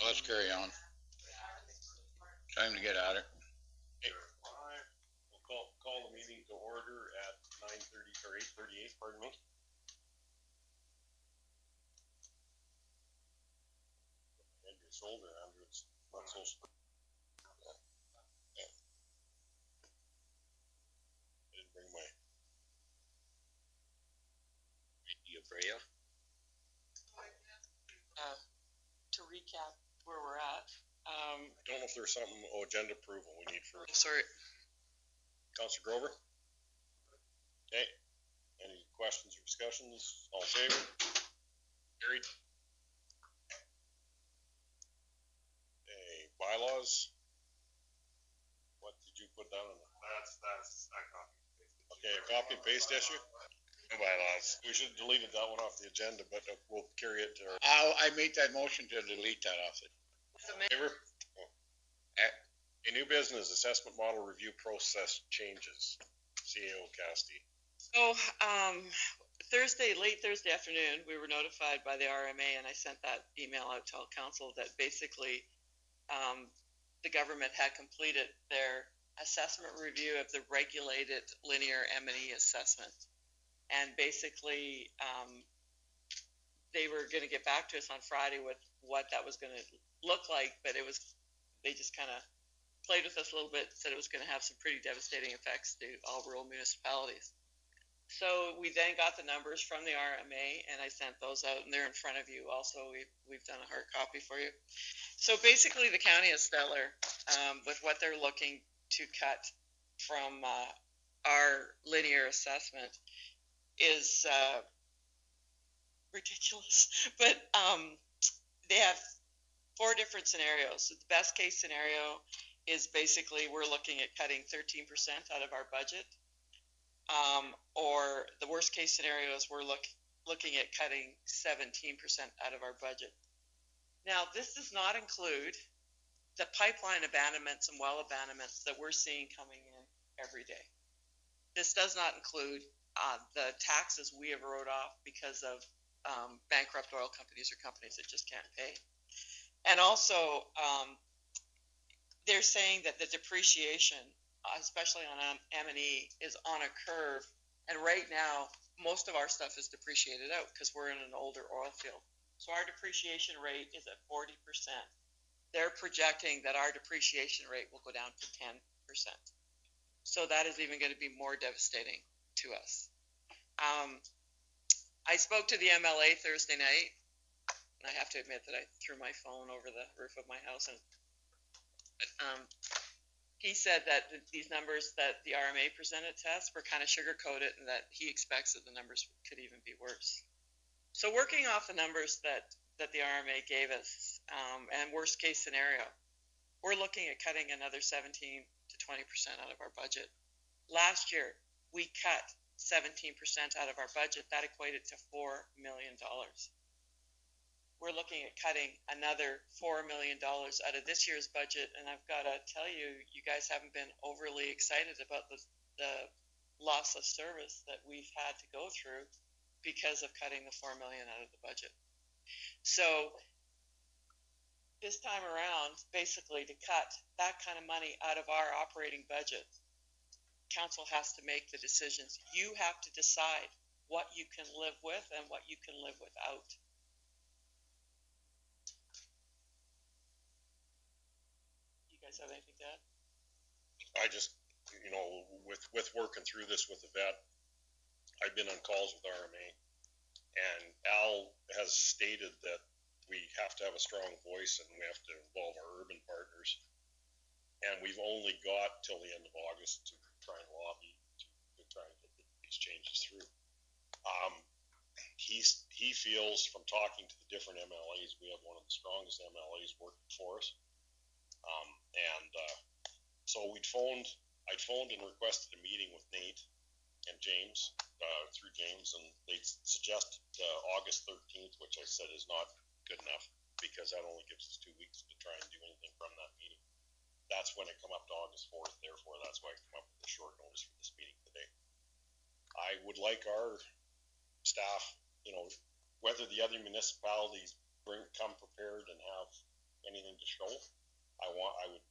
Let's carry on. Time to get at it. We'll call the meeting to order at 9:30 or 8:38. Pardon me. And your shoulder, Andrew. It's not so. I didn't bring my idea for you. To recap where we're at. I don't know if there's something agenda approval we need for. Sorry. Councilor Grover. Okay. Any questions or discussions? All in favor? Carried. Okay. Bylaws. What did you put down on that? That's a copy and paste. Okay, a copy and paste issue. Bylaws. We should have deleted that one off the agenda, but we'll carry it to our. I make that motion to delete that off it. Favor? A new business assessment model review process changes. CAO Casti. So, late Thursday afternoon, we were notified by the RMA, and I sent that email out to all council that basically the government had completed their assessment review of the regulated linear M&E assessment. And basically, they were going to get back to us on Friday with what that was going to look like, but they just kind of played with us a little bit, said it was going to have some pretty devastating effects to all rural municipalities. So we then got the numbers from the RMA, and I sent those out, and they're in front of you. Also, we've done a hard copy for you. So basically, the county of Stettler, with what they're looking to cut from our linear assessment, is ridiculous. But they have 4 different scenarios. So the best case scenario is basically we're looking at cutting 13% out of our budget. Or the worst case scenario is we're looking at cutting 17% out of our budget. Now, this does not include the pipeline abandonments and well abandonments that we're seeing coming in every day. This does not include the taxes we have wrote off because of bankrupt oil companies or companies that just can't pay. And also, they're saying that the depreciation, especially on M&E, is on a curve. And right now, most of our stuff is depreciated out because we're in an older oil field. So our depreciation rate is at 40%. They're projecting that our depreciation rate will go down to 10%. So that is even going to be more devastating to us. I spoke to the MLA Thursday night, and I have to admit that I threw my phone over the roof of my house, and he said that these numbers that the RMA presented to us were kind of sugar-coated, and that he expects that the numbers could even be worse. So working off the numbers that the RMA gave us, and worst case scenario, we're looking at cutting another 17 to 20% out of our budget. Last year, we cut 17% out of our budget. That equated to $4 million. We're looking at cutting another $4 million out of this year's budget, and I've got to tell you, you guys haven't been overly excited about the loss of service that we've had to go through because of cutting the $4 million out of the budget. So this time around, basically to cut that kind of money out of our operating budget, council has to make the decisions. You have to decide what you can live with and what you can live without. Have anything to add? I just, with working through this with the vet, I've been on calls with RMA, and Al has stated that we have to have a strong voice and we have to involve our urban partners, and we've only got till the end of August to try and lobby to try and get these changes through. He feels from talking to the different MLAs, we have one of the strongest MLAs working for us. So I'd phoned and requested a meeting with Nate and James, through James, and they suggested August 13th, which I said is not good enough because that only gives us 2 weeks to try and do anything from that meeting. That's when it come up to August 4th, therefore that's why I come up with a short notice for this meeting today. I would like our staff, whether the other municipalities come prepared and have anything to show. I would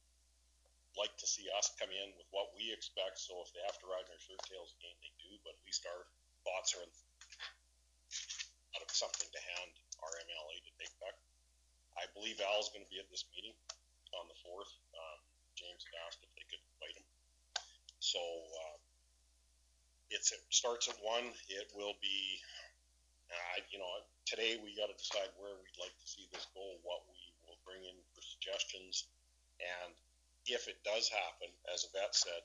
like to see us come in with what we expect, so if they have to ride in their shirt tails again, they do, but at least our thoughts are out of something to hand our MLA to take back. I believe Al's going to be at this meeting on the 4th. James had asked if they could invite him. So it starts at 1. It will be, today we got to decide where we'd like to see this go, what we will bring in for suggestions, and if it does happen, as Yvette said,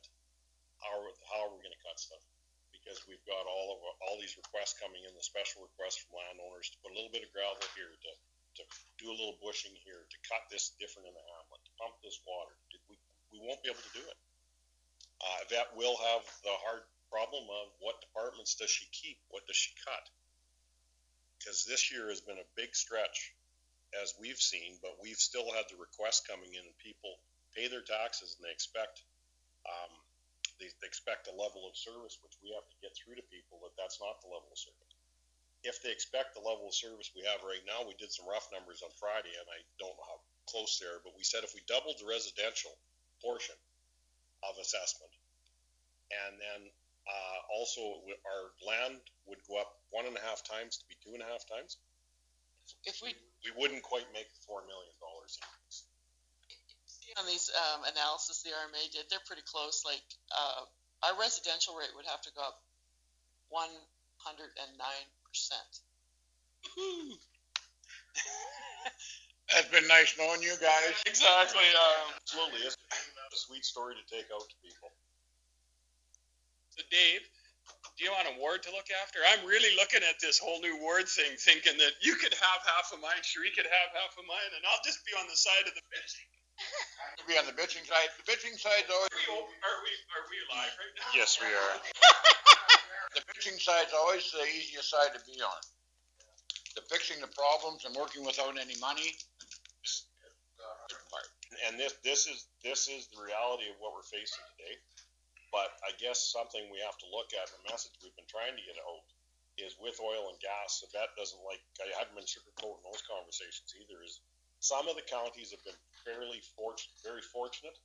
how are we going to cut stuff? Because we've got all these requests coming in, the special requests from landowners to put a little bit of gravel here, to do a little bushing here, to cut this different in the hamlet, to pump this water. We won't be able to do it. Yvette will have the hard problem of what departments does she keep? What does she cut? Because this year has been a big stretch, as we've seen, but we've still had the requests coming in, and people pay their taxes and they expect a level of service, which we have to get through to people that's not the level of service. If they expect the level of service we have right now, we did some rough numbers on Friday, and I don't know how close they are, but we said if we doubled the residential portion of assessment, and then also our land would go up 1.5 times to be 2.5 times, If we wouldn't quite make the $4 million increase. on these analysis the RMA did, they're pretty close. Like our residential rate would have to go up 109%. That's been nice knowing you guys. Exactly. Absolutely, it's a sweet story to take out to people. So Dave, do you want a ward to look after? I'm really looking at this whole new ward thing, thinking that you could have half of mine, Sheree could have half of mine, and I'll just be on the side of the bitching. You'll be on the bitching side. The bitching side's always. Are we live right now? Yes, we are. The bitching side's always the easiest side to be on. The fixing the problems and working without any money. And this is the reality of what we're facing today. But I guess something we have to look at, the message we've been trying to get out, is with oil and gas. That doesn't I haven't been sugarcoating those conversations either. Is some of the counties have been very fortunate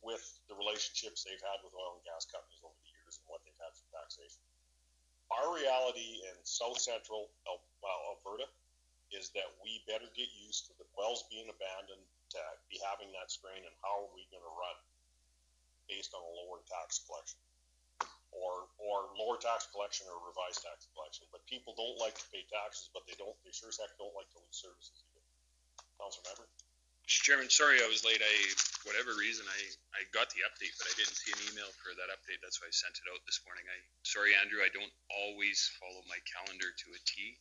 with the relationships they've had with oil and gas companies over the years and what they've had for taxation. Our reality in South Central Alberta is that we better get used to the wells being abandoned, to be having that strain, and how are we going to run based on a lower tax collection, or lower tax collection or revised tax collection. But people don't like to pay taxes, but they sure as heck don't like to lose services either. Councilor Member? Mr. Chairman, sorry I was late. Whatever reason, I got the update, but I didn't see an email for that update. That's why I sent it out this morning. Sorry, Andrew, I don't always follow my calendar to a T.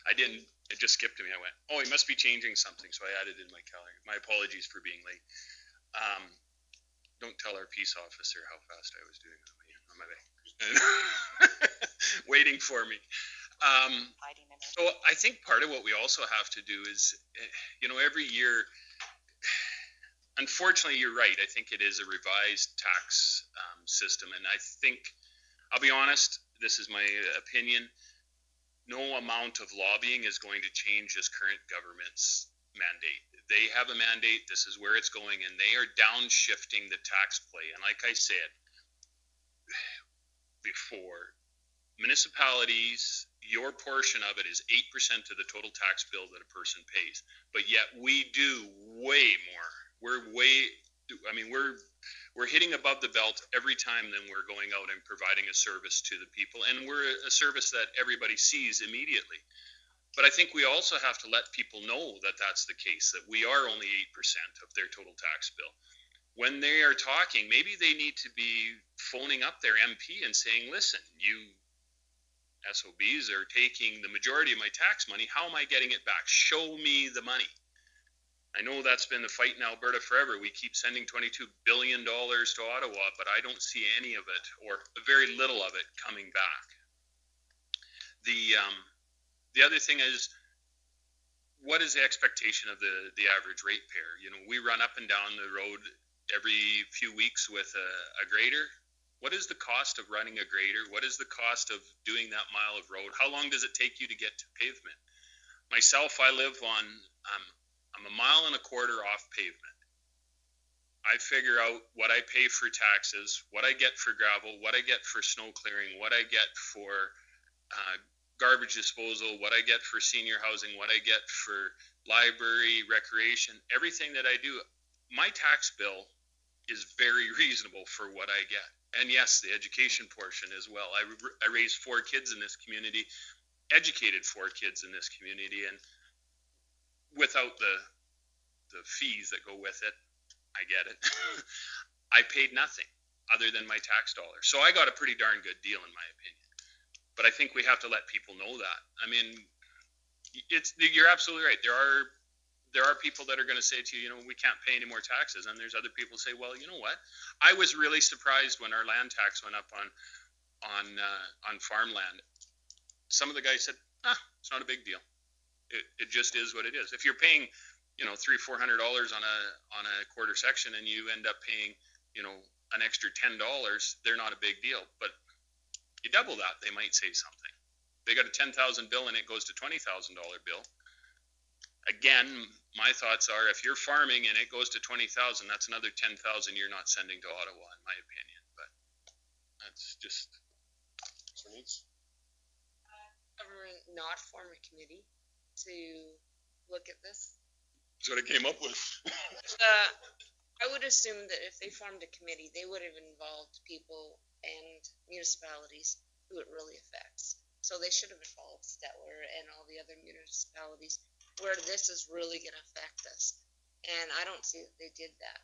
I didn't. It just skipped to me. I went, oh, he must be changing something, so I added it in my calendar. My apologies for being late. Don't tell our peace officer how fast I was doing on my way. Waiting for me. So I think part of what we also have to do is, every year, unfortunately, you're right. I think it is a revised tax system. And I think, I'll be honest, this is my opinion, no amount of lobbying is going to change this current government's mandate. They have a mandate. This is where it's going, and they are downshifting the tax play. And like I said before, municipalities, your portion of it is 8% of the total tax bill that a person pays. But yet we do way more. We're hitting above the belt every time then we're going out and providing a service to the people. And we're a service that everybody sees immediately. But I think we also have to let people know that that's the case, that we are only 8% of their total tax bill. When they are talking, maybe they need to be phoning up their MP and saying, listen, you SOBs are taking the majority of my tax money. How am I getting it back? Show me the money. I know that's been the fight in Alberta forever. We keep sending $22 billion to Ottawa, but I don't see any of it, or very little of it, coming back. The other thing is, what is the expectation of the average ratepayer? We run up and down the road every few weeks with a grader. What is the cost of running a grader? What is the cost of doing that mile of road? How long does it take you to get to pavement? Myself, I live on, I'm a mile and a quarter off pavement. I figure out what I pay for taxes, what I get for gravel, what I get for snow clearing, what I get for garbage disposal, what I get for senior housing, what I get for library, recreation, everything that I do. My tax bill is very reasonable for what I get. And yes, the education portion as well. I raised 4 kids in this community, educated 4 kids in this community, and without the fees that go with it, I get it. I paid nothing other than my tax dollars. So I got a pretty darn good deal in my opinion. But I think we have to let people know that. I mean, you're absolutely right. There are people that are going to say to you, we can't pay any more taxes. And there's other people who say, well, you know what? I was really surprised when our land tax went up on farmland. Some of the guys said, it's not a big deal. It just is what it is. If you're paying, $300-400 on a quarter section and you end up paying, an extra $10, they're not a big deal. But you double that, they might say something. They got a $10,000 bill and it goes to $20,000 bill. Again, my thoughts are if you're farming and it goes to 20,000, that's another 10,000 you're not sending to Ottawa, in my opinion. But that's just So needs. Government not form a committee to look at this? That's what I came up with. I would assume that if they formed a committee, they would have involved people and municipalities who it really affects. So they should have involved Stettler and all the other municipalities where this is really going to affect us. And I don't see that they did that.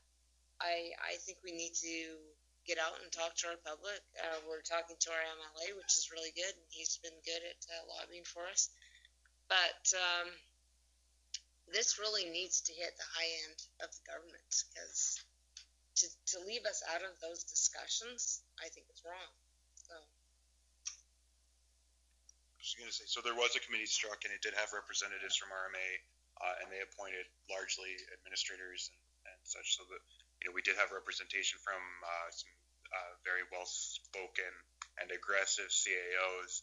I think we need to get out and talk to our public. We're talking to our MLA, which is really good. And he's been good at lobbying for us. But this really needs to hit the high end of the government, because to leave us out of those discussions, I think is wrong. So. I was going to say, so there was a committee struck, and it did have representatives from RMA, and they appointed largely administrators and such. So that we did have representation from some very well-spoken and aggressive CAOs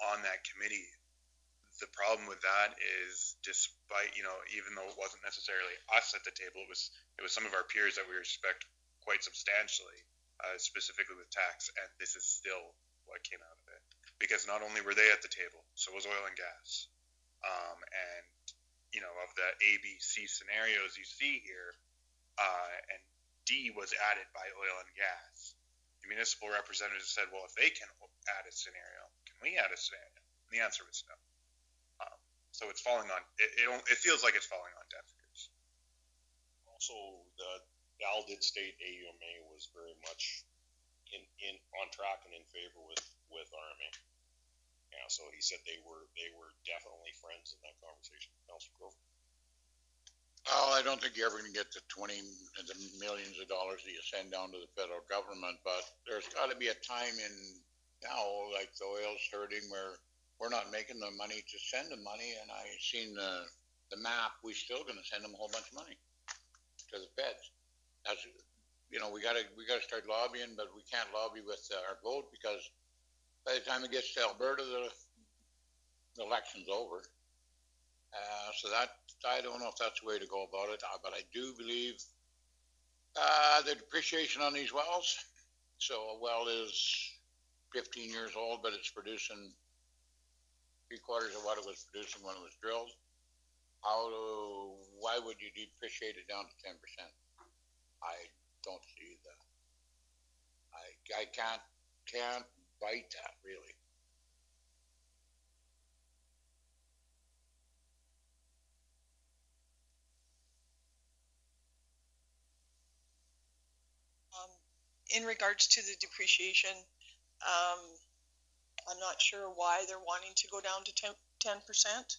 on that committee. The problem with that is, despite even though it wasn't necessarily us at the table, it was some of our peers that we respect quite substantially, specifically with tax, and this is still what came out of it. Because not only were they at the table, so was oil and gas, and of the A, B, C scenarios you see here, and D was added by oil and gas. The municipal representatives said, well, if they can add a scenario, can we add a scenario? And the answer was no. So it's falling on it feels like it's falling on deaf ears. Also, Al did state AUMA was very much in on track and in favor with RMA. Yeah, so he said they were definitely friends in that conversation. Councilor Grove. Well, I don't think you're ever going to get the the millions of dollars that you send down to the federal government, but there's got to be a time in now, like the oil's hurting, where we're not making the money to send them money, and I seen the map. We're still going to send them a whole bunch of money to the feds. That's we got to start lobbying, but we can't lobby with our vote, because by the time it gets to Alberta, the election's over. So that I don't know if that's the way to go about it, but I do believe the depreciation on these wells. So a well is 15 years old, but it's producing 3/4 of what it was producing when it was drilled. Why would you depreciate it down to 10%? I don't see that. I can't bite that, really. In regards to the depreciation, I'm not sure why they're wanting to go down to 10%.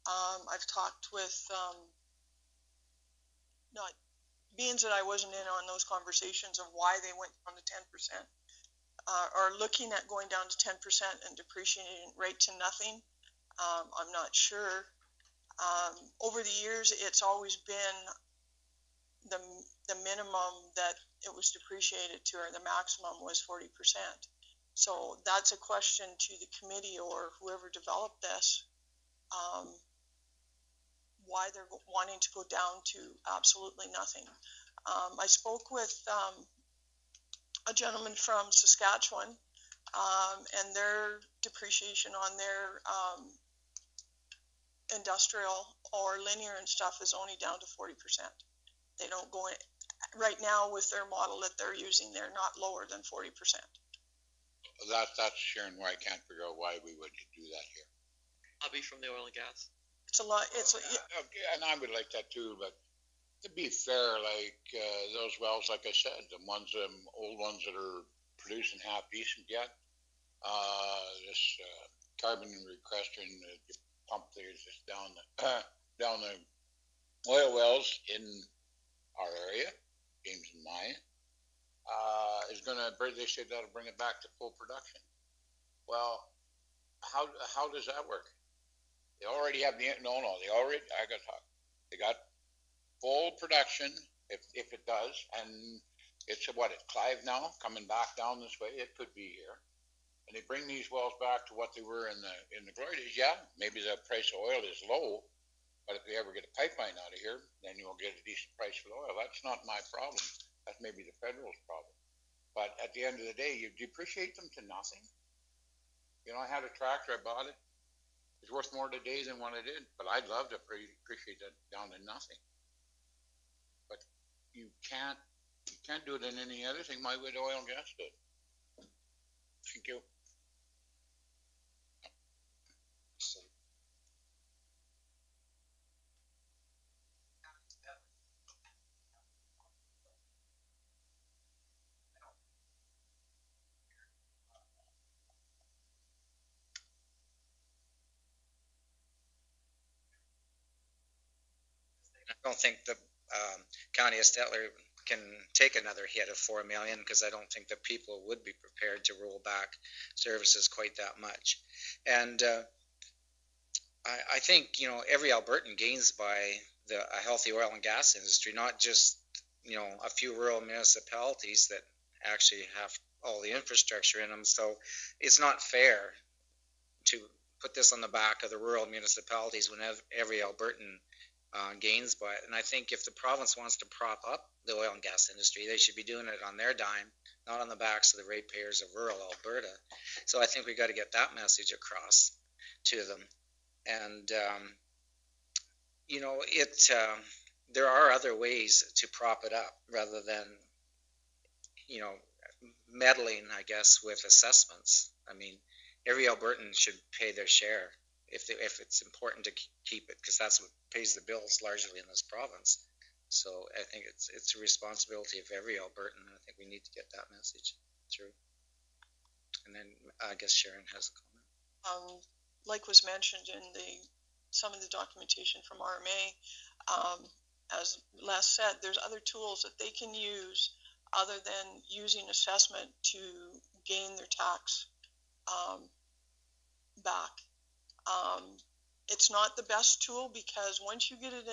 I've talked with, not being that I wasn't in on those conversations of why they went down to 10%, or looking at going down to 10% and depreciating right to nothing. I'm not sure. Over the years, it's always been the minimum that it was depreciated to, or the maximum was 40%. So that's a question to the committee or whoever developed this. why they're wanting to go down to absolutely nothing. I spoke with a gentleman from Saskatchewan, and their depreciation on their industrial or linear and stuff is only down to 40%. They don't go in, right now with their model that they're using, they're not lower than 40%. That's Sharon, where I can't figure out why we would do that here. I'll be from the oil and gas. It's a lot. Okay, and I would like that too, but to be fair, like those wells, like I said, the ones, old ones that are producing half decent yet, this carbon sequestering, you pump these just down the oil wells in our area, James and Maya, is going to bring. They said that'll bring it back to full production. Well, how does that work? They already have the I got to talk. They got full production if it does, and it's at Clive now, coming back down this way. It could be here, and they bring these wells back to what they were in the glory days. Yeah, maybe the price of oil is low, but if they ever get a pipeline out of here, then you'll get a decent price for the oil. That's not my problem. That's maybe the federal's problem. But at the end of the day, you depreciate them to nothing. You know, I had a tractor, I bought it. It's worth more today than what it did, but I'd love to appreciate that down to nothing. But you can't do it in any other thing. My way to oil and gas did. Thank you. So, I don't think the county of Stettler can take another hit of 4 million because I don't think the people would be prepared to roll back services quite that much. And I think every Albertan gains by a healthy oil and gas industry, not just a few rural municipalities that actually have all the infrastructure in them. So it's not fair to put this on the back of the rural municipalities when every Albertan gains by it. And I think if the province wants to prop up the oil and gas industry, they should be doing it on their dime, not on the backs of the ratepayers of rural Alberta. So I think we got to get that message across to them. And there are other ways to prop it up rather than meddling, I guess, with assessments. I mean, every Albertan should pay their share if it's important to keep it, because that's what pays the bills largely in this province. So I think it's a responsibility of every Albertan, and I think we need to get that message through. And then I guess Sharon has a comment. Like was mentioned in some of the documentation from RMA, as Les said, there's other tools that they can use other than using assessment to gain their tax back. It's not the best tool because once you get it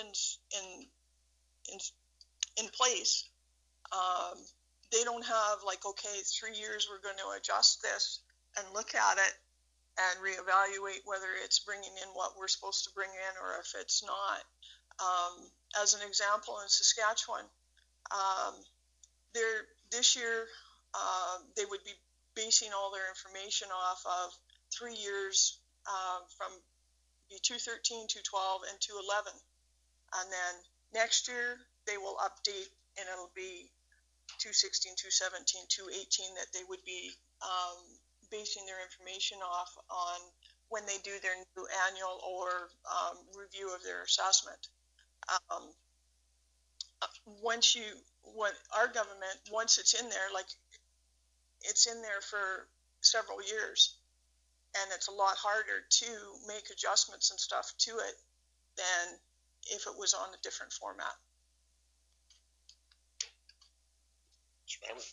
in place, they don't have like, okay, 3 years we're going to adjust this and look at it and reevaluate whether it's bringing in what we're supposed to bring in or if it's not. As an example, in Saskatchewan, this year they would be basing all their information off of 3 years from 2013, 2012, and 2011. And then next year they will update and it'll be 2016, 2017, 2018 that they would be basing their information off on when they do their new annual or review of their assessment. Our government, once it's in there, like it's in there for several years, and it's a lot harder to make adjustments and stuff to it than if it was on a different format. remember,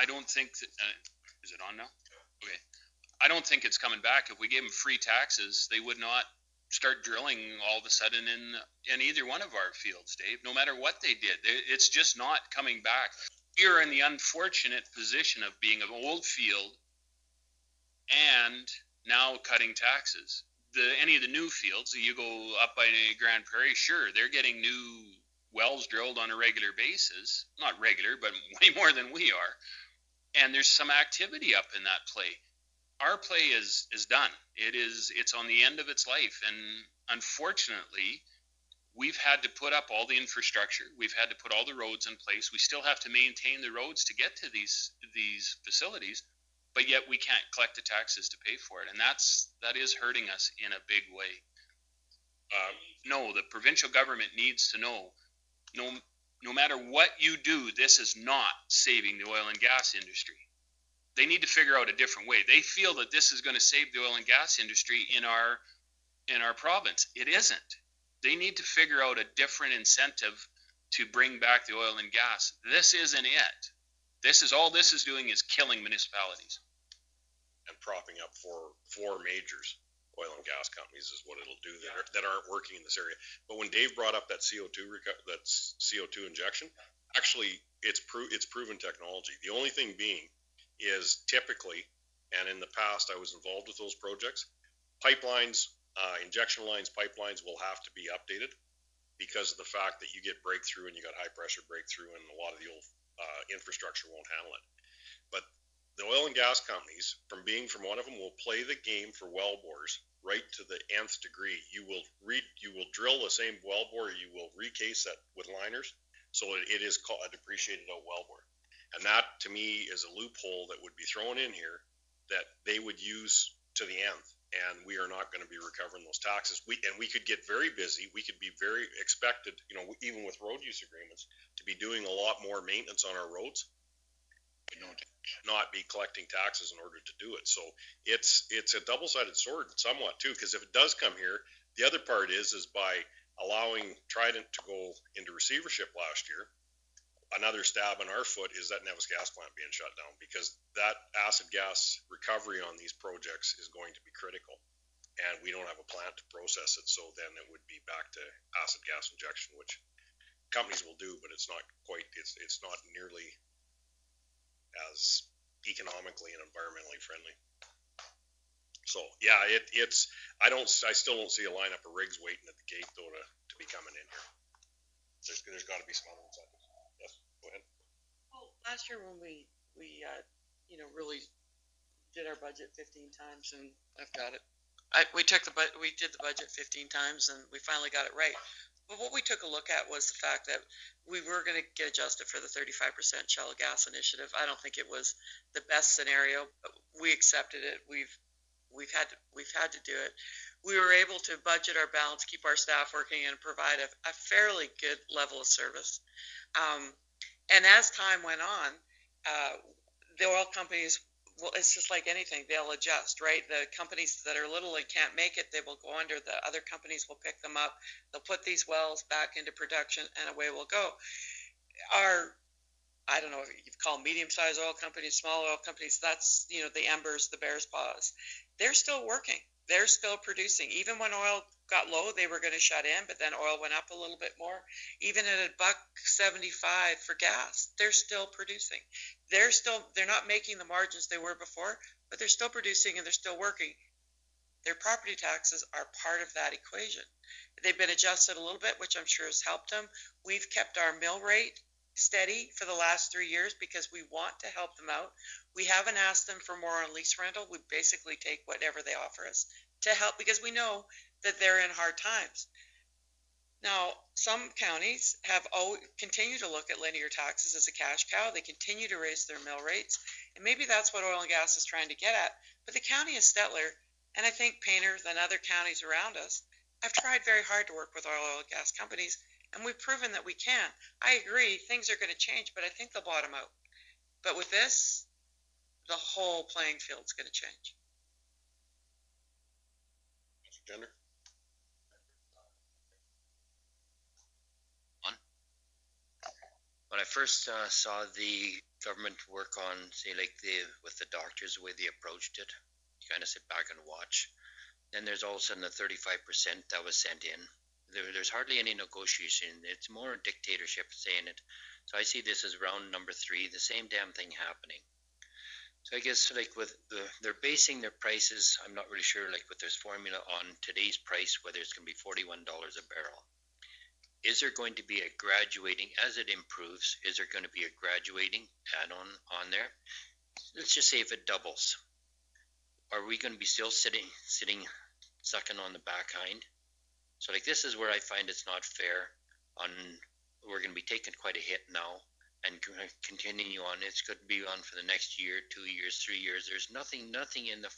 don't think that, is it on now? Okay. I don't think it's coming back. If we gave them free taxes, they would not start drilling all of a sudden in either one of our fields, Dave, no matter what they did. It's just not coming back. We are in the unfortunate position of being an old field and now cutting taxes. Any of the new fields, you go up by Grand Prairie, sure, they're getting new wells drilled on a regular basis. Not regular, but way more than we are. And there's some activity up in that play. Our play is done. It's on the end of its life. And unfortunately, we've had to put up all the infrastructure. We've had to put all the roads in place. We still have to maintain the roads to get to these facilities, but yet we can't collect the taxes to pay for it. And that is hurting us in a big way. No, the provincial government needs to know, no matter what you do, this is not saving the oil and gas industry. They need to figure out a different way. They feel that this is going to save the oil and gas industry in our province. It isn't. They need to figure out a different incentive to bring back the oil and gas. This isn't it. This is doing is killing municipalities. And propping up four majors, oil and gas companies, is what it'll do that aren't working in this area. But when Dave brought up that CO2 injection, actually it's proven technology. The only thing being is typically, and in the past I was involved with those projects, pipelines, injection lines, pipelines will have to be updated because of the fact that you get breakthrough and you got high pressure breakthrough, and a lot of the old infrastructure won't handle it. But the oil and gas companies, from one of them, will play the game for well bores right to the nth degree. You will drill the same well bore, you will recase it with liners, so it is called a depreciated out well bore. And that, to me, is a loophole that would be thrown in here that they would use to the nth, and we are not going to be recovering those taxes. We could get very busy. We could be very expected, even with road use agreements, to be doing a lot more maintenance on our roads, not be collecting taxes in order to do it. So it's a double-sided sword somewhat too, because if it does come here, the other part is by allowing Trident to go into receivership last year. Another stab in our foot is that Nevis gas plant being shut down, because that acid gas recovery on these projects is going to be critical, and we don't have a plant to process it. So then it would be back to acid gas injection, which companies will do, but it's not nearly as economically and environmentally friendly. So yeah, I still don't see a lineup of rigs waiting at the gate though to be coming in here. There's got to be some other incentives. Yes, go ahead. Well, last year when we really did our budget 15 times, and I've got it. We did the budget 15 times, and we finally got it right. But what we took a look at was the fact that we were going to get adjusted for the 35% shallow gas initiative. I don't think it was the best scenario, but we accepted it. We've had to do it. We were able to budget our balance, keep our staff working, and provide a fairly good level of service. And as time went on, the oil companies, well, it's just like anything, they'll adjust, right? The companies that are little and can't make it, they will go under. The other companies will pick them up. They'll put these wells back into production, and away we'll go. I don't know if you call them medium-sized oil companies, small oil companies, that's, the Embers, the Bears Paws. They're still working. They're still producing. Even when oil got low, they were going to shut in, but then oil went up a little bit more. Even at $1.75 for gas, they're still producing. They're not making the margins they were before, but they're still producing and they're still working. Their property taxes are part of that equation. They've been adjusted a little bit, which I'm sure has helped them. We've kept our mill rate steady for the last 3 years because we want to help them out. We haven't asked them for more on lease rental. We basically take whatever they offer us to help, because we know that they're in hard times. Now, some counties have continued to look at linear taxes as a cash cow. They continue to raise their mill rates, and maybe that's what oil and gas is trying to get at. But the county of Stettler, and I think Painters and other counties around us, have tried very hard to work with our oil and gas companies, and we've proven that we can. I agree, things are going to change, but I think they'll bottom out. But with this, the whole playing field's going to change. Mr. Gender? When I first saw the government work on, say, like with the doctors, the way they approached it. You kind of sit back and watch. Then there's all of a sudden the 35% that was sent in. There's hardly any negotiation. It's more dictatorship saying it. So I see this as round number 3, the same damn thing happening. So I guess like with they're basing their prices, I'm not really sure like with this formula on today's price, whether it's going to be $41 a barrel. Is there going to be a graduating as it improves? Is there going to be a graduating add-on on there? Let's just say if it doubles, are we going to be still sitting sucking on the back hind? So like this is where I find it's not fair. We're going to be taking quite a hit now and continue on. It's going to be on for the next year, 2 years, 3 years. There's nothing in the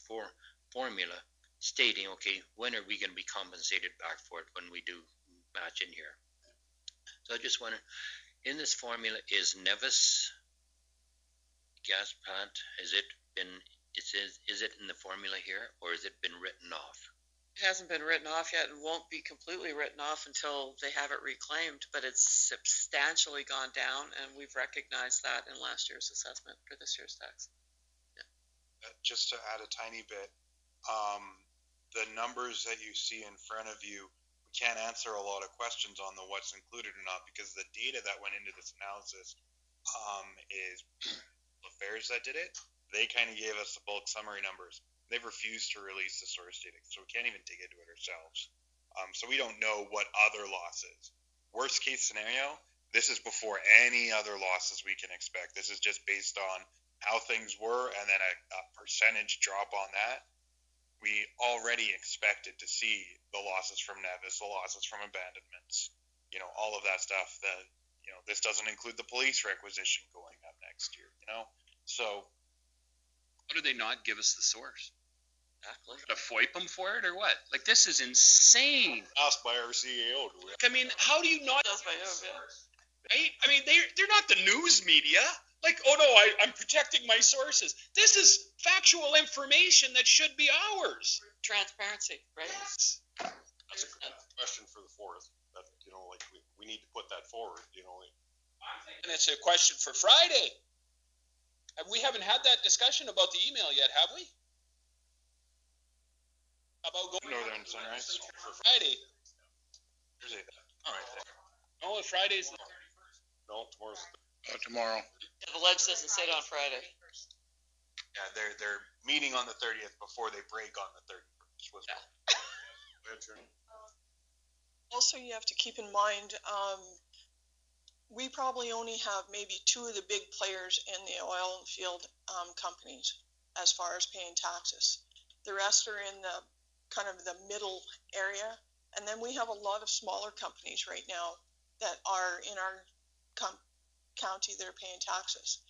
formula stating, okay, when are we going to be compensated back for it when we do match in here? So I just wonder, in this formula, is Nevis gas plant, is it in the formula here, or has it been written off? It hasn't been written off yet and won't be completely written off until they have it reclaimed, but it's substantially gone down, and we've recognized that in last year's assessment for this year's tax. Just to add a tiny bit, the numbers that you see in front of you, we can't answer a lot of questions on the what's included or not, because the data that went into this analysis is affairs that did it. They kind of gave us the bulk summary numbers. They've refused to release the source data, so we can't even dig into it ourselves. So we don't know what other losses. Worst case scenario, this is before any other losses we can expect. This is just based on how things were, and then a percentage drop on that. We already expected to see the losses from Nevis, the losses from abandonments, all of that stuff. That this doesn't include the police requisition going up next year. So how do they not give us the source? Exactly. To FOIP them for it or what? Like, this is insane. Asked by our CEO. I mean, how do you not? Right? I mean, they're not the news media. Like, oh no, I'm protecting my sources. This is factual information that should be ours. Transparency, right? That's a question for the 4th. That we need to put that forward. And it's a question for Friday. We haven't had that discussion about the email yet, have we? About going Northern Sunrise for Friday. All right. No, Friday's. No, tomorrow's. Tomorrow. Yeah, the ledge doesn't sit on Friday. Yeah, they're meeting on the 30th before they break on the 31st. Also, you have to keep in mind, we probably only have maybe 2 of the big players in the oil field companies as far as paying taxes. The rest are in the kind of the middle area, and then we have a lot of smaller companies right now that are in our county that are paying taxes.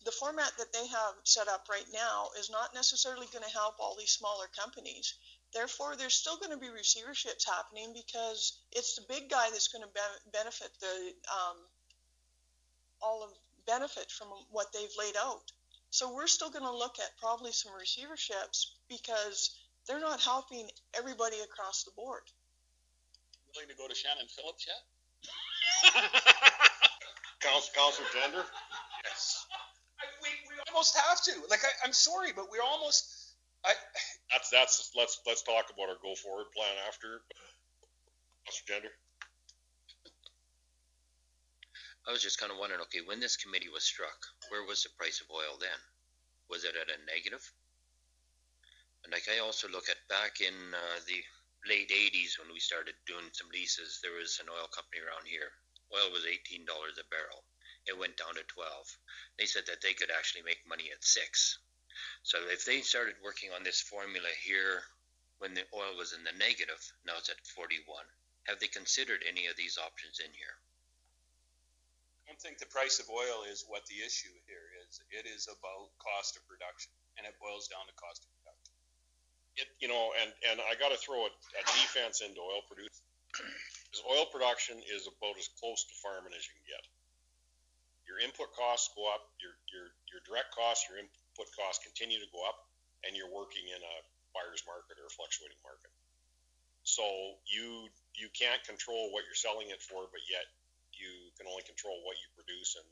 The format that they have set up right now is not necessarily going to help all these smaller companies. Therefore, there's still going to be receiverships happening because it's the big guy that's going to benefit benefit from what they've laid out. So we're still going to look at probably some receiverships because they're not helping everybody across the board. Willing to go to Shannon Phillips yet? Councilor Gender? Yes. We almost have to. Like, I'm sorry, but we're almost. That's let's talk about our go forward plan after. Councilor Gender? I was just kind of wondering, okay, when this committee was struck, where was the price of oil then? Was it at a negative? And like I also look at back in the late 80s when we started doing some leases, there was an oil company around here. Oil was $18 a barrel. It went down to 12. They said that they could actually make money at 6. So if they started working on this formula here when the oil was in the negative, now it's at 41. Have they considered any of these options in here? I don't think the price of oil is what the issue here is. It is about cost of production, and it boils down to cost of production. And I got to throw a defense into oil production. Because oil production is about as close to farming as you can get. Your input costs go up, your direct costs, your input costs continue to go up, and you're working in a buyer's market or a fluctuating market. So you can't control what you're selling it for, but yet you can only control what you produce, and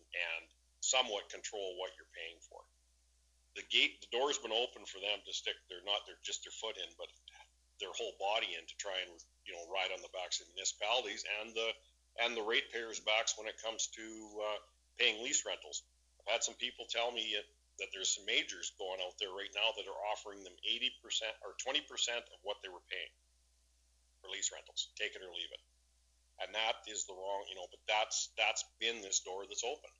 somewhat control what you're paying for. The door's been open for them to stick just their foot in, but their whole body in to try and, ride on the backs of municipalities and the ratepayers' backs when it comes to paying lease rentals. I've had some people tell me that there's some majors going out there right now that are offering them 80% or 20% of what they were paying for lease rentals. Take it or leave it. And that is the wrong, but that's been this door that's open.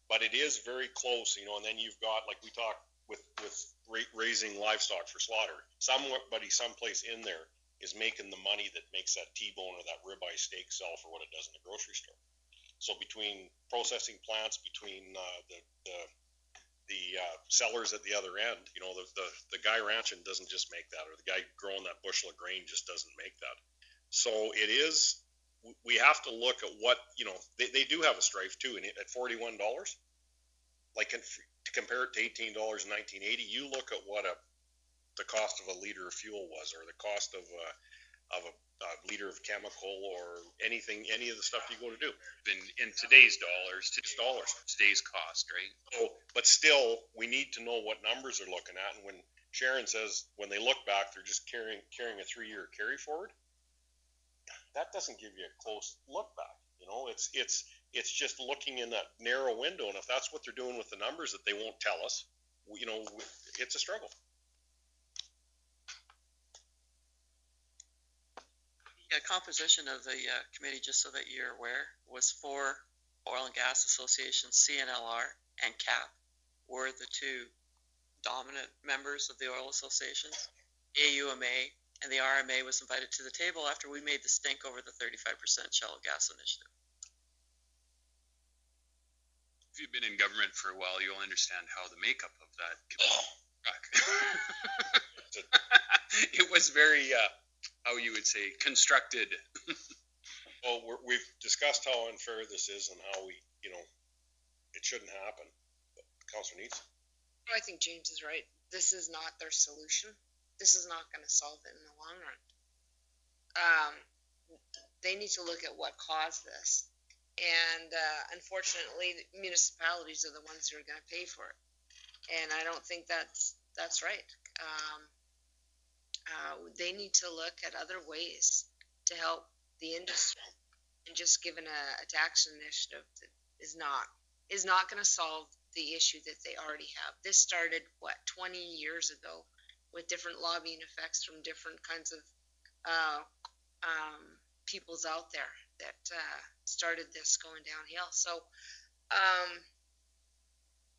But it is very close, and then you've got, like we talked with raising livestock for slaughter. Somebody someplace in there is making the money that makes that T-bone or that ribeye steak sell for what it does in the grocery store. So between processing plants, between the sellers at the other end, the guy ranching doesn't just make that, or the guy growing that bushel of grain just doesn't make that. So it is, we have to look at what, they do have a strife too, and at $41, like to compare it to $18 in 1980, you look at what the cost of a liter of fuel was, or the cost of a liter of chemical, or any of the stuff you go to do. In today's dollars, today's cost, right? So, but still, we need to know what numbers they're looking at. And when Sharon says when they look back, they're just carrying a 3-year carry forward, that doesn't give you a close look back. It's just looking in that narrow window. And if that's what they're doing with the numbers that they won't tell us, it's a struggle. The composition of the committee, just so that you're aware, was 4 oil and gas associations, CNLR and CAP were the 2 dominant members of the oil associations. AUMA and the RMA was invited to the table after we made the stink over the 35% shallow gas initiative. If you've been in government for a while, you'll understand how the makeup of that committee. It was very, how you would say, constructed. Well, we've discussed how unfair this is and how it shouldn't happen. But Councilor Neitz? I think James is right. This is not their solution. This is not going to solve it in the long run. They need to look at what caused this. And unfortunately, the municipalities are the ones who are going to pay for it. And I don't think that's right. They need to look at other ways to help the industry. And just giving a tax initiative that is not going to solve the issue that they already have. This started, 20 years ago, with different lobbying effects from different kinds of peoples out there that started this going downhill. So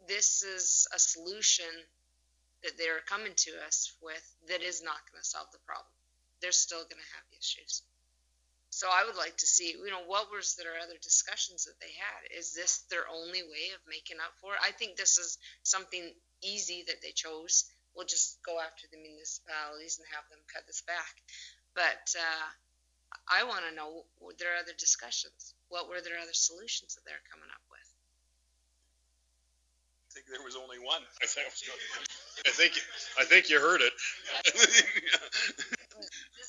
this is a solution that they're coming to us with that is not going to solve the problem. They're still going to have issues. So I would like to see, what was their other discussions that they had? Is this their only way of making up for it? I think this is something easy that they chose. We'll just go after the municipalities and have them cut this back. But I want to know their other discussions. What were their other solutions that they're coming up with? I think there was only one. I think you heard it.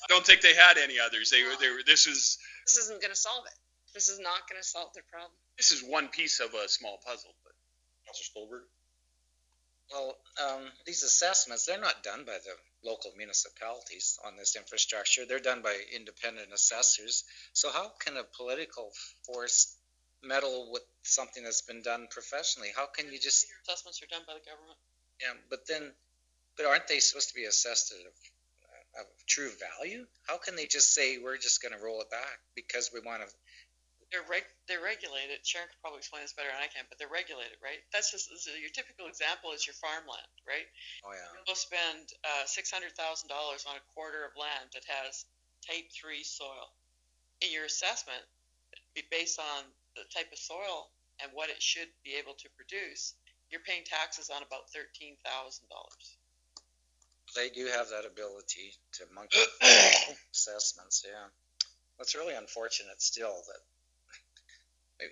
I don't think they had any others. This isn't going to solve it. This is not going to solve their problem. This is one piece of a small puzzle. But Councilor Stolberg? Well, these assessments, they're not done by the local municipalities on this infrastructure. They're done by independent assessors. So how can a political force meddle with something that's been done professionally? How can you just... Assessments are done by the government. Yeah, but aren't they supposed to be assessed at a true value? How can they just say, we're just going to roll it back because we want to... They're regulated. Sharon could probably explain this better than I can, but they're regulated, right? That's just your typical example is your farmland, right? Oh, yeah. You'll spend $600,000 on a quarter of land that has type 3 soil. In your assessment, it'd be based on the type of soil and what it should be able to produce. You're paying taxes on about $13,000. They do have that ability to monkey assessments, yeah. It's really unfortunate still that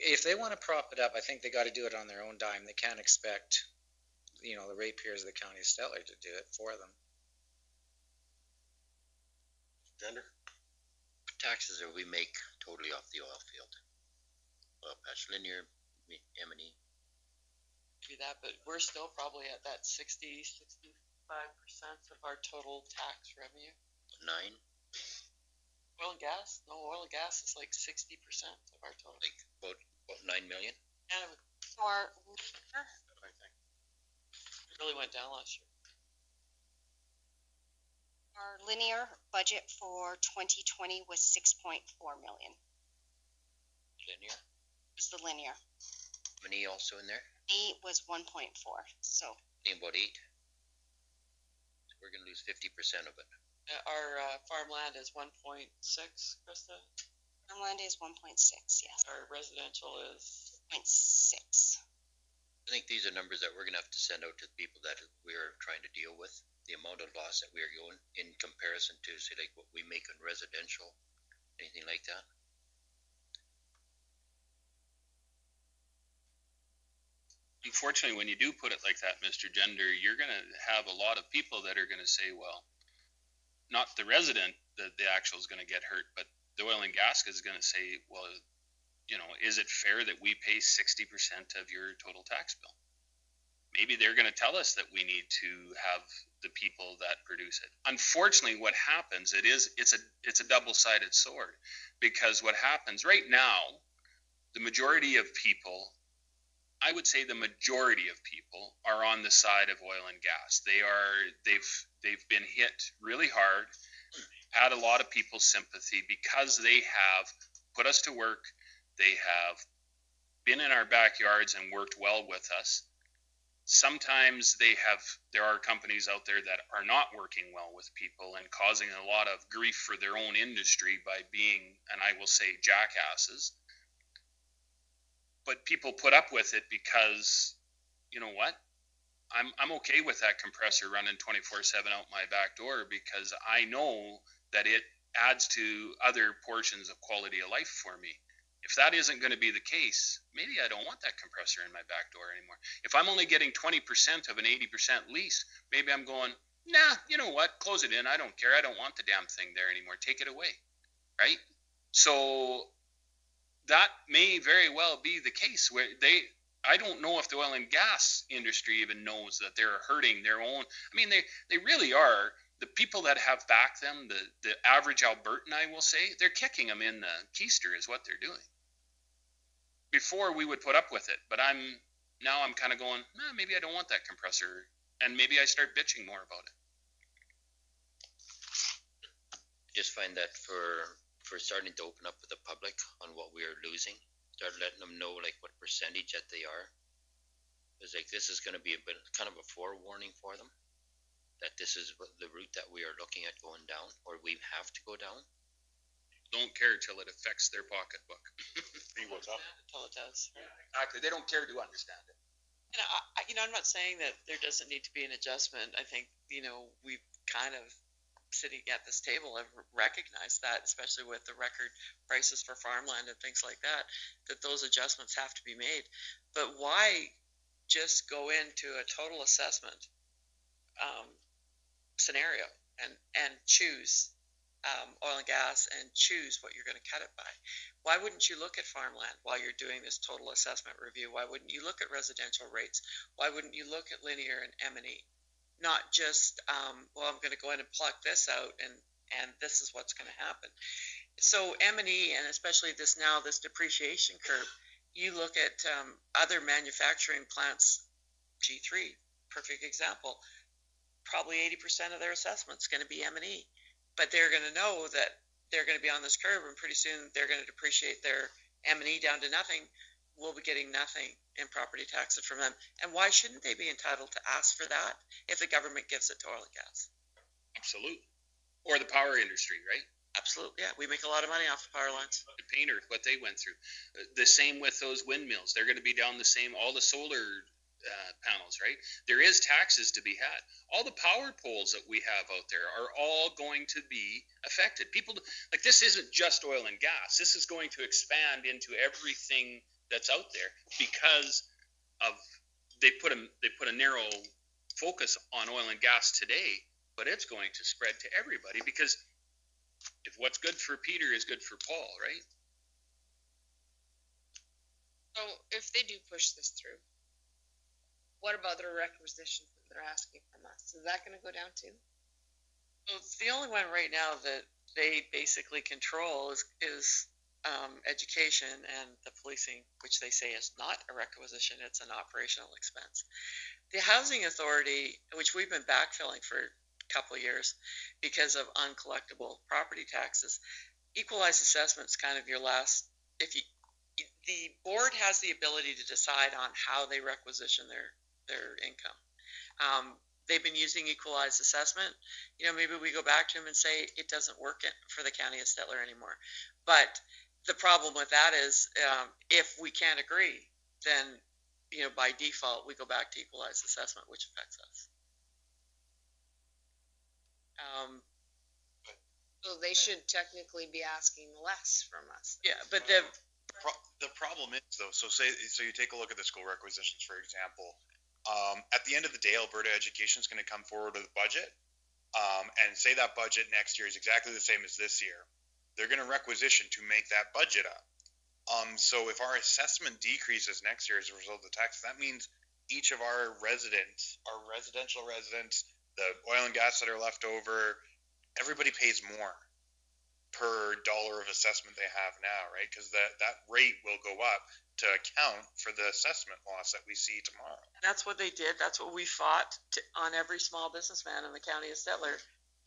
if they want to prop it up, I think they got to do it on their own dime. They can't expect, the ratepayers of the county of Stettler to do it for them. Gender? Taxes that we make totally off the oil field. Well, patch, linear, M&E. be that, but we're still probably at that 65% of our total tax revenue. 9, Oil and gas? No, oil and gas is like 60% of our total. like about 9 million. And For it really went down last year. our linear budget for 2020 was 6.4 million. Linear. Was the linear. Many also in there. E was 1.4. So About 8. So we're gonna lose 50% of it. Our farmland is 1.6, Krista. farmland is 1.6. Yes, Our residential is 0.6. I think these are numbers that we're gonna have to send out to the people that we're trying to deal with. The amount of loss that we are going in comparison to, say, like what we make on residential, anything like that. Unfortunately, when you do put it like that, Mr. Gender, you're going to have a lot of people that are going to say, well, not the resident that the actual is going to get hurt, but the oil and gas is going to say, well, you know, is it fair that we pay 60% of your total tax bill? Maybe they're going to tell us that we need to have the people that produce it. Unfortunately, what happens, it's a double-sided sword, because what happens right now, the majority of people, I would say the majority of people are on the side of oil and gas. They've been hit really hard, had a lot of people's sympathy because they have put us to work. They have been in our backyards and worked well with us. Sometimes there are companies out there that are not working well with people and causing a lot of grief for their own industry by being, and I will say, jackasses. But people put up with it because, you know what? I'm okay with that compressor running 24/7 out my back door, because I know that it adds to other portions of quality of life for me. If that isn't going to be the case, maybe I don't want that compressor in my back door anymore. If I'm only getting 20% of an 80% lease, maybe I'm going, nah, you know what? Close it in. I don't care. I don't want the damn thing there anymore. Take it away. Right? So that may very well be the case where I don't know if the oil and gas industry even knows that they're hurting their own. I mean, they really are. The people that have backed them, the average Albertan, I will say, they're kicking them in the keister is what they're doing. Before we would put up with it, but I'm kind of going, nah, maybe I don't want that compressor, and maybe I start bitching more about it. Just find that for starting to open up with the public on what we are losing, start letting them know like what percentage that they are. It's like this is going to be a bit kind of a forewarning for them that this is the route that we are looking at going down, or we have to go down. Don't care till it affects their pocketbook. See what's up. Until it does. Exactly. They don't care to understand it. And I'm not saying that there doesn't need to be an adjustment. I think, we've kind of sitting at this table have recognized that, especially with the record prices for farmland and things like that those adjustments have to be made. But why just go into a total assessment scenario and choose oil and gas and choose what you're going to cut it by? Why wouldn't you look at farmland while you're doing this total assessment review? Why wouldn't you look at residential rates? Why wouldn't you look at linear and M&E? Not just, I'm going to go in and pluck this out and this is what's going to happen. So M&E, and especially this depreciation curve, you look at other manufacturing plants, G3, perfect example, probably 80% of their assessment is going to be M&E. But they're going to know that they're going to be on this curve, and pretty soon they're going to depreciate their M&E down to nothing. We'll be getting nothing in property taxes from them. And why shouldn't they be entitled to ask for that if the government gives it to oil and gas? Absolutely. Or the power industry, right? Absolutely, yeah. We make a lot of money off the power lines. The painter, what they went through. The same with those windmills. They're going to be down the same, all the solar panels, right? There is taxes to be had. All the power poles that we have out there are all going to be affected. People, like, this isn't just oil and gas. This is going to expand into everything that's out there because of they put a narrow focus on oil and gas today, but it's going to spread to everybody, because if what's good for Peter is good for Paul, right? So if they do push this through, What about their requisitions that they're asking from us? Is that gonna go down too? Well, it's the only one right now that they basically control is education and the policing, which they say is not a requisition, it's an operational expense. The housing authority, which we've been backfilling for a couple of years because of uncollectible property taxes, equalized assessment's kind of your last, the board has the ability to decide on how they requisition their income. They've been using equalized assessment. Maybe we go back to them and say it doesn't work for the county of Stettler anymore. But the problem with that is if we can't agree, then by default we go back to equalized assessment, which affects us. So they should technically be asking less from us. Yeah, but The problem is though, so you take a look at the school requisitions, for example. At the end of the day, Alberta Education is going to come forward with a budget and say that budget next year is exactly the same as this year. They're going to requisition to make that budget up. So if our assessment decreases next year as a result of the tax, that means each of our residents, our residential residents, the oil and gas that are left over, everybody pays more per dollar of assessment they have now, right? Because that rate will go up to account for the assessment loss that we see tomorrow. That's what they did. That's what we fought on every small businessman in the county of Stettler.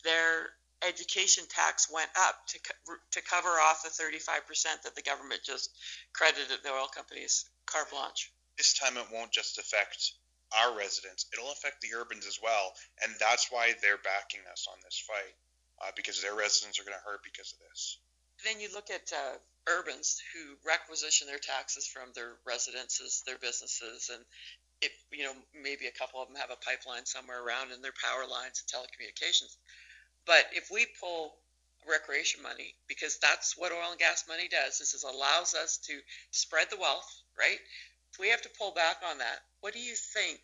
Their education tax went up to cover off the 35% that the government just credited the oil companies carte blanche. This time it won't just affect our residents, it'll affect the urbans as well, and that's why they're backing us on this fight. Because their residents are going to hurt because of this. Then you look at urbans who requisition their taxes from their residences, their businesses, and maybe a couple of them have a pipeline somewhere around in their power lines and telecommunications. But if we pull recreation money, because that's what oil and gas money does, this allows us to spread the wealth, right? If we have to pull back on that, what do you think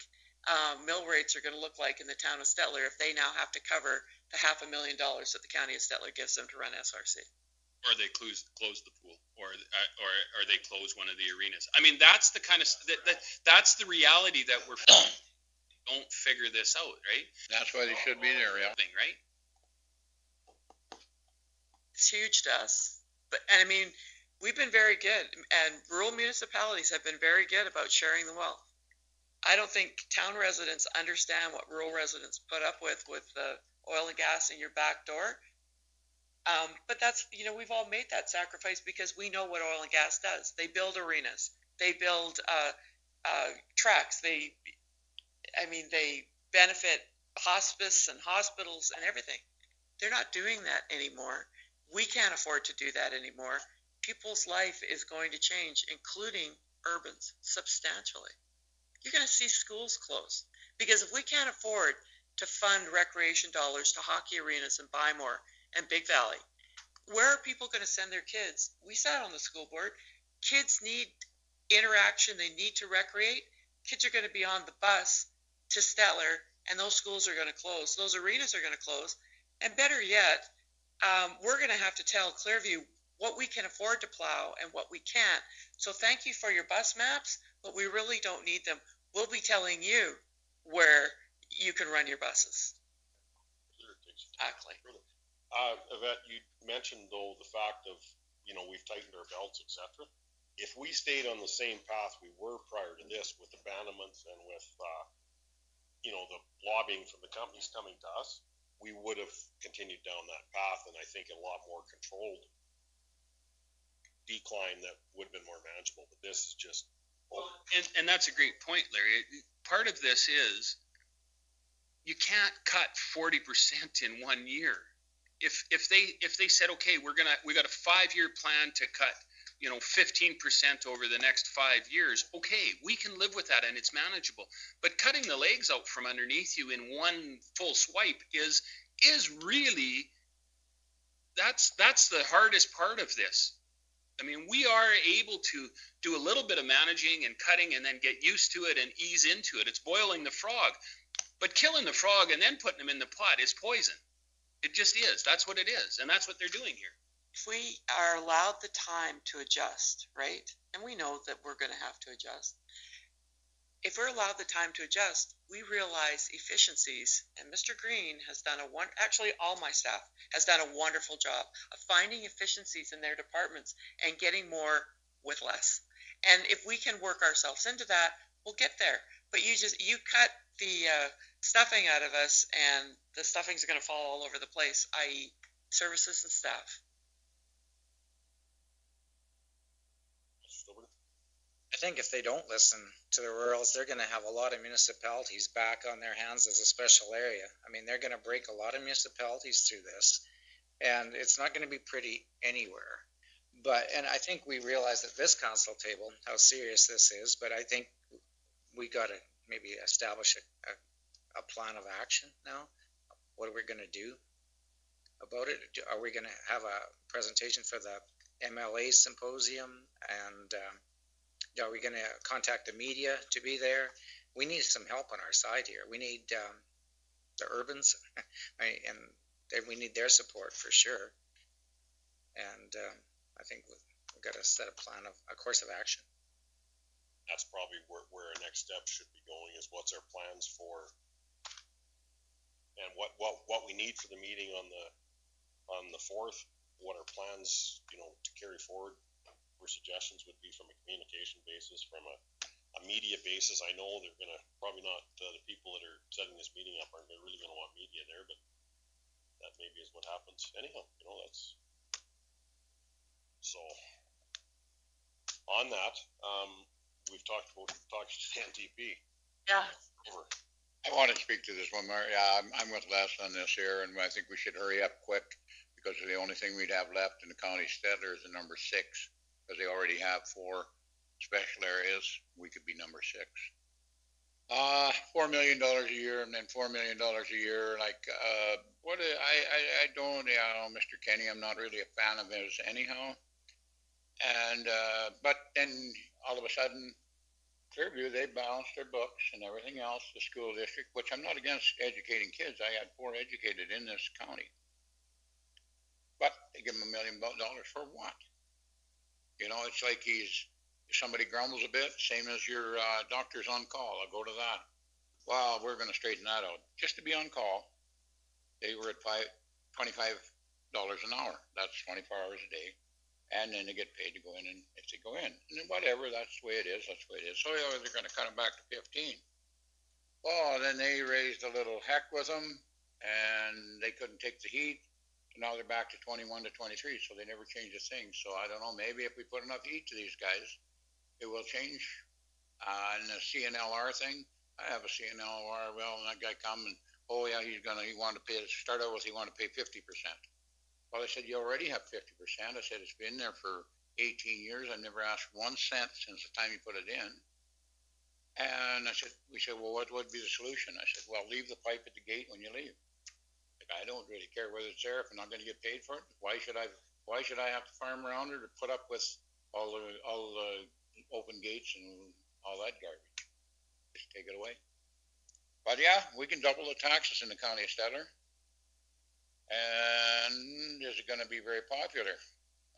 mill rates are going to look like in the town of Stettler if they now have to cover the $500,000 that the county of Stettler gives them to run SRC? Or they close the pool, or they close one of the arenas. I mean, that's the kind of that's the reality that we're don't figure this out, right? That's why they should be there, yeah. Right? It's huge to us, and I mean, we've been very good, and rural municipalities have been very good about sharing the wealth. I don't think town residents understand what rural residents put up with the oil and gas in your back door. But that's, we've all made that sacrifice because we know what oil and gas does. They build arenas. They build tracks. They benefit hospice and hospitals and everything. They're not doing that anymore. We can't afford to do that anymore. People's life is going to change, including urbans, substantially. You're going to see schools close because if we can't afford to fund recreation dollars to hockey arenas and Buy More and Big Valley, where are people going to send their kids? We sat on the school board. Kids need interaction. They need to recreate. Kids are going to be on the bus to Stettler, and those schools are going to close. Those arenas are going to close. And better yet, we're going to have to tell Clearview what we can afford to plow and what we can't. So thank you for your bus maps, but we really don't need them. We'll be telling you where you can run your buses. Exactly. Yvette, you mentioned though the fact of, we've tightened our belts, etc. If we stayed on the same path we were prior to this with abandonments and with, the lobbying from the companies coming to us, we would have continued down that path, and I think a lot more controlled decline that would have been more manageable. But this is just and that's a great point, Larry. Part of this is you can't cut 40% in 1 year. If they said, okay, we got a 5-year plan to cut 15% over the next 5 years, okay, we can live with that and it's manageable. But cutting the legs out from underneath you in one full swipe is really that's the hardest part of this. I mean, we are able to do a little bit of managing and cutting and then get used to it and ease into it. It's boiling the frog. But killing the frog and then putting him in the pot is poison. It just is. That's what it is. And that's what they're doing here. If we are allowed the time to adjust, right? And we know that we're going to have to adjust. if we're allowed the time to adjust, we realize efficiencies, and Mr. Green has done actually all my staff has done a wonderful job of finding efficiencies in their departments and getting more with less. And if we can work ourselves into that, we'll get there. But you cut the stuffing out of us, and the stuffing's going to fall all over the place, i.e. services and staff. I think if they don't listen to the rurals, they're going to have a lot of municipalities back on their hands as a special area. I mean, they're going to break a lot of municipalities through this, and it's not going to be pretty anywhere. And I think we realize at this council table how serious this is, but I think we got to maybe establish a plan of action now. What are we going to do about it? Are we going to have a presentation for the MLA symposium, and are we going to contact the media to be there? We need some help on our side here. We need the urbans, and we need their support for sure. And I think we've got to set a plan of a course of action. That's probably where our next step should be going, is what's our plans for, and what we need for the meeting on the 4th, what our plans, to carry forward, where suggestions would be from a communication basis, from a media basis. I know they're going to probably not, the people that are setting this meeting up aren't really going to want media there, but that maybe is what happens. Anyhow, that's, so on that, we've talked about NTP. Yeah. Over. I want to speak to this one, Mark. Yeah, I'm with Les on this here, and I think we should hurry up quick, because the only thing we'd have left in the county Stettler is the number 6, because they already have 4 special areas. We could be number 6. $4 million a year, and then $4 million a year. Like, I don't, Mr. Kenny, I'm not really a fan of his anyhow. And, but then all of a sudden, Clearview, they balanced their books and everything else, the school district, which I'm not against educating kids. I had 4 educated in this county. But they give them $1 million for what? It's like if somebody grumbles a bit, same as your doctor's on call. I'll go to that. Well, we're going to straighten that out. Just to be on call, they were at $25 an hour. That's 24 hours a day. And then they get paid to go in, and if they go in, and then whatever, that's the way it is. That's the way it is. So they're going to cut them back to 15. Well, then they raised a little heck with them, and they couldn't take the heat. So now they're back to 21 to 23. So they never changed a thing. So I don't know. Maybe if we put enough heat to these guys, it will change. And the CNLR thing, I have a CNLR. Well, and that guy come and he wanted to pay. Start out with he wanted to pay 50%. Well, I said, you already have 50%. I said, it's been there for 18 years. I've never asked 1 cent since the time you put it in. And we said, well, what would be the solution? I said, well, leave the pipe at the gate when you leave. Like, I don't really care whether it's there if I'm not going to get paid for it. Why should I have to farm around it or put up with all the open gates and all that garbage? Just take it away. But yeah, we can double the taxes in the county of Stettler. And is it going to be very popular?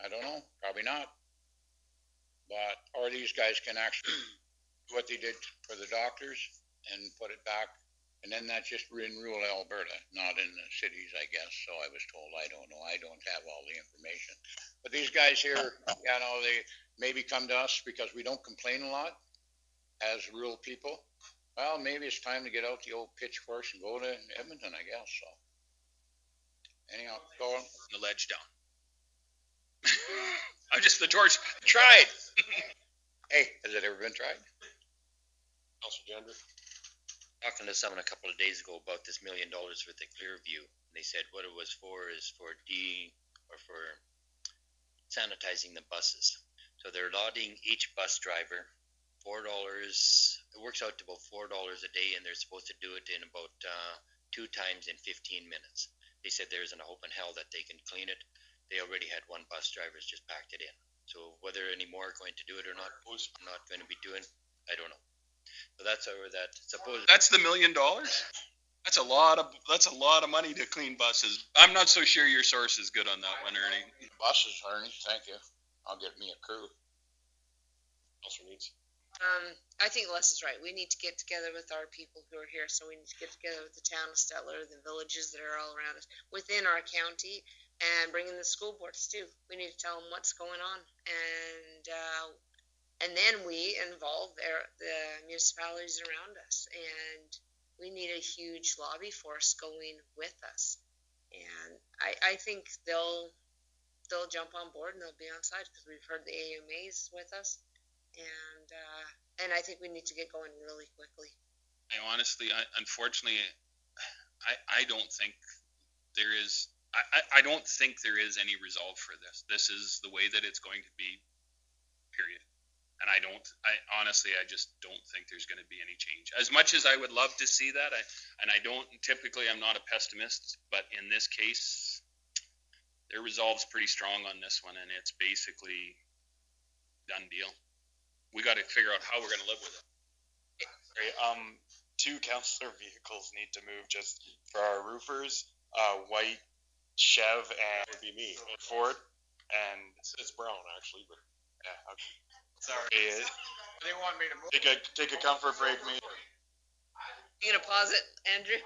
I don't know. Probably not. Or these guys can actually do what they did for the doctors and put it back. And then that's just in rural Alberta, not in the cities, I guess. So I was told. I don't know. I don't have all the information. But these guys here, they maybe come to us because we don't complain a lot as rural people. Well, maybe it's time to get out the old pitchforks and go to Edmonton, I guess. So. Anyhow, go on. The ledge down. I'm just the torch. Tried. Hey, has it ever been tried? Councilor Gender? Talking to someone a couple of days ago about this $1 million with the Clearview, and they said what it was for is for sanitizing the buses. So they're allotting each bus driver $4. It works out to about $4 a day, and they're supposed to do it in about 2 times in 15 minutes. They said there isn't a hope in hell that they can clean it. They already had 1 bus driver just packed it in. So whether any more are going to do it or not, I'm not going to be doing, I don't know. So that's over that. Suppose that's the $1 million. That's a lot of money to clean buses. I'm not so sure your source is good on that one, Ernie. Buses, Ernie. Thank you. I'll get me a crew. Councilor Needs. I think Les is right. We need to get together with our people who are here. So we need to get together with the town of Stettler, the villages that are all around us within our county, and bring in the school boards too. We need to tell them what's going on, and then we involve the municipalities around us, and we need a huge lobby force going with us. And I think they'll jump on board and they'll be on side because we've heard the AMAs with us, and I think we need to get going really quickly. Unfortunately, I don't think there is. I don't think there is any resolve for this. This is the way that it's going to be. Period. And I just don't think there's going to be any change. As much as I would love to see that, I'm not a pessimist, but in this case, their resolve's pretty strong on this one, and it's basically done deal. We got to figure out how we're going to live with it. Right, 2 councillor vehicles need to move just for our roofers, white Chev and That would be me. Ford, and It's brown actually, but yeah, okay. Sorry. They want me to move. Take a comfort break, me. You gonna pause it, Andrew?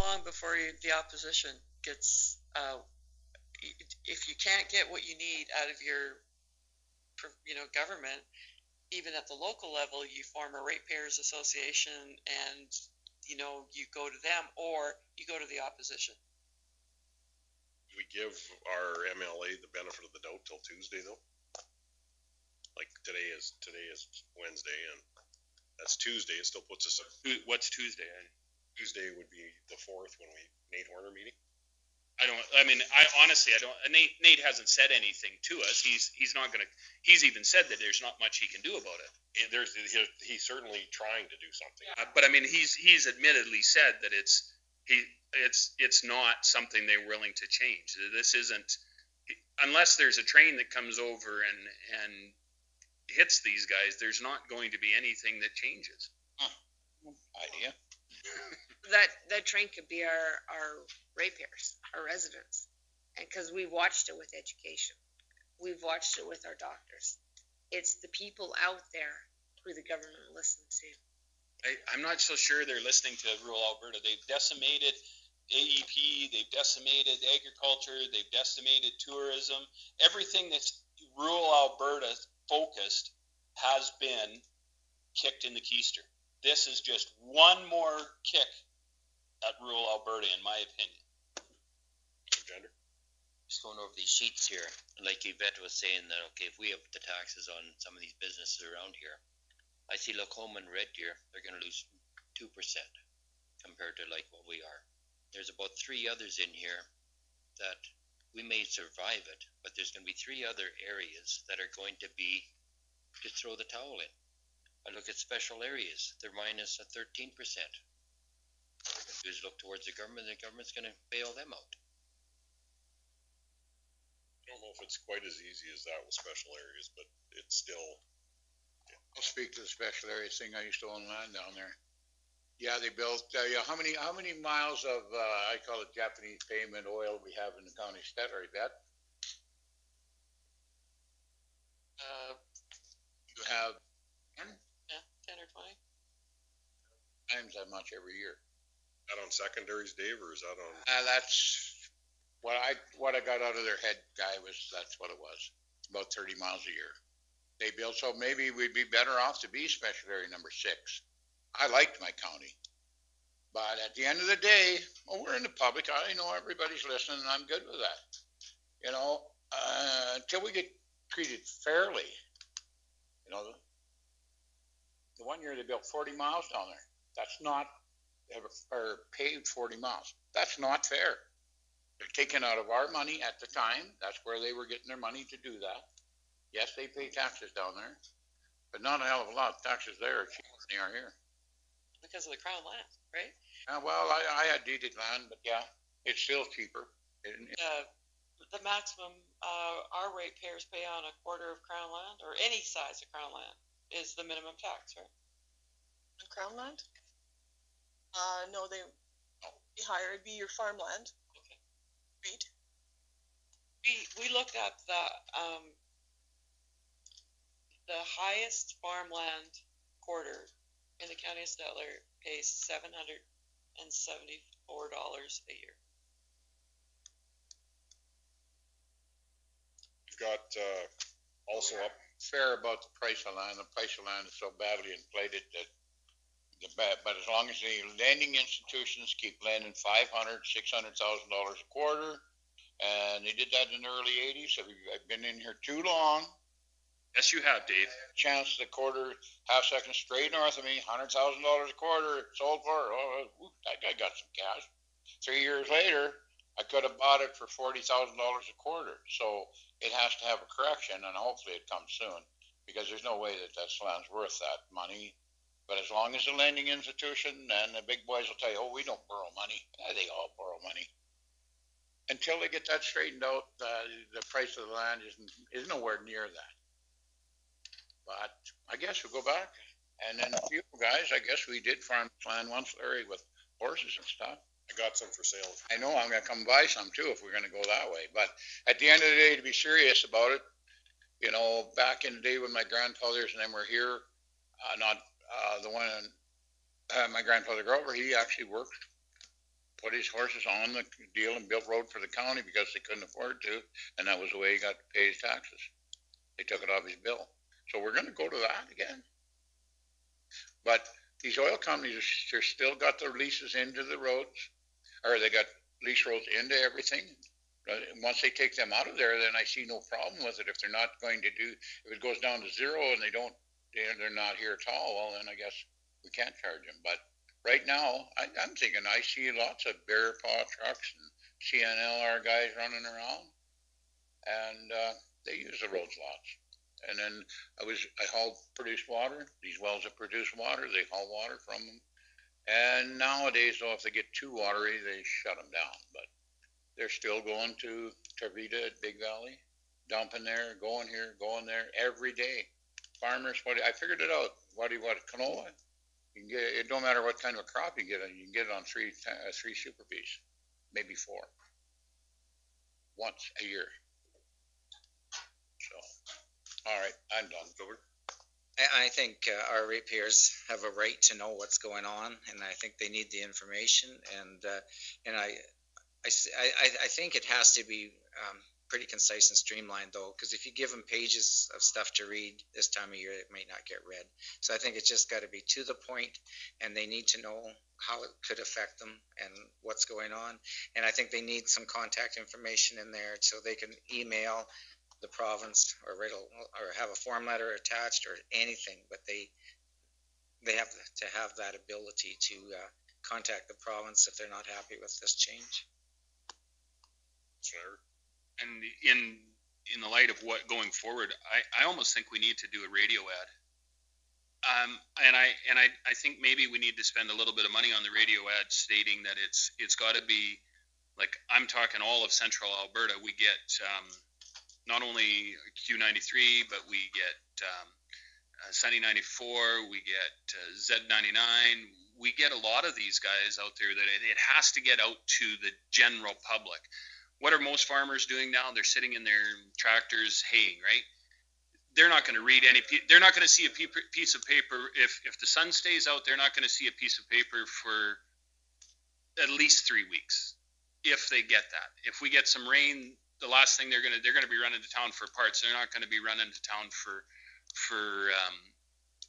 long before the opposition gets, if you can't get what you need out of your, government, even at the local level, you form a ratepayers association and, you go to them or you go to the opposition. We give our MLA the benefit of the doubt till Tuesday though. Like today is Wednesday and that's Tuesday. It still puts us. What's Tuesday? Tuesday would be the 4th when Nate Horner meeting. I honestly don't. Nate hasn't said anything to us. He's not gonna. He's even said that there's not much he can do about it. He's certainly trying to do something. But I mean, he's admittedly said that it's not something they're willing to change. This isn't unless there's a train that comes over and hits these guys. There's not going to be anything that changes. Idea. That train could be our ratepayers, our residents, and because we've watched it with education, we've watched it with our doctors. It's the people out there who the government listens to. I'm not so sure they're listening to rural Alberta. They've decimated AEP, they've decimated agriculture, they've decimated tourism. Everything that's rural Alberta focused has been kicked in the keister. This is just one more kick at rural Alberta, in my opinion. Gender. Just going over these sheets here, like Yvette was saying that, okay, if we have the taxes on some of these businesses around here, I see Lacombe and Red Deer, they're going to lose 2% compared to like what we are. There's about 3 others in here that we may survive it, but there's going to be 3 other areas that are going to be to throw the towel in. I look at special areas, they're minus a 13%. What they're going to do is look towards the government's going to bail them out. I don't know if it's quite as easy as that with special areas, but it's still. I'll speak to the special areas thing. I used to own land down there. Yeah, they built. How many miles of I call it Japanese pavement oil we have in the county of Stettler? That you have 10 or 20 times that much every year. That on secondaries, Dave, or is that on? That's what I got out of their head guy was. That's what it was. About 30 miles a year. They built, so maybe we'd be better off to be special area number 6. I liked my county, but at the end of the day, we're in the public. I know everybody's listening, and I'm good with that. Until we get treated fairly. The one year they built 40 miles down there. That's not, or paved 40 miles. That's not fair. They're taking out of our money at the time. That's where they were getting their money to do that. Yes, they pay taxes down there, but not a hell of a lot. Taxes there are cheaper than they are here. because of the crown land, right? Well, I had deeded land, but yeah, it's still cheaper. The maximum our ratepayers pay on a quarter of crown land, or any size of crown land, is the minimum tax, right? On crown land? No, they be higher. It'd be your farmland. Okay. Right? We looked at the highest farmland quarter in the county of Stettler pays $774 a year. We've got also up. Fair about the price of land. The price of land is so badly inflated that but as long as the lending institutions keep lending $500,000, $600,000 a quarter, and they did that in the early '80s. So I've been in here too long. Yes, you have, Dave. Chance the quarter, half second straight north of me, $100,000 a quarter, sold for. Oh, that guy got some cash. 3 years later, I could have bought it for $40,000 a quarter. So it has to have a correction, and hopefully it comes soon, because there's no way that land's worth that money. But as long as the lending institution and the big boys will tell you, oh, we don't borrow money. They all borrow money. Until they get that straightened out, the price of the land is nowhere near that. But I guess we'll go back. And then a few guys, I guess we did farm land once, Larry, with horses and stuff. I got some for sale. I know I'm going to come buy some too if we're going to go that way. But at the end of the day, to be serious about it, back in the day when my grandfathers and them were here, not the one my grandfather Grover, he actually worked put his horses on the deal and built road for the county because they couldn't afford to, and that was the way he got to pay his taxes. They took it off his bill. So we're gonna go to that again. But these oil companies, they're still got their leases into the roads, or they got lease roads into everything. Once they take them out of there, then I see no problem with it. If they're not going to do, if it goes down to zero and they're not here at all, well, then I guess we can't charge them. But right now, I'm thinking I see lots of bear paw trucks and CNLR guys running around, and they use the roads lots. And then I hauled produced water. These wells that produce water, they haul water from them. And nowadays, though, if they get too watery, they shut them down. But they're still going to Tavita at Big Valley, dumping there, going here, going there every day. Farmers, I figured it out. What canola? You can get it. Don't matter what kind of a crop you get. You can get it on three super bees, maybe 4, once a year. So, all right, I'm done. Over. I think our ratepayers have a right to know what's going on, and I think they need the information. And I think it has to be pretty concise and streamlined, though, because if you give them pages of stuff to read this time of year, it might not get read. So I think it's just got to be to the point, and they need to know how it could affect them and what's going on. And I think they need some contact information in there so they can email the province or have a form letter attached or anything, but they have to have that ability to contact the province if they're not happy with this change. Sure. And in the light of what going forward, I almost think we need to do a radio ad. And I think maybe we need to spend a little bit of money on the radio ad stating that it's got to be, like, I'm talking all of central Alberta. We get not only Q93, but we get Sunny 94, we get Z99. We get a lot of these guys out there that it has to get out to the general public. What are most farmers doing now? They're sitting in their tractors haying, right? They're not going to read they're not going to see a piece of paper. If the sun stays out, they're not going to see a piece of paper for at least 3 weeks, if they get that. If we get some rain, the last thing they're going to be running to town for parts. They're not going to be running to town for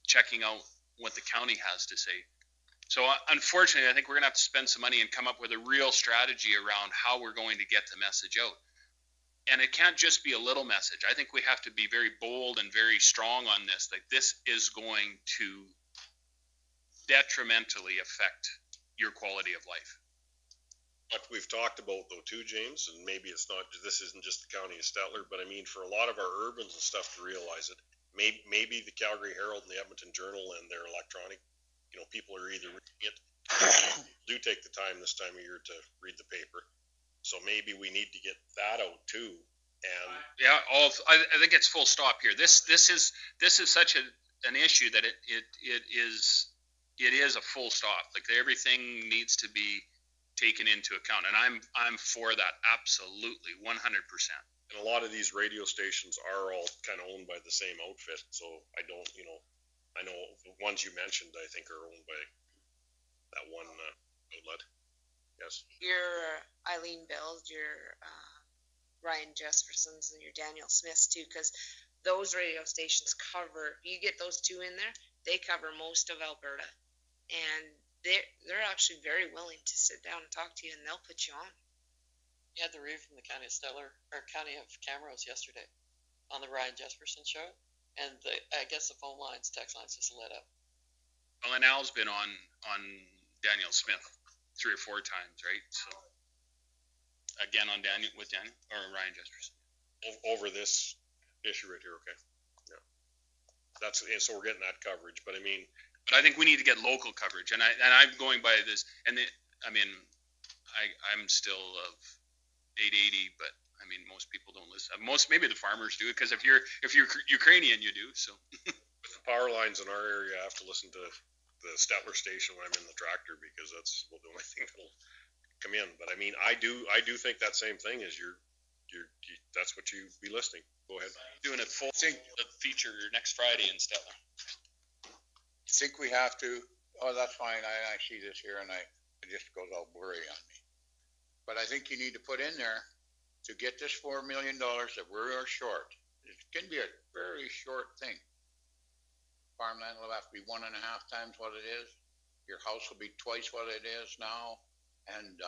checking out what the county has to say. So unfortunately, I think we're going to have to spend some money and come up with a real strategy around how we're going to get the message out. And it can't just be a little message. I think we have to be very bold and very strong on this. Like, this is going to detrimentally affect your quality of life. What we've talked about, though, too, James, and maybe this isn't just the county of Stettler, but I mean, for a lot of our urbans and stuff to realize it, maybe the Calgary Herald and the Edmonton Journal and their electronic, people are either reading it, do take the time this time of year to read the paper. So maybe we need to get that out too. And yeah, I think it's full stop here. This is such an issue that it is a full stop. Like, everything needs to be taken into account, and I'm for that, absolutely, 100%. And a lot of these radio stations are all kind of owned by the same outfit, so I know the ones you mentioned, I think, are owned by that one outlet. Yes. Your Eileen Bells, your Ryan Jespersons, and your Daniel Smiths too, because those radio stations cover. You get those two in there, they cover most of Alberta, and they're actually very willing to sit down and talk to you, and they'll put you on. You had the review from the County of Stettler, or County of Camrose yesterday on the Ryan Jesperson show, and I guess the phone lines, text lines just lit up. Well, and Al's been on Daniel Smith 3 or 4 times, right? So again on Daniel or Ryan Jesperson over this issue right here. Okay, yeah, so we're getting that coverage, but I think we need to get local coverage, and I'm going by this, and I'm still of 880, but most people don't listen. Maybe the farmers do it, because if you're Ukrainian, you do. So with the power lines in our area, I have to listen to the Stettler station when I'm in the tractor, because that's the only thing that'll come in. But I do think that same thing is that's what you be listening. Go ahead. Doing a full feature next Friday in Stettler. I think we have to. Oh, that's fine. I see this here, and it just goes all blurry on me. but I think you need to put in there to get this $4 million that we are short. It can be a very short thing. Farmland will have to be 1.5 times what it is. Your house will be twice what it is now, and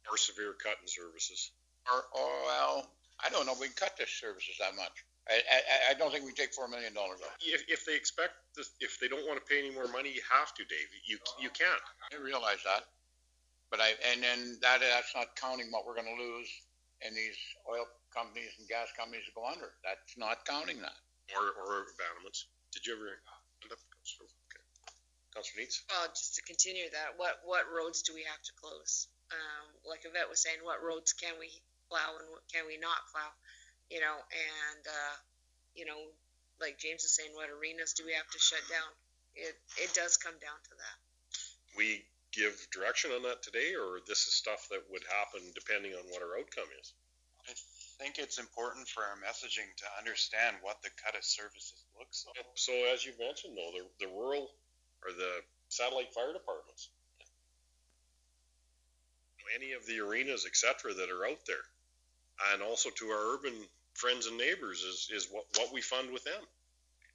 Or severe cutting services. Or well, I don't know if we can cut this services that much. I don't think we can take $4 million off. If they expect this, if they don't want to pay any more money, you have to, Dave. You can't. I realize that, but and then that's not counting what we're going to lose in these oil companies and gas companies that go under. That's not counting that. Or abandonments. Did you ever end up? Okay. Councilor Neitz? Well, just to continue that, what roads do we have to close? Like Yvette was saying, what roads can we plow and what can we not plow? You know, and like James is saying, what arenas do we have to shut down? It does come down to that. We give direction on that today, or this is stuff that would happen depending on what our outcome is? I think it's important for our messaging to understand what the cut of services looks like. So as you mentioned, though, the rural or the satellite fire departments, any of the arenas, etc., that are out there, and also to our urban friends and neighbors is what we fund with them.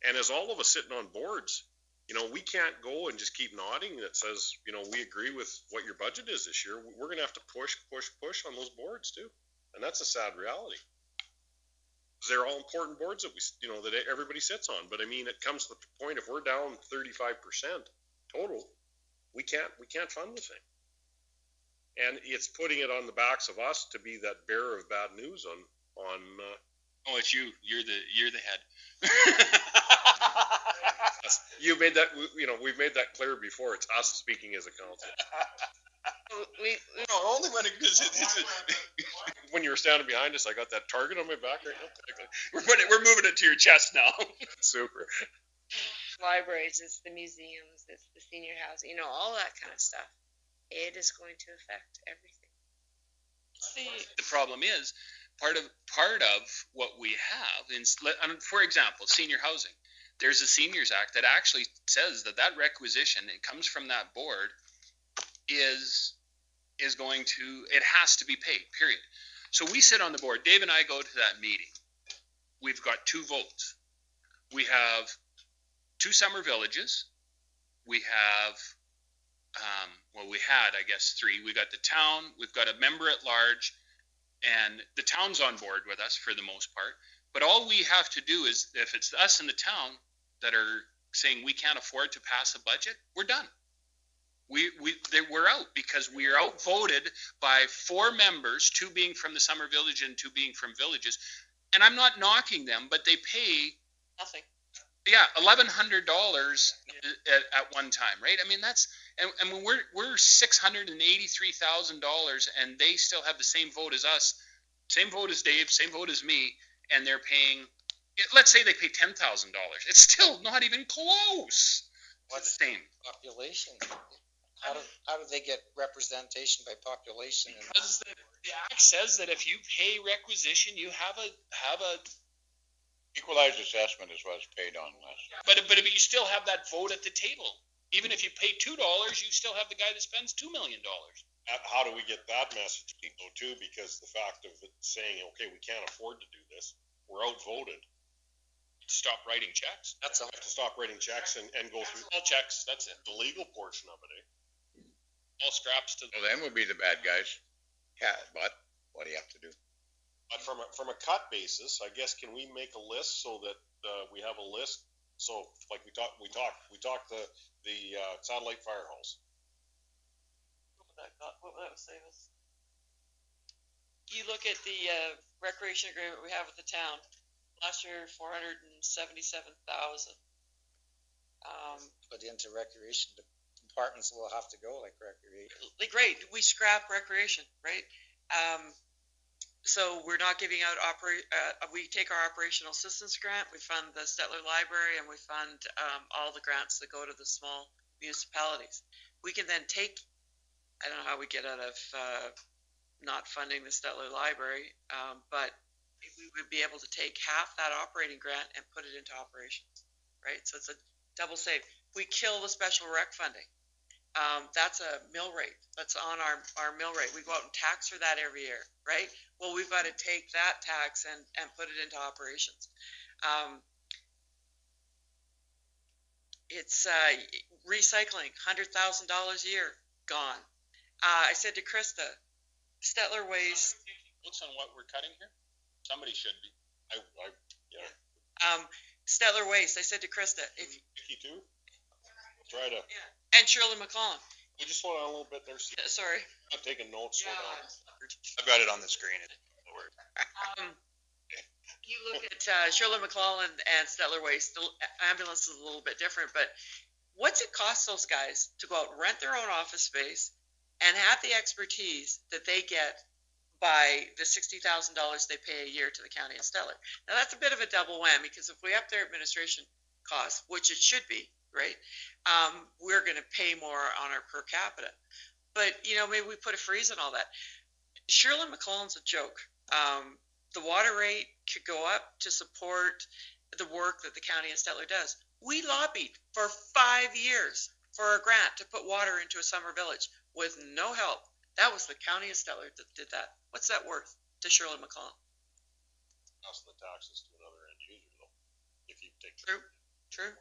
And as all of us sitting on boards, we can't go and just keep nodding that says, we agree with what your budget is this year. We're going to have to push on those boards too. And that's a sad reality. They're all important boards that that everybody sits on. But I mean, it comes to the point, if we're down 35% total, we can't fund the thing. And it's putting it on the backs of us to be that bearer of bad news on Oh, it's you. You're the head. You made that, we've made that clear before. It's us speaking as a council. Only when When you were standing behind us, I got that target on my back right now. We're moving it to your chest now. Super. Libraries, it's the museums, it's the senior housing, all that kind of stuff. It is going to affect everything. The problem is, part of what we have, for example, senior housing. There's a Seniors Act that actually says that requisition, it comes from that board, is going to, it has to be paid, period. So we sit on the board. Dave and I go to that meeting. We've got 2 votes. We have 2 summer villages. We have, we had, I guess, 3. We got the town. We've got a member at large. And the town's on board with us for the most part. But all we have to do is, if it's us in the town that are saying we can't afford to pass a budget, we're done. We're out, because we are outvoted by 4 members, 2 being from the summer village and 2 being from villages. And I'm not knocking them, but they pay Nothing. Yeah, $1,100 at one time, right? I mean, that's and when we're $683,000, and they still have the same vote as us, same vote as Dave, same vote as me, and they're paying. Let's say they pay $10,000. It's still not even close. What's the same population? How do they get representation by population? Because the act says that if you pay requisition, you have a Equalized assessment is what's paid on less. But you still have that vote at the table. Even if you pay $2, you still have the guy that spends $2 million. How do we get that message to people too? Because the fact of it saying, okay, we can't afford to do this, we're outvoted. Stop writing checks. That's have to stop writing checks and go through all checks. That's it. The legal portion of it. All scraps to. Well, them would be the bad guys. Yeah, but what do you have to do? But from a cut basis, I guess, can we make a list so that we have a list? So like we talked the satellite fire halls. What would that save us? You look at the recreation agreement we have with the town. Last year, $477,000. Put into recreation departments will have to go like recreation. Great, we scrap recreation, right? So we're not giving out we take our operational assistance grant, we fund the Stettler Library, and we fund all the grants that go to the small municipalities. We can then take, I don't know how we get out of not funding the Stettler Library, but we would be able to take half that operating grant and put it into operations, right? So it's a double save. We kill the special rec funding. That's a mill rate. That's on our mill rate. We go out and tax for that every year, right? Well, we've got to take that tax and put it into operations. It's recycling, $100,000 a year gone. I said to Krista, Stettler waste. Looks on what we're cutting here. Somebody should be. Stettler waste. I said to Krista, if Vicky too. Try to. yeah, and Shirley McClellan. We just slow down a little bit there. Sorry. I'm not taking notes. Slow down. I've got it on the screen. You look at Shirley McClellan and Stettler Waste. The ambulance is a little bit different, but what's it cost those guys to go out and rent their own office space and have the expertise that they get by the $60,000 they pay a year to the county of Stettler? Now that's a bit of a double whammy, because if we up their administration costs, which it should be, right, we're going to pay more on our per capita. But, maybe we put a freeze on all that. Shirley McClellan's a joke. The water rate could go up to support the work that the county of Stettler does. We lobbied for 5 years for a grant to put water into a summer village with no help. That was the county of Stettler that did that. What's that worth to Shirley McClellan? Pass the taxes to another end user, though. If you take True.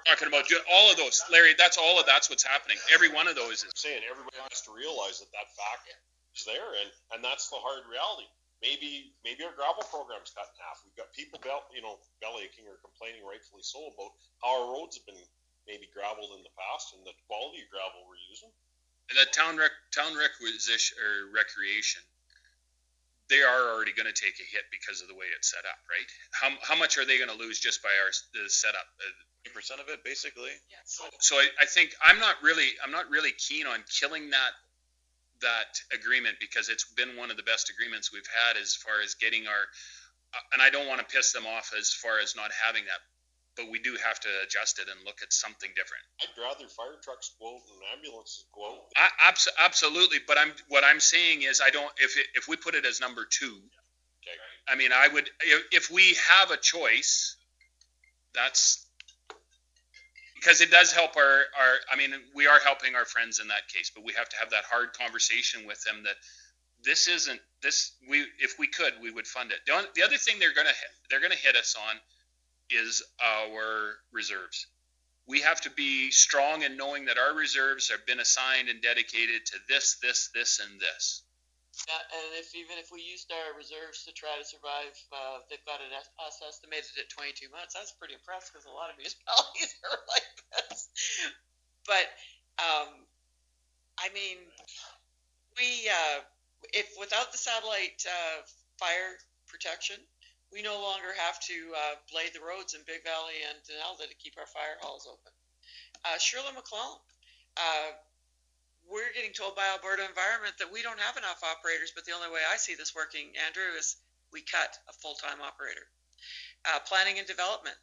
Talking about all of those, Larry. That's what's happening. Every one of those is saying everybody has to realize that fact is there, and that's the hard reality. Maybe our gravel program's cut in half. We've got people belly aching or complaining, rightfully so, about how our roads have been maybe gravelled in the past and the quality of gravel we're using. And that town requisition or recreation, they are already going to take a hit because of the way it's set up, right? How much are they going to lose just by the setup? 20% of it, basically. Yeah. So I think I'm not really keen on killing that agreement, because it's been one of the best agreements we've had as far as getting and I don't want to piss them off as far as not having that, but we do have to adjust it and look at something different. I'd rather fire trucks go out and ambulances go out. Absolutely, but what I'm saying is if we put it as number 2, okay. I mean, I would, if we have a choice, that's because it does help we are helping our friends in that case, but we have to have that hard conversation with them that if we could, we would fund it. The other thing they're going to hit us on is our reserves. We have to be strong in knowing that our reserves have been assigned and dedicated to this, and this. Yeah, and even if we used our reserves to try to survive, they've got us estimated at 22 months. That's pretty impressive, because a lot of municipalities are like this. But if without the satellite fire protection, we no longer have to blade the roads in Big Valley and Denelda to keep our fire halls open. Shirley McClellan. We're getting told by Alberta Environment that we don't have enough operators, but the only way I see this working, Andrew, is we cut a full-time operator. Planning and development.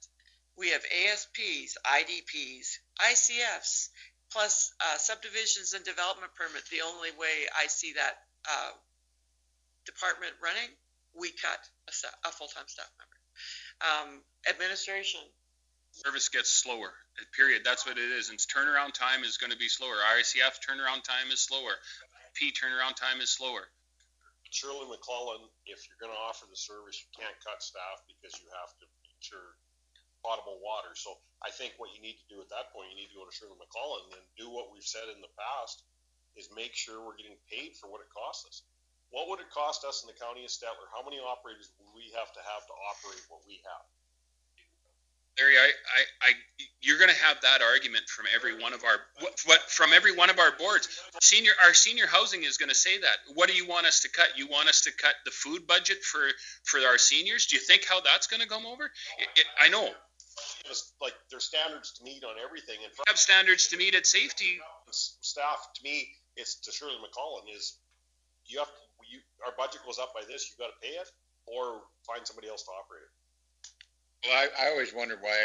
We have ASPs, IDPs, ICFs, plus subdivisions and development permit. The only way I see that department running, we cut a full-time staff member. Administration. Service gets slower, period. That's what it is. And turnaround time is going to be slower. ICF turnaround time is slower. P turnaround time is slower. Shirley McClellan, if you're going to offer the service, you can't cut staff because you have to ensure potable water. So I think what you need to do at that point, you need to go to Shirley McClellan and do what we've said in the past, is make sure we're getting paid for what it costs us. What would it cost us in the county of Stettler? How many operators would we have to operate what we have? Larry, you're going to have that argument from every one of our boards. Our senior housing is going to say that. What do you want us to cut? You want us to cut the food budget for our seniors? Do you think how that's going to come over? I know. Like there's standards to meet on everything, and have standards to meet at safety. Staff, to me, it's to Shirley McClellan is our budget goes up by this. You got to pay it, or find somebody else to operate it. Well, I always wondered why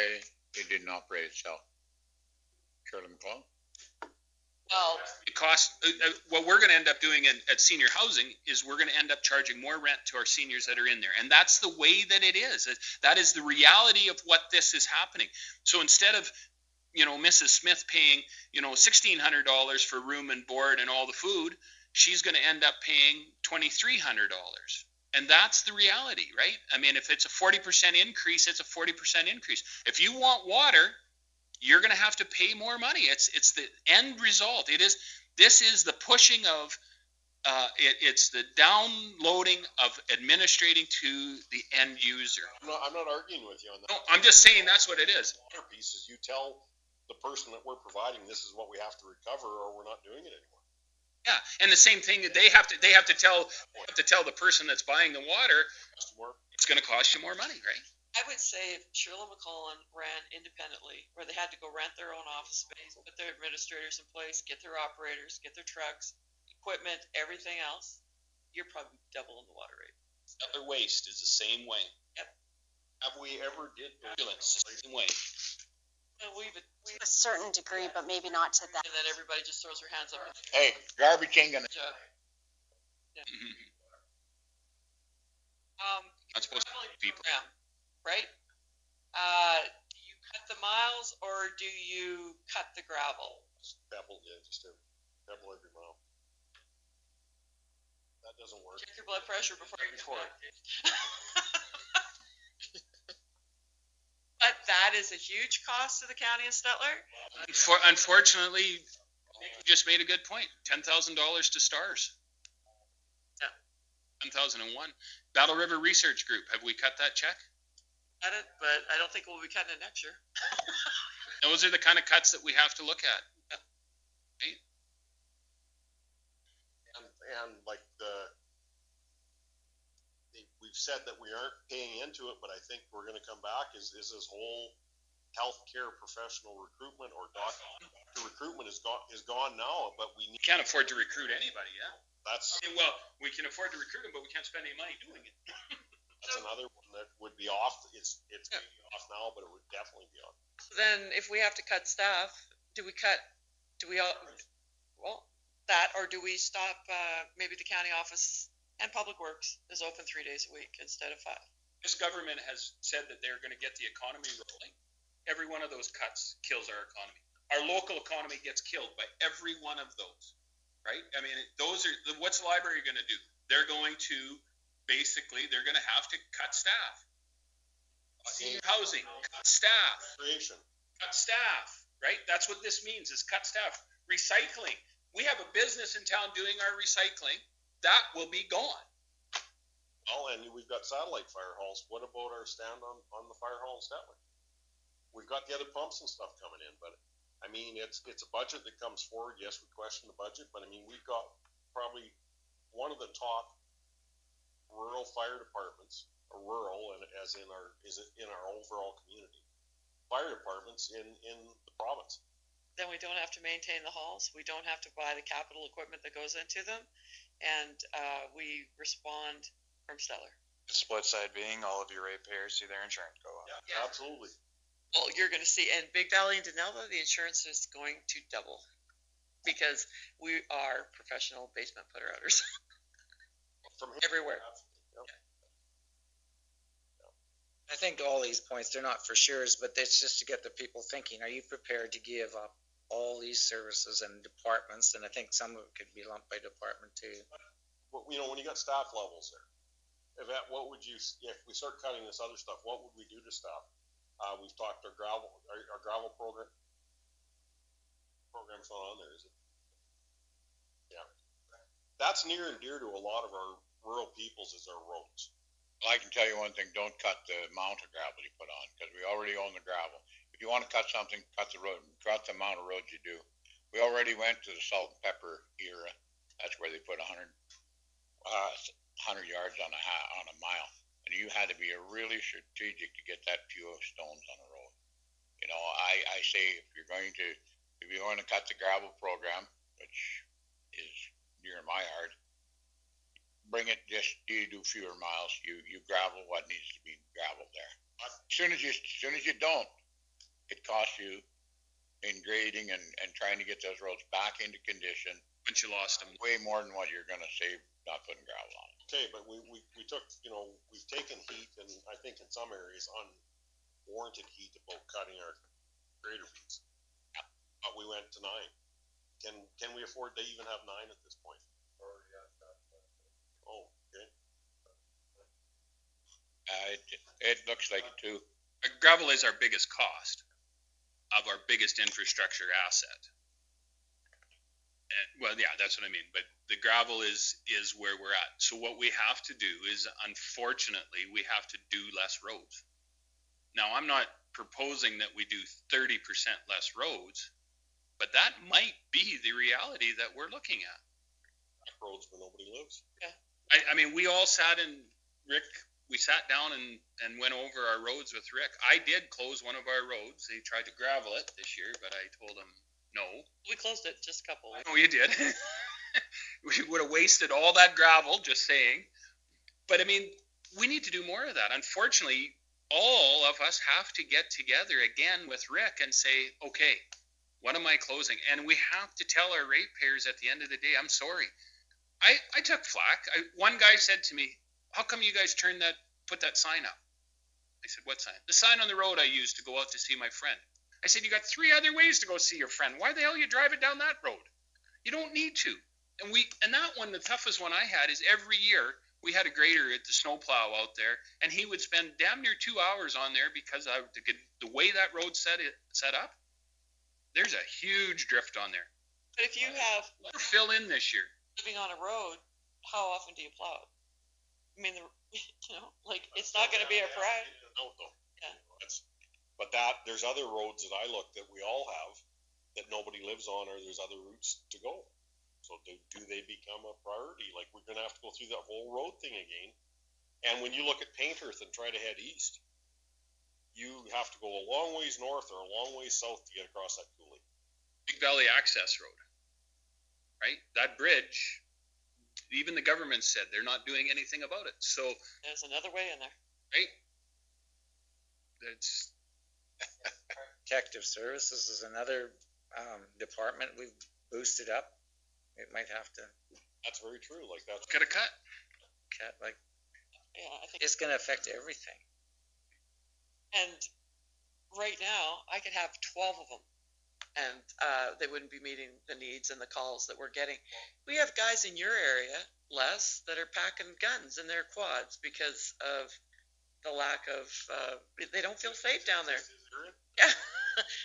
it didn't operate itself. Shirley McClellan? Well, it costs. What we're going to end up doing at senior housing is we're going to end up charging more rent to our seniors that are in there, and that's the way that it is. That is the reality of what this is happening. So instead of Mrs. Smith paying, $1,600 for room and board and all the food, she's going to end up paying $2,300. And that's the reality, right? I mean, if it's a 40% increase, it's a 40% increase. If you want water, you're going to have to pay more money. It's the end result. This is the pushing of, it's the downloading of administrating to the end user. I'm not arguing with you on that. No, I'm just saying that's what it is. Water piece is you tell the person that we're providing this is what we have to recover, or we're not doing it anymore. Yeah, and the same thing, they have to tell the person that's buying the water, it's going to cost you more money, right? I would say if Shirley McCollum ran independently, where they had to go rent their own office space, put their administrators in place, get their operators, get their trucks, equipment, everything else, you're probably doubling the water rate. Stettler Waste is the same way. Yep. Have we ever did ambulance the same way? And we To a certain degree, but maybe not to that. and then everybody just throws their hands up. Hey, garbage ain't gonna. Job. Not supposed to be people. Program, right? Do you cut the miles or do you cut the gravel? Pebble, yeah, just a pebble every mile. That doesn't work. Check your blood pressure before you come back. But that is a huge cost to the county of Stettler. Unfortunately, you just made a good point. $10,000 to STARS. Yeah. 10,001. Battle River Research Group. Have we cut that check? Cut it, but I don't think we'll be cutting it next year. Those are the kind of cuts that we have to look at. Right? And like we've said that we aren't paying into it, but I think we're going to come back is this whole healthcare professional recruitment or doctor recruitment is gone now, but we can't afford to recruit anybody. Yeah. Well, we can afford to recruit them, but we can't spend any money doing it. That's another one that would be off. It's maybe off now, but it would definitely be on. So then if we have to cut staff, do we stop, maybe the county office and Public Works is open 3 days a week instead of 5? This government has said that they're going to get the economy rolling. Every one of those cuts kills our economy. Our local economy gets killed by every one of those, right? I mean, what's the library going to do? They're going to have to cut staff. Senior housing, cut staff. Cut staff, right? That's what this means, is cut staff. Recycling. We have a business in town doing our recycling. That will be gone. Well, and we've got satellite fire halls. What about our stand on the fire hall in Stettler? We've got the other pumps and stuff coming in, but I mean, it's a budget that comes forward. Yes, we question the budget, but I mean, we've got probably one of the top rural fire departments, or rural, and as in our overall community, fire departments in the province. Then we don't have to maintain the halls. We don't have to buy the capital equipment that goes into them. And we respond from Stettler. The split side being all of your ratepayers see their insurance go up. Yeah, absolutely. Well, you're going to see, and Big Valley and Denelva, the insurance is going to double because we are professional basement putter-outers From everywhere. I think all these points, they're not for sure's, but it's just to get the people thinking, are you prepared to give up all these services and departments? And I think some of it could be lumped by department too. Well, when you got staff levels there, what would you, if we start cutting this other stuff, what would we do to staff? We've talked our gravel program's not on there, is it? Yeah. That's near and dear to a lot of our rural peoples is our roads. I can tell you one thing, don't cut the amount of gravel you put on, because we already own the gravel. If you want to cut something, cut the amount of roads you do. We already went to the salt and pepper era. That's where they put 100 yards on a mile. And you had to be really strategic to get that few stones on a road. You know, I say if you're going to cut the gravel program, which is near my heart, bring it, just you do fewer miles. You gravel what needs to be graveled there. As soon as you don't, it costs you in grading and trying to get those roads back into condition. Once you lost them, way more than what you're going to save not putting gravel on. Okay, but we took, we've taken heat, and I think in some areas unwarranted heat about cutting our grader fees. we went to 9. Can we afford to even have 9 at this point? Oh, okay. It looks like it too. Gravel is our biggest cost of our biggest infrastructure asset. And, well, yeah, that's what I mean. But the gravel is where we're at. So what we have to do is, unfortunately, we have to do less roads. Now, I'm not proposing that we do 30% less roads, but that might be the reality that we're looking at. Roads where nobody lives. I mean, we all we sat down and went over our roads with Rick. I did close one of our roads. They tried to gravel it this year, but I told them no. We closed it, just a couple. Oh, you did. We would have wasted all that gravel, just saying. But I mean, we need to do more of that. Unfortunately, all of us have to get together again with Rick and say, okay, what am I closing? And we have to tell our ratepayers at the end of the day, I'm sorry. I took flack. One guy said to me, how come you guys put that sign up? I said, what sign? The sign on the road I used to go out to see my friend. I said, you got 3 other ways to go see your friend. Why the hell you drive it down that road? You don't need to. And that one, the toughest one I had is every year we had a grader at the snowplow out there, and he would spend damn near 2 hours on there because the way that road set up, there's a huge drift on there. But if you have Fill in this year. living on a road, how often do you plow it? I mean, it's not going to be a priority. No, though. Yeah. But there's other roads that I look that we all have that nobody lives on, or there's other routes to go. So do they become a priority? Like, we're going to have to go through that whole road thing again. And when you look at Paintearth and try to head east, you have to go a long ways north or a long ways south to get across that coulee. Big Valley Access Road, right? That bridge, even the government said they're not doing anything about it. So There's another way in there. right, that's Protective Services is another department we've boosted up. It might have to That's very true. Like, that's got a cut. cut, like, Yeah, I think. it's gonna affect everything. And right now, I could have 12 of them, and they wouldn't be meeting the needs and the calls that we're getting. We have guys in your area, Les, that are packing guns in their quads because of the lack of. They don't feel safe down there. Yeah,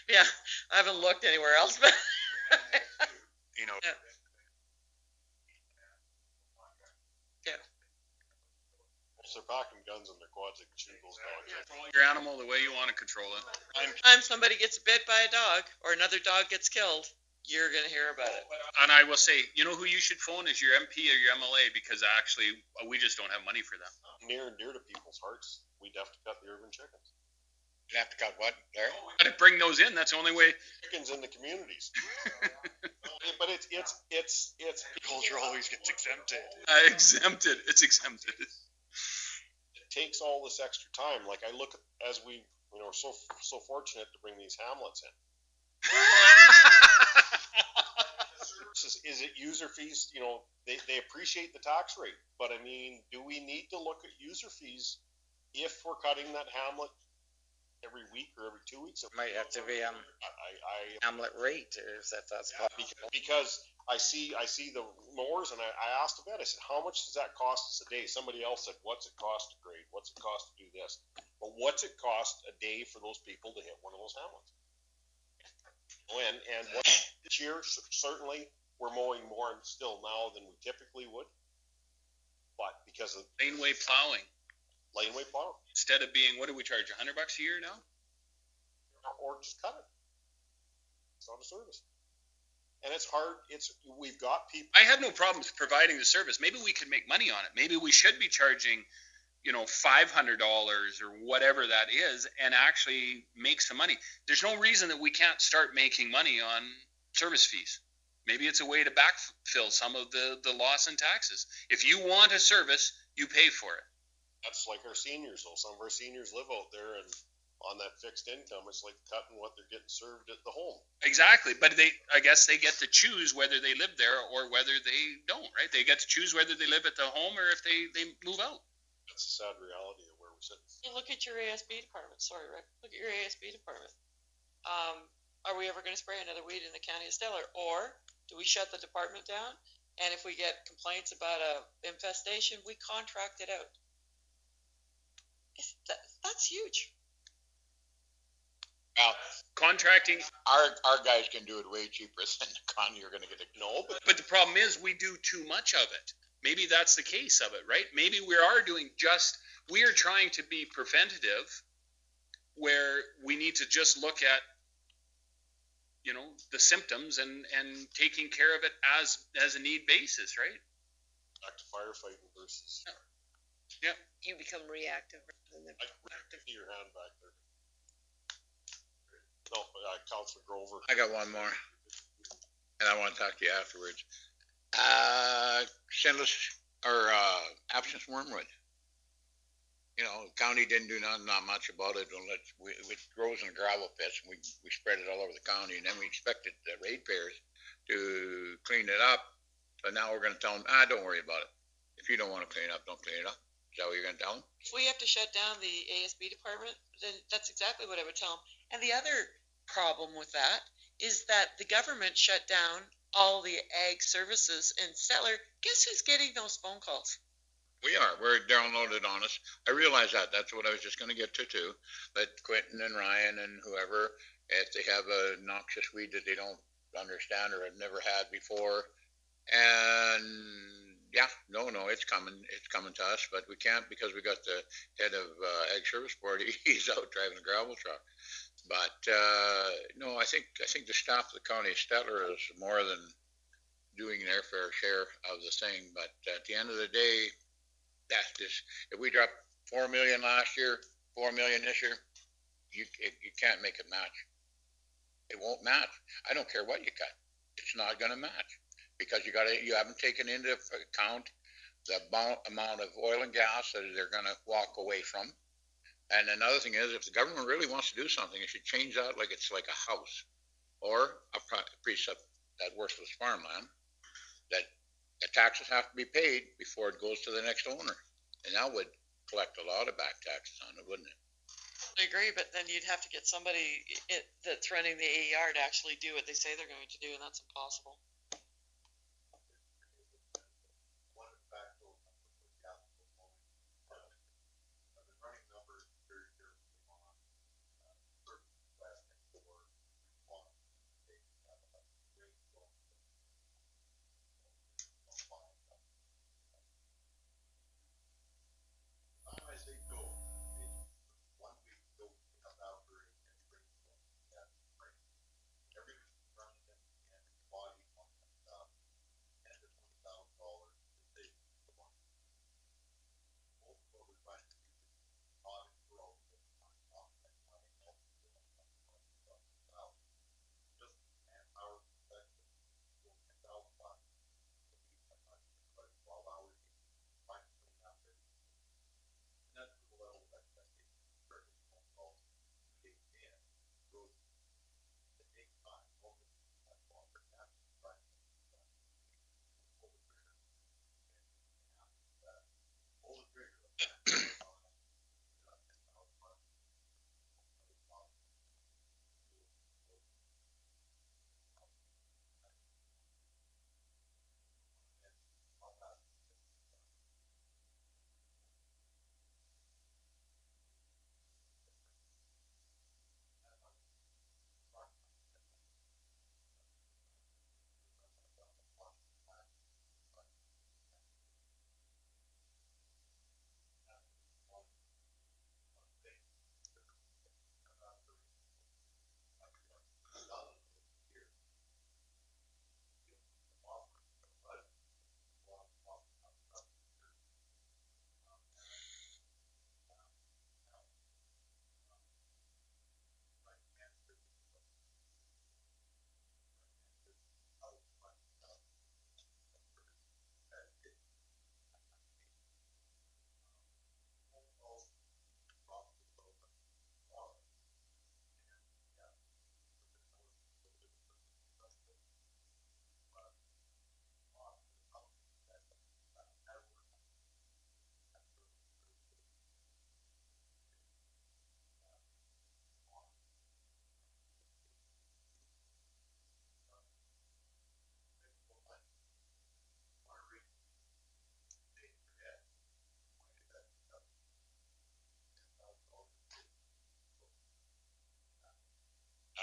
yeah. I haven't looked anywhere else, but. You know, Yeah. Yeah. if they're packing guns in their quads, they can shoot those dogs. Control your animal the way you want to control it. Time somebody gets bit by a dog or another dog gets killed, you're gonna hear about it. And I will say, you know who you should phone is your MP or your MLA, because actually we just don't have money for them. Near and dear to people's hearts, we'd have to cut the urban chickens. You have to cut what, Larry? Got to bring those in. That's the only way. Chickens in the communities. But it's culture always gets exempted. Exempted. It's exempted. it takes all this extra time. Like, I look at, as we, are so fortunate to bring these hamlets in. Is it user fees? They appreciate the tax rate, but I mean, do we need to look at user fees if we're cutting that hamlet every week or every 2 weeks? It might have to be hamlet rate, or if that's possible. Because I see the mowers, and I asked Yvette, I said, how much does that cost us a day? Somebody else said, what's it cost to grade? What's it cost to do this? But what's it cost a day for those people to hit one of those hamlets? And this year, certainly, we're mowing more still now than we typically would. But because of Laneway plowing. laneway plowing, Instead of being, what do we charge, $100 a year now? or just cut it. It's not a service. And it's hard. We've got people. I have no problems providing the service. Maybe we could make money on it. Maybe we should be charging, $500 or whatever that is, and actually make some money. There's no reason that we can't start making money on service fees. Maybe it's a way to backfill some of the loss in taxes. If you want a service, you pay for it. That's like our seniors, though. Some of our seniors live out there, and on that fixed income, it's like cutting what they're getting served at the home. Exactly, but I guess they get to choose whether they live there or whether they don't, right? They get to choose whether they live at the home or if they move out. That's a sad reality of where we're sitting. You look at your ASB department. Sorry, Rick. Look at your ASB department. Are we we ever gonna spray another weed in the county of Stettler? Or do we shut the department down? And if we get complaints about a infestation, we contract it out. That's huge. Well, Contracting, our guys can do it way cheaper than the con you're gonna get a. No, but the problem is we do too much of it. Maybe that's the case of it, right? Maybe we are we are trying to be preventative where we need to just look at, the symptoms and taking care of it as a need basis, right? back to firefighting versus. You become reactive rather than I see your hand back there. No, Councilor Grover. I got one more, and I want to talk to you afterwards. Sendless or absence wormwood. County didn't do not much about it. It grows in gravel pits, and we spread it all over the county, and then we expected the ratepayers to clean it up. But now we're going to tell them, don't worry about it. If you don't want to clean it up, don't clean it up. Is that what you're going to tell them? If we have to shut down the ASB department, then that's exactly what I would tell them. And the other problem with that is that the government shut down all the ag services in Stettler. Guess who's getting those phone calls? We are. We're downloaded on us. I realize that. That's what I was just going to get to too. But Quentin and Ryan and whoever, if they have a noxious weed that they don't understand or have never had before, and yeah, no, it's coming. It's coming to us, but we can't because we got the head of Ag Service Board. He's out driving a gravel truck. But no, I think the staff of the county of Stettler is more than doing their fair share of the thing. But at the end of the day, if we dropped 4 million last year, 4 million this year, you can't make it match. It won't match. I don't care what you cut. It's not going to match because you haven't taken into account the amount of oil and gas that they're going to walk away from. And another thing is, if the government really wants to do something, it should change that like it's like a house or a precept that worthless farmland, that the taxes have to be paid before it goes to the next owner. And that would collect a lot of back taxes on it, wouldn't it? I agree, but then you'd have to get somebody that's running the AER to actually do what they say they're going to do, and that's impossible.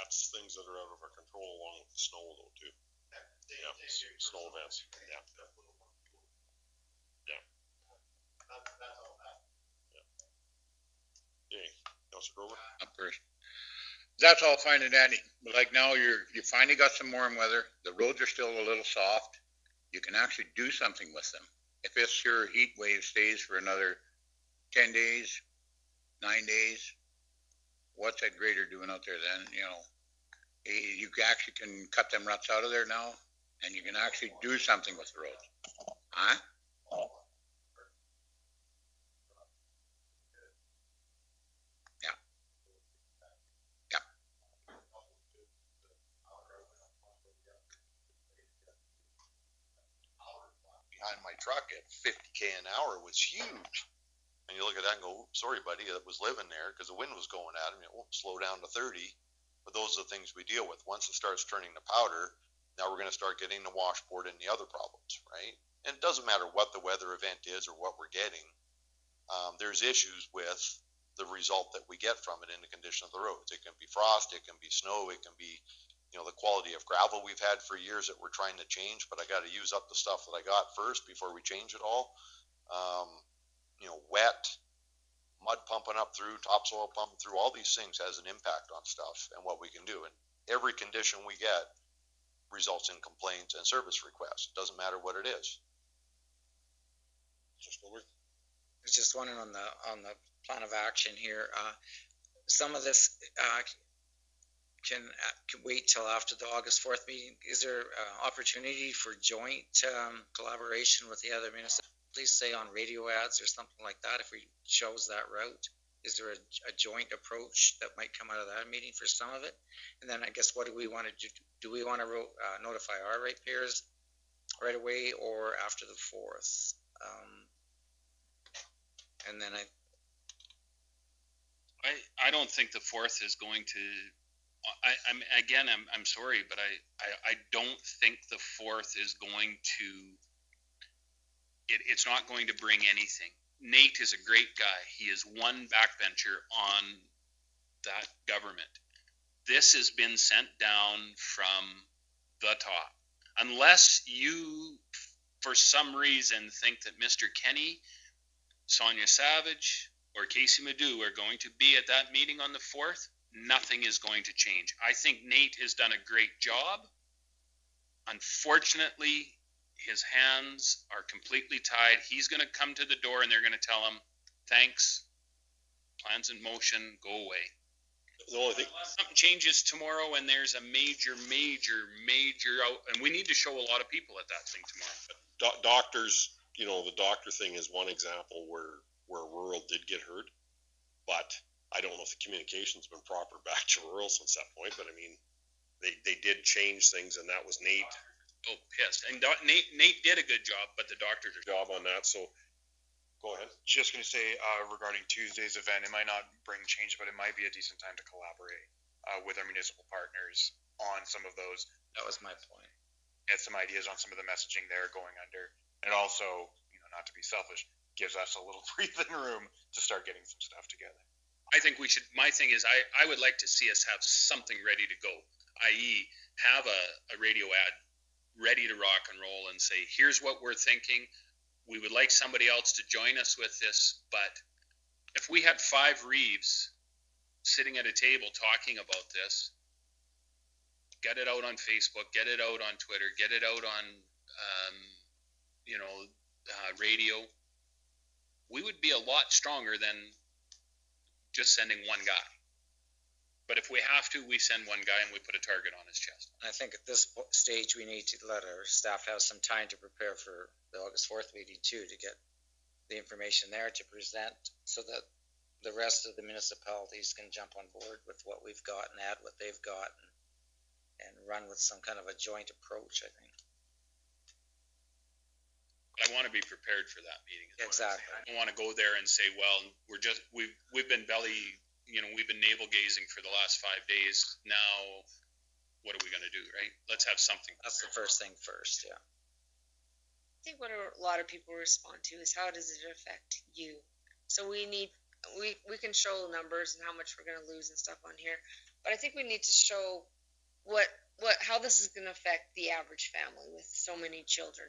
that's things that are out of our control along with the snow though too. Yeah, snow events, yeah. Okay, Councilor Grover? Up first. That's all fine and dandy, but like now you finally got some warm weather, the roads are still a little soft, you can actually do something with them. If this your heat wave stays for another 10 days, 9 days, what's that grader doing out there then, you know? You actually can cut them ruts out of there now, and you can actually do something with the roads. Huh? Yeah. Yeah. Behind my truck at 50K an hour was huge. And you look at that and go, sorry, buddy, that was living there because the wind was going at him. It won't slow down to 30. But those are the things we deal with. Once it starts turning to powder, now we're going to start getting the washboard and the other problems, right? And it doesn't matter what the weather event is or what we're getting. There's issues with the result that we get from it in the condition of the roads. It can be frost, it can be snow, it can be, you know, the quality of gravel we've had for years that we're trying to change, but I got to use up the stuff that I got first before we change it all. You know, wet, mud pumping up through, topsoil pumping through, all these things has an impact on stuff and what we can do. And every condition we get results in complaints and service requests. It doesn't matter what it is. I was just wondering on the plan of action here. Some of this can wait till after the August 4th meeting. Is there opportunity for joint collaboration with the other municipalities? Say on radio ads or something like that, if we chose that route? Is there a joint approach that might come out of that meeting for some of it? And then I guess what do we want to do? Do we want to notify our ratepayers right away or after the 4th? And then I don't think the 4th is going to. I'm sorry, but I don't think the 4th is going to. It's not going to bring anything. Nate is a great guy. He is one backbencher on that government. This has been sent down from the top. Unless you, for some reason, think that Mr. Kenny, Sonia Savage, or Casey Madhu are going to be at that meeting on the 4th, nothing is going to change. I think Nate has done a great job. Unfortunately, his hands are completely tied. He's going to come to the door and they're going to tell him, thanks, plans in motion, go away. The only thing, Unless something changes tomorrow and there's a major out, and we need to show a lot of people at that thing tomorrow. Doctors, you know, the doctor thing is one example where rural did get hurt, but I don't know if the communication's been proper back to rural since that point, but I mean, they did change things, and that was Nate. Oh, pissed. And Nate did a good job, but the doctor did a job on that, so go ahead. Just going to say regarding Tuesday's event, it might not bring change, but it might be a decent time to collaborate with our municipal partners on some of those. That was my point. Get some ideas on some of the messaging they're going under. And it also, you know, not to be selfish, gives us a little breathing room to start getting some stuff together. I think we should. My thing is, I would like to see us have something ready to go, i.e., have a radio ad ready to rock and roll and say, here's what we're thinking. We would like somebody else to join us with this, but if we had 5 Reeves sitting at a table talking about this, get it out on Facebook, get it out on Twitter, get it out on, radio, we would be a lot stronger than just sending one guy. But if we have to, we send one guy and we put a target on his chest. I think at this stage, we need to let our staff have some time to prepare for the August 4th meeting too, to get the information there to present so that the rest of the municipalities can jump on board with what we've got and add what they've got and run with some kind of a joint approach, I think. I want to be prepared for that meeting. Exactly. I don't want to go there and say, well, we've been we've been navel gazing for the last 5 days. Now, what are we going to do, right? Let's have something. That's the first thing first, yeah. I think what a lot of people respond to is how does it affect you? So we can show numbers and how much we're going to lose and stuff on here, but I think we need to show how this is going to affect the average family with so many children.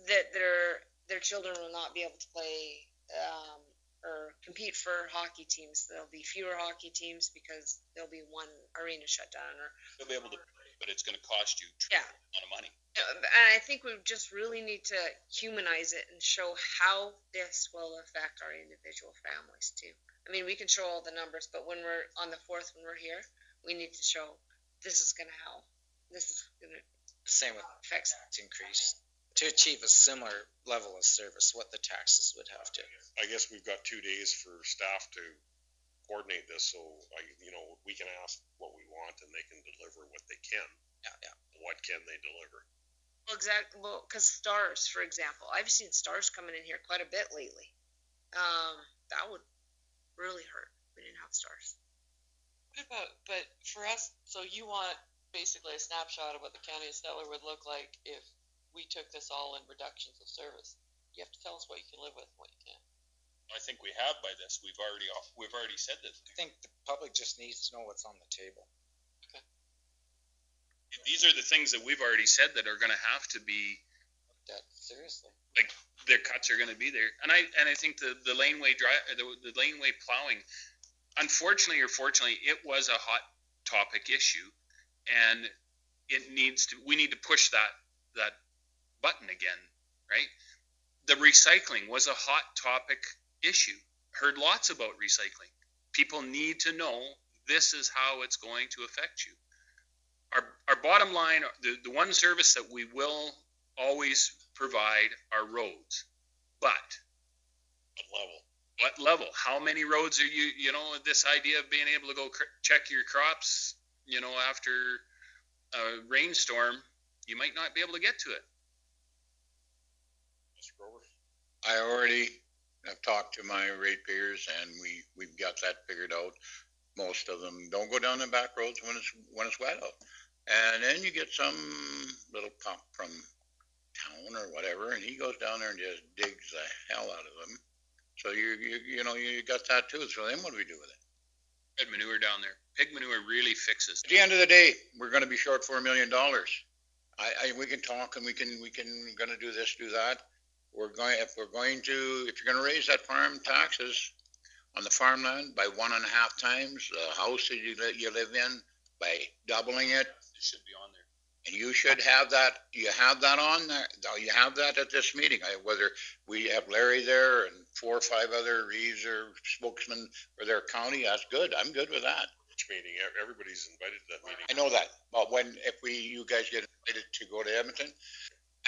That their children will not be able to play or compete for hockey teams. There'll be fewer hockey teams because there'll be one arena shut down. Or They'll be able to, but it's gonna cost you yeah, a lot of money. and I think we just really need to humanize it and show how this will affect our individual families too. I mean, we can show all the numbers, but when we're on the 4th, when we're here, we need to show this is gonna help. This is gonna Same with affect. tax increase. To achieve a similar level of service, what the taxes would have to. I guess we've got 2 days for staff to coordinate this, so we can ask what we want and they can deliver what they can. Yeah. What can they deliver? Well, exactly. Well, because stars, for example, I've seen stars coming in here quite a bit lately. That would really hurt if we didn't have stars. But for us, so you want basically a snapshot of what the county of Stettler would look like if we took this all in reductions of service. You have to tell us what you can live with and what you can't. I think we have by this. We've already said that. I think the public just needs to know what's on the table. These are the things that we've already said that are going to have to be. That seriously. Like their cuts are going to be there, and I think the laneway the laneway plowing, unfortunately or fortunately, it was a hot topic issue, and we need to push that button again, right? The recycling was a hot topic issue. Heard lots about recycling. People need to know this is how it's going to affect you. Our bottom line, the one service that we will always provide are roads. But what level? How many roads are this idea of being able to go check your crops, after a rainstorm, you might not be able to get to it. I already have talked to my ratepayers, and we've got that figured out. Most of them don't go down the back roads when it's wet out, and then you get some little pump from town or whatever, and he goes down there and just digs the hell out of them. So you got that too. So then what do we do with it? Red manure down there. Pig manure really fixes. At the end of the day, we're going to be short $4 million. We can talk and we can going to do this, do that. If you're going to raise that farm taxes on the farmland by 1.5 times the house that you live in, by doubling it, It should be on there. and you should have that. You have that on there. You have that at this meeting. Whether we have Larry there and 4 or 5 other Reeves or spokesmen for their county, that's good. I'm good with that. Which meeting? Everybody's invited to that meeting. I know that, but if you guys get invited to go to Edmonton,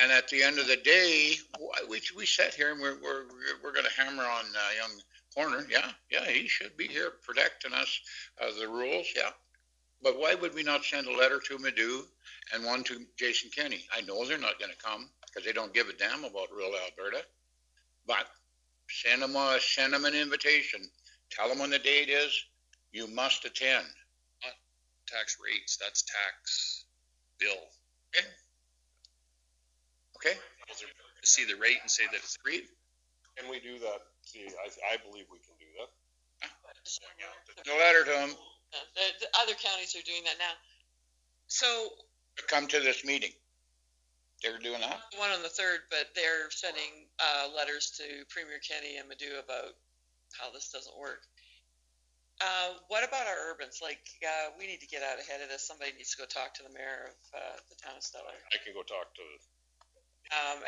and at the end of the day, we sat here and we're going to hammer on young Horner. Yeah, he should be here protecting us the rules. Yeah, but why would we not send a letter to Madu and one to Jason Kenney? I know they're not going to come because they don't give a damn about rural Alberta, but send them an invitation. Tell them when the date is. You must attend. Not tax rates. That's tax bill. Okay. See the rate and say that it's Agreed. Can we do that? See, I believe we can do that. A letter to them. The other counties are doing that now. So Come to this meeting. They're doing that? one on the 3rd, but they're sending letters to Premier Kenney and Madu about how this doesn't work. What about our urbans? We need to get out ahead of this. Somebody needs to go talk to the mayor of the town of Stettler. I can go talk to.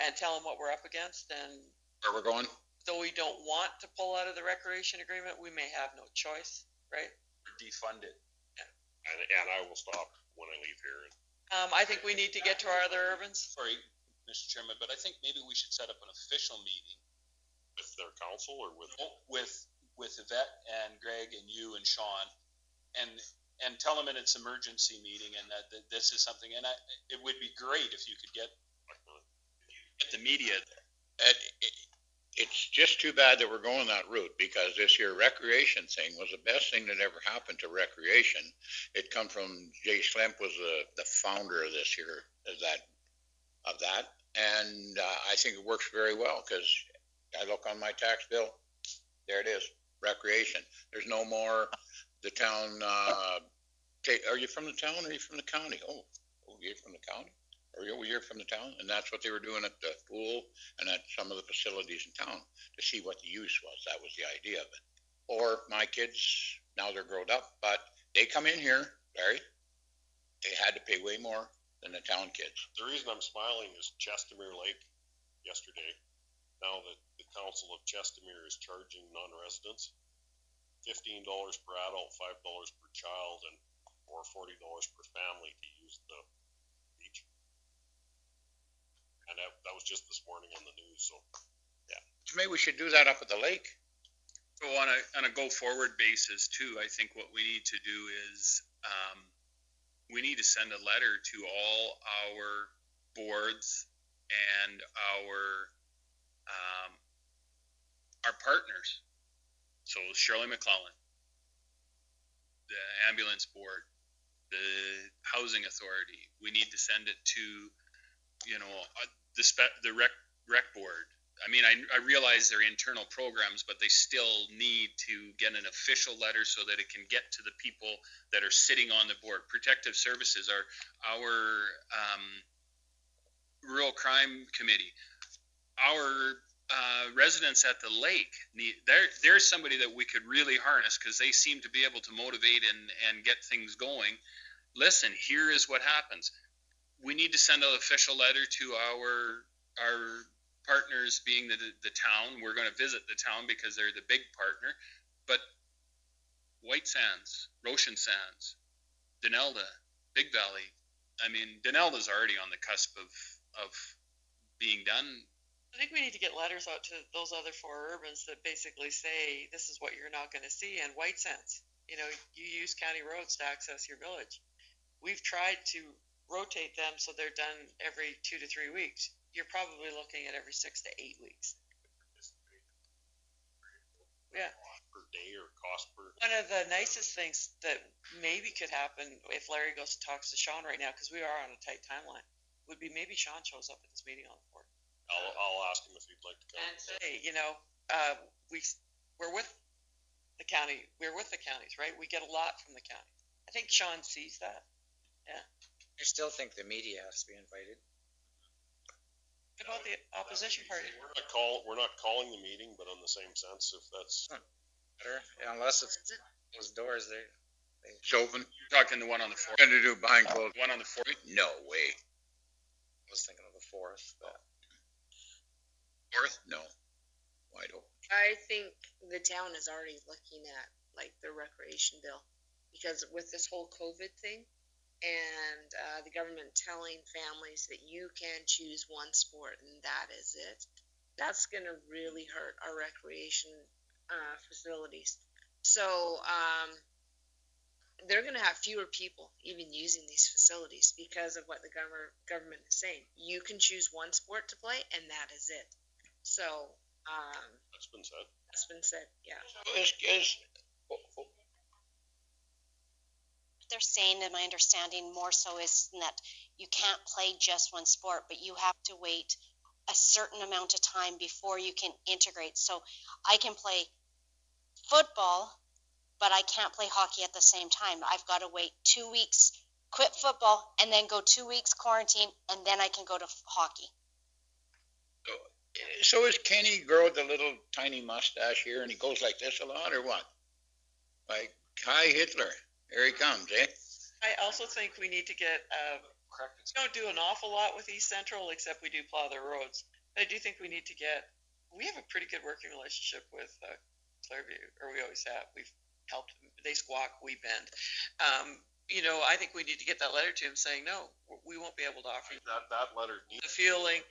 And tell them what we're up against. And Where we're going? though we don't want to pull out of the recreation agreement, we may have no choice, right? Defund it. And I will stop when I leave here. I think we need to get to our other urbans. Sorry, Mr. Chairman, but I think maybe we should set up an official meeting With their council or with? with Yvette and Greg and you and Sean, and tell them it's emergency meeting and that this is something. And it would be great if you could get the media. It's just too bad that we're going that route, because this here recreation thing was the best thing that ever happened to recreation. It come from Jay Schlemp was the founder of this here, of that. And I think it works very well, because I look on my tax bill, there it is, recreation. There's no more the town, are you from the town or are you from the county? Oh, you're from the county? Or you're from the town? And that's what they were doing at the pool and at some of the facilities in town to see what the use was. That was the idea of it. Or my kids, now they're grown up, but they come in here, Larry, they had to pay way more than the town kids. The reason I'm smiling is Chestermere Lake yesterday. Now that the Council of Chestermere is charging non-residents $15 per adult, $5 per child, and or $40 per family to use the beach. And that was just this morning on the news. So yeah, So maybe we should do that up at the lake. So on a go forward basis too, I think what we need to do is we need to send a letter to all our boards and our partners. So Shirley McClellan, the ambulance board, the housing authority. We need to send it to, the rec board. I mean, I realize they're internal programs, but they still need to get an official letter so that it can get to the people that are sitting on the board. Protective Services are our rural crime committee. Our residents at the lake there's somebody that we could really harness because they seem to be able to motivate and get things going. Listen, here is what happens. We need to send an official letter to our partners, being the town. We're going to visit the town because they're the big partner, but White Sands, Roshan Sands, Denelda, Big Valley. I mean, Denelda's already on the cusp of being done. I think we need to get letters out to those other 4 urbans that basically say, this is what you're not going to see. And White Sands, you use county roads to access your village. We've tried to rotate them so they're done every 2 to 3 weeks. You're probably looking at every 6 to 8 weeks. Yeah. Per day or cost per. One of the nicest things that maybe could happen if Larry goes and talks to Sean right now, because we are on a tight timeline, would be maybe Sean shows up at this meeting on the 4th. I'll ask him if he'd like to come. And say, we're with the county. We're with the counties, right? We get a lot from the county. I think Sean sees that. Yeah. I still think the media has to be invited. What about the opposition party? We're not calling the meeting, but on the same sense, if that's better, unless it's those doors there. It's open. You're talking the one on the 4th. Going to do behind closed. One on the 4th? No way. I was thinking of the 4th, but 4th? No. Wide open. I think the town is already looking at like the recreation bill, because with this whole COVID thing and the government telling families that you can choose one sport and that is it, that's going to really hurt our recreation facilities. So they're going to have fewer people even using these facilities because of what the government is saying. You can choose one sport to play and that is it. So that's been said. That's been said, yeah. They're saying, and my understanding more so is that you can't play just one sport, but you have to wait a certain amount of time before you can integrate. So I can play football, but I can't play hockey at the same time. I've got to wait 2 weeks, quit football, and then go 2 weeks quarantine, and then I can go to hockey. So is Kenny grow the little tiny mustache here and he goes like this a lot or what? Like, hi Hitler, here he comes, eh? I also think we need to get, we don't do an awful lot with East Central except we do plow their roads. But I do think we need to we have a pretty good working relationship with Clearview, or we always have. We've helped them. They squawk, we bend. I think we need to get that letter to him saying, no, we won't be able to offer you that letter. The feeling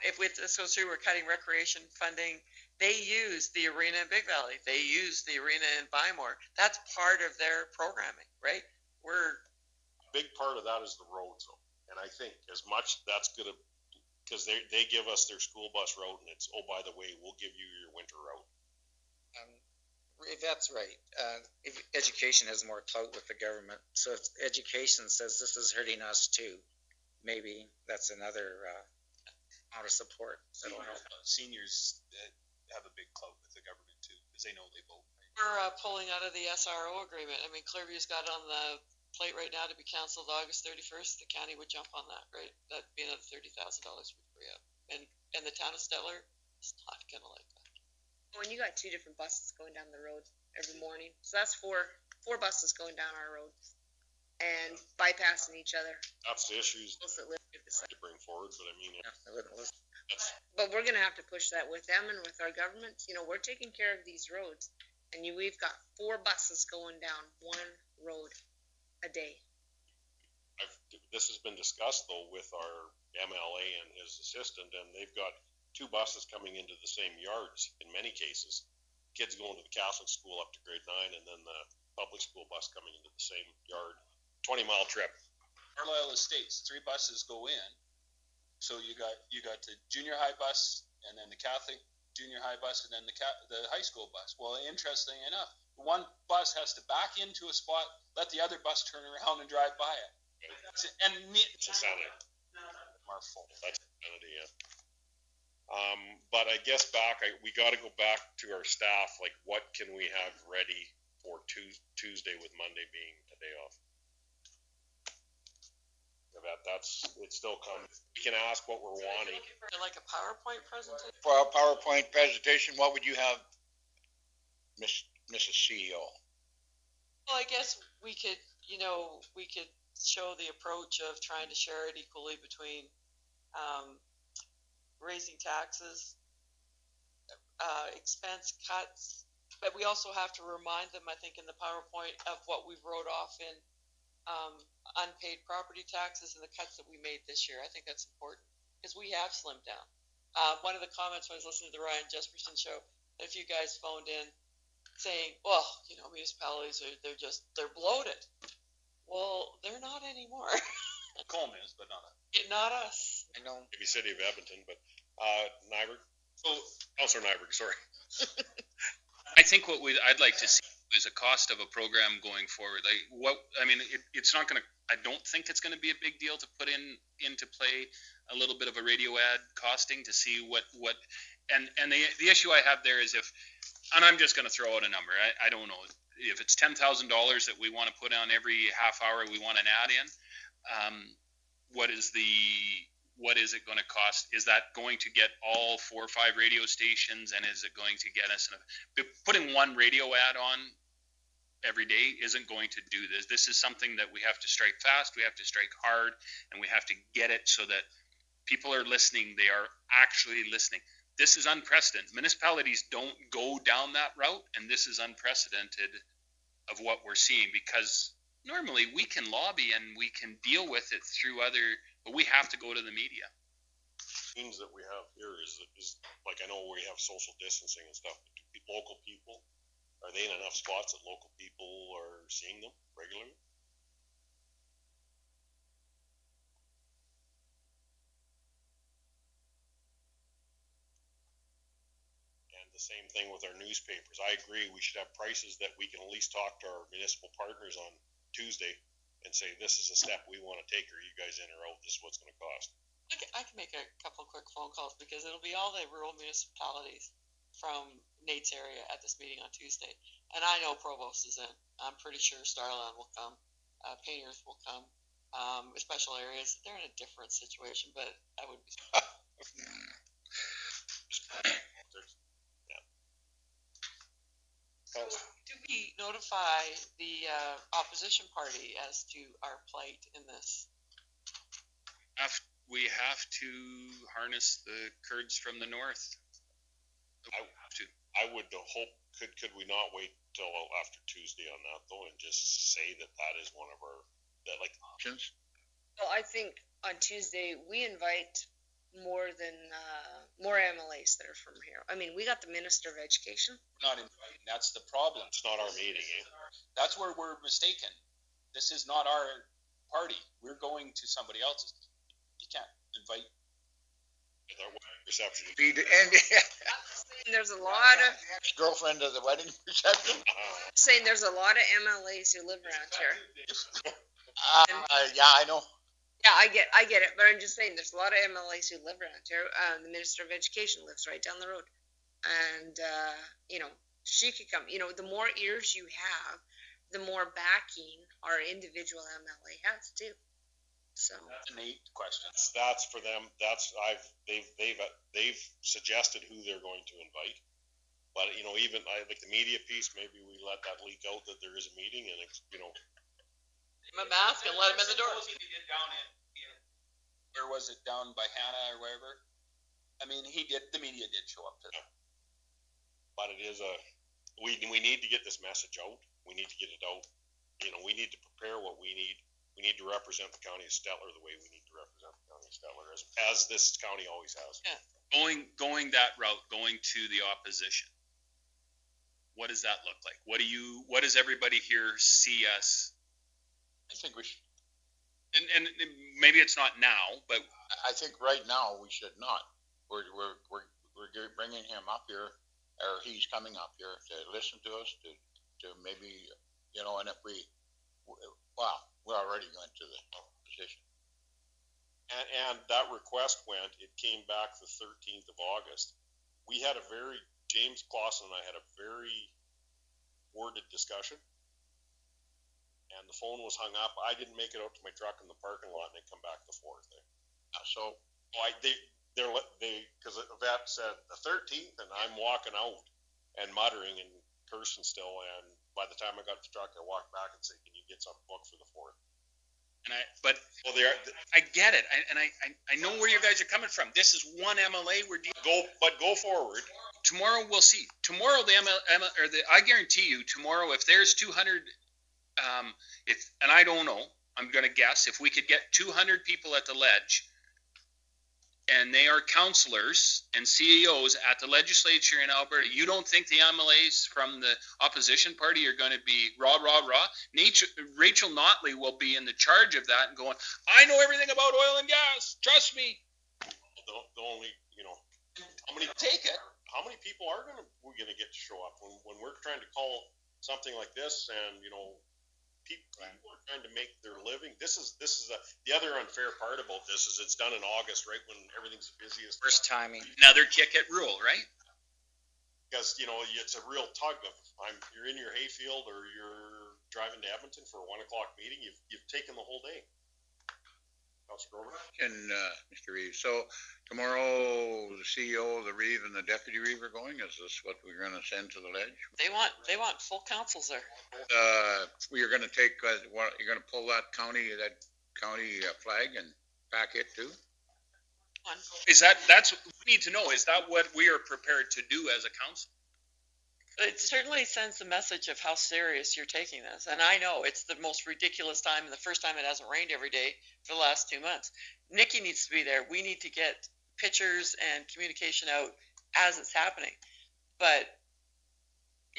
if this goes through, we're cutting recreation funding. They use the arena in Big Valley. They use the arena in Bymore. That's part of their programming, right? A big part of that is the roads, though. And I think as much that's going to, because they give us their school bus route, and it's, oh, by the way, we'll give you your winter route. That's right. If education has more clout with the government, so if education says this is hurting us too, maybe that's another out of support. That'll help. Seniors have a big clout with the government too, because they know they vote. Right? We're pulling out of the SRO agreement. I mean, Clearview's got it on the plate right now to be canceled August 31st. The county would jump on that, right? That'd be another $30,000 we free up. And the town of Stettler is not gonna like that. When you got two different buses going down the road every morning, so that's four buses going down our road and bypassing each other. That's the issues Those that live beside. to bring forward, but I mean, that's, But we're gonna have to push that with them and with our government. You know, we're taking care of these roads, and we've got 4 buses going down one road a day. this has been discussed though with our MLA and his assistant, and they've got 2 buses coming into the same yards in many cases. Kids going to the Catholic school up to grade 9, and then the public school bus coming into the same yard. 20-mile trip. Carlisle Estates, 3 buses go in. So you got the junior high bus, and then the Catholic junior high bus, and then the high school bus. Well, interestingly enough, one bus has to back into a spot, let the other bus turn around and drive by it. It's insanity. Marful. That's insanity, yeah. But I guess we got to go back to our staff. Like, what can we have ready for Tuesday with Monday being a day off? It's still coming. We can ask what we're wanting. Like a PowerPoint presentation? For a PowerPoint presentation, what would you have, Mrs. CEO? Well, I guess we could show the approach of trying to share it equally between raising taxes, expense cuts, but we also have to remind them, I think, in the PowerPoint of what we wrote off in unpaid property taxes and the cuts that we made this year. I think that's important because we have slimmed down. One of the comments when I was listening to the Ryan Jesperson show, a few guys phoned in saying, well, municipalities they're bloated. Well, they're not anymore. Coleman is, but not us. Not us. I know. Maybe City of Edmonton, but Nyberg. Councilor Nyberg, sorry. I think what I'd like to see is a cost of a program going forward. It's not going to. I don't think it's going to be a big deal to put into play a little bit of a radio ad costing to see what. And the issue I have there is and I'm just going to throw out a number. I don't know if it's $10,000 that we want to put on every half hour we want an ad in. What is it going to cost? Is that going to get all 4 or 5 radio stations, and is it going to get us putting one radio ad on every day isn't going to do this. This is something that we have to strike fast, we have to strike hard, and we have to get it so that people are listening. They are actually listening. This is unprecedented. Municipalities don't go down that route, and this is unprecedented of what we're seeing, because normally we can lobby and we can deal with it through but we have to go to the media. Things that we have here is like, I know we have social distancing and stuff, but local people, are they in enough spots that local people are seeing them regularly? And the same thing with our newspapers. I agree, we should have prices that we can at least talk to our municipal partners on Tuesday and say, this is a step we want to take. Are you guys in or out? This is what's going to cost. I can make a couple of quick phone calls because it'll be all the rural municipalities from Nate's area at this meeting on Tuesday. And I know Provost is in. I'm pretty sure Starland will come. Painters will come. Special areas, they're in a different situation, but I would be. Do we notify the opposition party as to our plight in this? We have to harness the Kurds from the north. I would hope, could we not wait till after Tuesday on that though, and just say that is one of our options? Well, I think on Tuesday we invite more MLAs that are from here. I mean, we got the Minister of Education. Not inviting. That's the problem. It's not our meeting. That's where we're mistaken. This is not our party. We're going to somebody else's. You can't invite. Reception. There's a lot of Girlfriend of the wedding reception. saying there's a lot of MLAs who live around here. Yeah, I know. Yeah, I get it, but I'm just saying there's a lot of MLAs who live around here. The Minister of Education lives right down the road, and she could come, the more ears you have, the more backing our individual MLA has too. So. That's a neat question. That's for them. They've suggested who they're going to invite. But, even like the media piece, maybe we let that leak out that there is a meeting and it's, Give him a mask and let him in the door. Where was it, down by Hannah or wherever? I mean, the media did show up to that. but it is we need to get this message out. We need to get it out. We need to prepare what we need. We need to represent the county of Stettler the way we need to represent the county of Stettler as this county always has. Yeah. Going that route, going to the opposition. What does that look like? What does everybody here see us? I think we should. And maybe it's not now, but I think right now we should not. We're bringing him up here, or he's coming up here to listen to us, to maybe, and if we already went to the position. And that request it came back the 13th of August. We had James Clausen and I had a very worded discussion. And the phone was hung up. I didn't make it out to my truck in the parking lot, and they come back the 4th. Because Yvette said the 13th, and I'm walking out and muttering and cursing still. And by the time I got to the truck, I walked back and said, "Can you get something booked for the 4th?" I get it, I know where you guys are coming from. This is one MLA we're dealing. Go forward. Tomorrow we'll see. Tomorrow I guarantee you, tomorrow if there's 200, and I don't know, I'm going to guess if we could get 200 people at the ledge, and they are councillors and CEOs at the legislature in Alberta, you don't think the MLAs from the opposition party are going to be rah, rah, rah? Rachel Notley will be in the charge of that and going, I know everything about oil and gas. Trust me. The only, how many people are we're going to get to show up when we're trying to call something like this and, people are trying to make their living. This is the other unfair part about this is it's done in August, right when everything's the busiest. First timing. Another kick at rule, right? Because it's a real tug of you're in your hayfield or you're driving to Edmonton for a 1 o'clock meeting. You've taken the whole day. Councilor Grover? And Mr. Reeves, so tomorrow the CEO, the Reeve, and the deputy Reeve are going. Is this what we're going to send to the ledge? They want full councils there. You're going to take you're going to pull that county flag and pack it too. That's what we need to know. Is that what we are prepared to do as a council? It certainly sends the message of how serious you're taking this. And I know it's the most ridiculous time and the first time it hasn't rained every day for the last 2 months. Nikki needs to be there. We need to get pictures and communication out as it's happening. But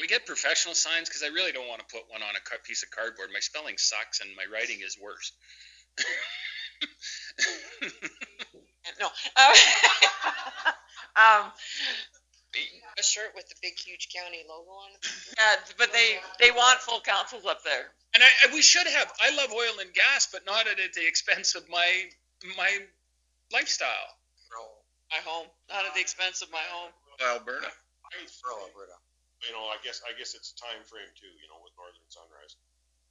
we get professional signs because I really don't want to put one on a piece of cardboard. My spelling sucks and my writing is worse. No. A shirt with the big, huge county logo on it. Yeah, but they want full councils up there. And we should have. I love oil and gas, but not at the expense of my lifestyle. My home, not at the expense of my home. Alberta. Alberta. I guess it's a time frame too. With Northern Sunrise,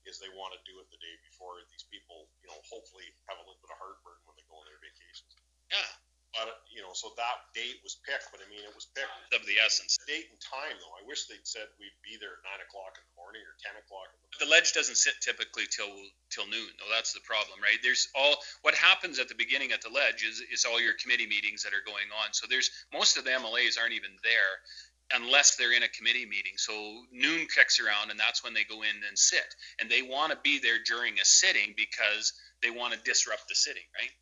is they want to do it the day before these people, hopefully have a little bit of heartburn when they go on their vacations. Yeah. But, so that date was picked, but it was picked of the essence. Date and time, though. I wish they'd said we'd be there at 9 o'clock in the morning or 10 o'clock in the morning. The ledge doesn't sit typically till noon, though. That's the problem, right? There's what happens at the beginning at the ledge is all your committee meetings that are going on. So most of the MLAs aren't even there unless they're in a committee meeting. So noon kicks around and that's when they go in and sit. And they want to be there during a sitting because they want to disrupt the sitting, right?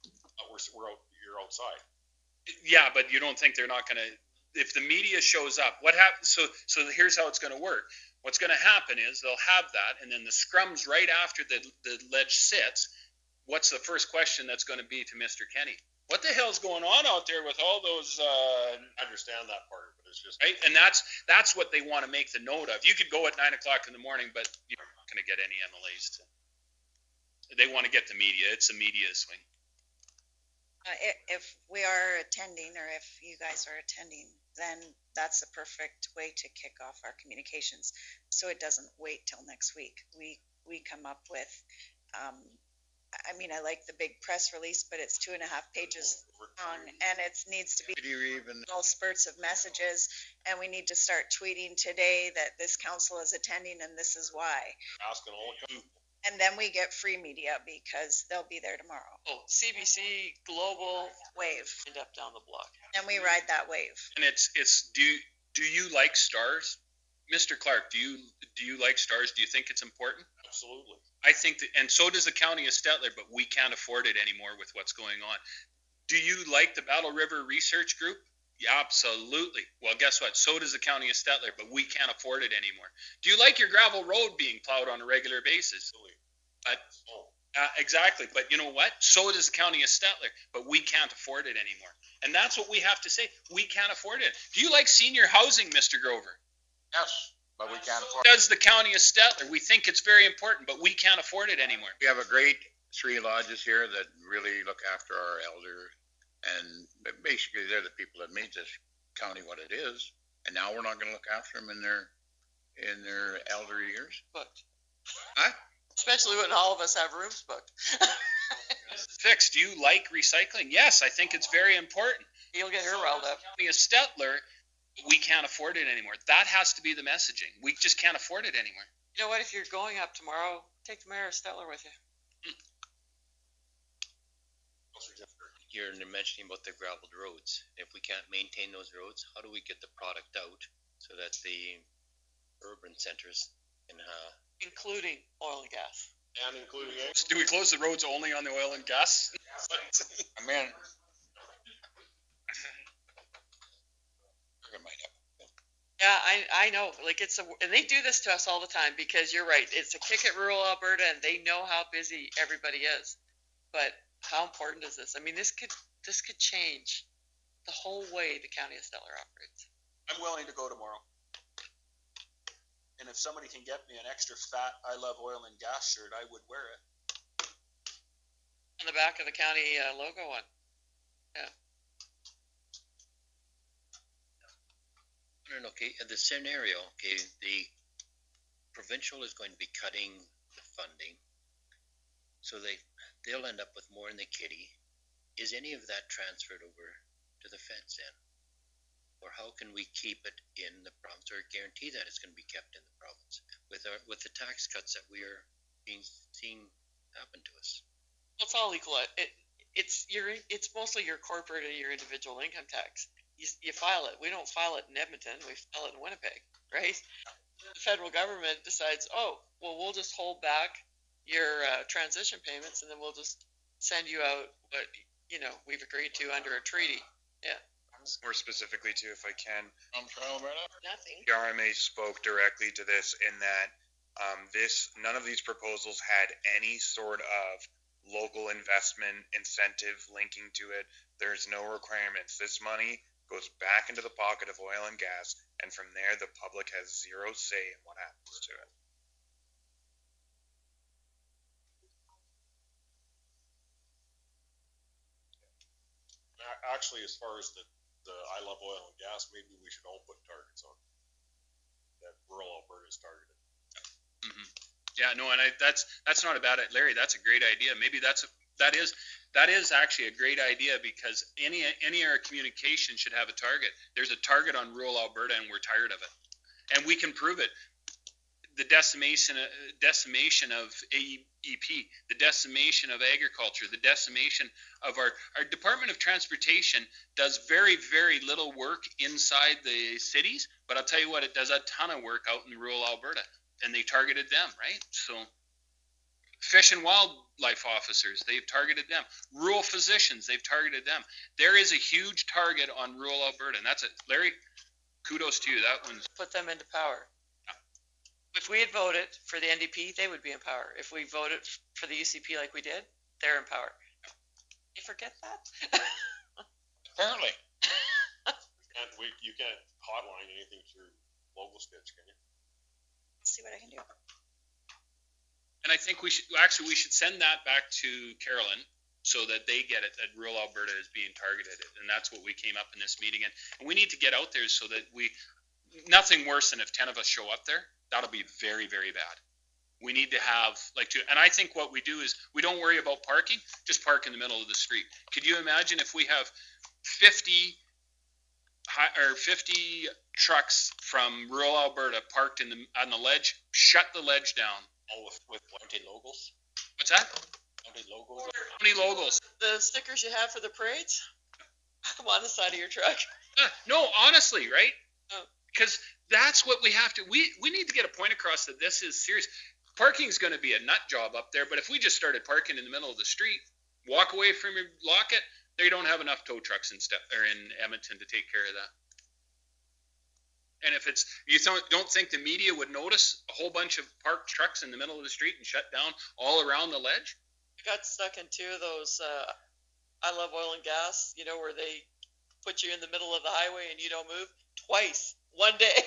You're outside. Yeah, but you don't think they're not going to, if the media shows up, what happens? So here's how it's going to work. What's going to happen is they'll have that, and then the scrums right after the ledge sits. What's the first question that's going to be to Mr. Kenny? What the hell's going on out there with all those? I understand that part, but it's just right, and that's what they want to make the note of. You could go at 9 o'clock in the morning, but you're not going to get any MLAs to. They want to get the media. It's a media swing. If we are attending, or if you guys are attending, then that's a perfect way to kick off our communications. So it doesn't wait till next week. We come up with, I mean, I like the big press release, but it's 2.5 pages long, and it needs to be little spurts of messages, and we need to start tweeting today that this council is attending and this is why. Asking all the council. And then we get free media because they'll be there tomorrow. Oh, CBC Global Wave. end up down the block. And we ride that wave. And it's do you like stars? Mr. Clark, do you like stars? Do you think it's important? Absolutely. I think that, and so does the county of Stettler, but we can't afford it anymore with what's going on. Do you like the Battle River Research Group? Yeah, absolutely. Well, guess what? So does the county of Stettler, but we can't afford it anymore. Do you like your gravel road being plowed on a regular basis? Exactly. But you know what? So does the county of Stettler, but we can't afford it anymore. And that's what we have to say. We can't afford it. Do you like senior housing, Mr. Grover? Yes, but we can't afford Does the county of Stettler? We think it's very important, but we can't afford it anymore. We have a great 3 lodges here that really look after our elder, and basically they're the people that made this county what it is. And now we're not going to look after them in their elder years. Booked. Huh? Especially when all of us have rooms booked. Fix, do you like recycling? Yes, I think it's very important. You'll get her riled up. County of Stettler, we can't afford it anymore. That has to be the messaging. We just can't afford it anymore. You know what? If you're going up tomorrow, take the mayor of Stettler with you. You're mentioning about the graveled roads. If we can't maintain those roads, how do we get the product out so that the urban centers can including oil and gas. And including Do we close the roads only on the oil and gas? I mean, Yeah, I know. Like and they do this to us all the time because you're right. It's a kick at rural Alberta, and they know how busy everybody is. But how important is this? I mean, this could change the whole way the county of Stettler operates. I'm willing to go tomorrow. And if somebody can get me an extra fat I love oil and gas shirt, I would wear it. On the back of the county logo one. Yeah. Okay, the scenario, okay, the provincial is going to be cutting the funding, so they'll end up with more in the kitty. Is any of that transferred over to the feds then? Or how can we keep it in the province, or guarantee that it's going to be kept in the province with the tax cuts that we are seeing happen to us? It's all equal. It's mostly your corporate or your individual income tax. You file it. We don't file it in Edmonton. We file it in Winnipeg, right? The federal government decides, oh, well, we'll just hold back your transition payments, and then we'll just send you out what we've agreed to under a treaty. Yeah. More specifically, too, if I can, Nothing. the RMA spoke directly to this in that none of these proposals had any sort of local investment incentive linking to it. There's no requirements. This money goes back into the pocket of oil and gas, and from there, the public has zero say in what happens to it. Actually, as far as the I love oil and gas, maybe we should all put targets on that rural Alberta is targeted. Mm-hmm. Yeah, no, and that's not a bad idea, Larry. That's a great idea. Maybe that is actually a great idea, because any of our communication should have a target. There's a target on rural Alberta, and we're tired of it, and we can prove it. The decimation of AEP, the decimation of agriculture, the decimation of our Department of Transportation does very, very little work inside the cities, but I'll tell you what, it does a ton of work out in rural Alberta, and they targeted them, right? So Fish and Wildlife officers, they've targeted them. Rural physicians, they've targeted them. There is a huge target on rural Alberta, and that's it. Larry, kudos to you. That one's put them into power. If we had voted for the NDP, they would be in power. If we voted for the UCP like we did, they're in power. You forget that? Apparently. You can't hotline anything through local stitch, can you? Let's see what I can do. And I think we should send that back to Carolyn so that they get it, that rural Alberta is being targeted. And that's what we came up in this meeting. And we need to get out there so that nothing worse than if 10 of us show up there. That'll be very, very bad. We need to have and I think what we do is we don't worry about parking, just park in the middle of the street. Could you imagine if we have 50 trucks from rural Alberta parked on the ledge, shut the ledge down? All with county logos. What's that? County logos. How many logos? The stickers you have for the parades? Come on the side of your truck. No, honestly, right? Oh. Because that's what we have to. We need to get a point across that this is serious. Parking is going to be a nut job up there, but if we just started parking in the middle of the street, walk away from your locket, they don't have enough tow trucks in Edmonton to take care of that. And if you don't think the media would notice a whole bunch of parked trucks in the middle of the street and shut down all around the ledge? I got stuck in two of those I Love Oil and Gas, where they put you in the middle of the highway and you don't move twice, one day.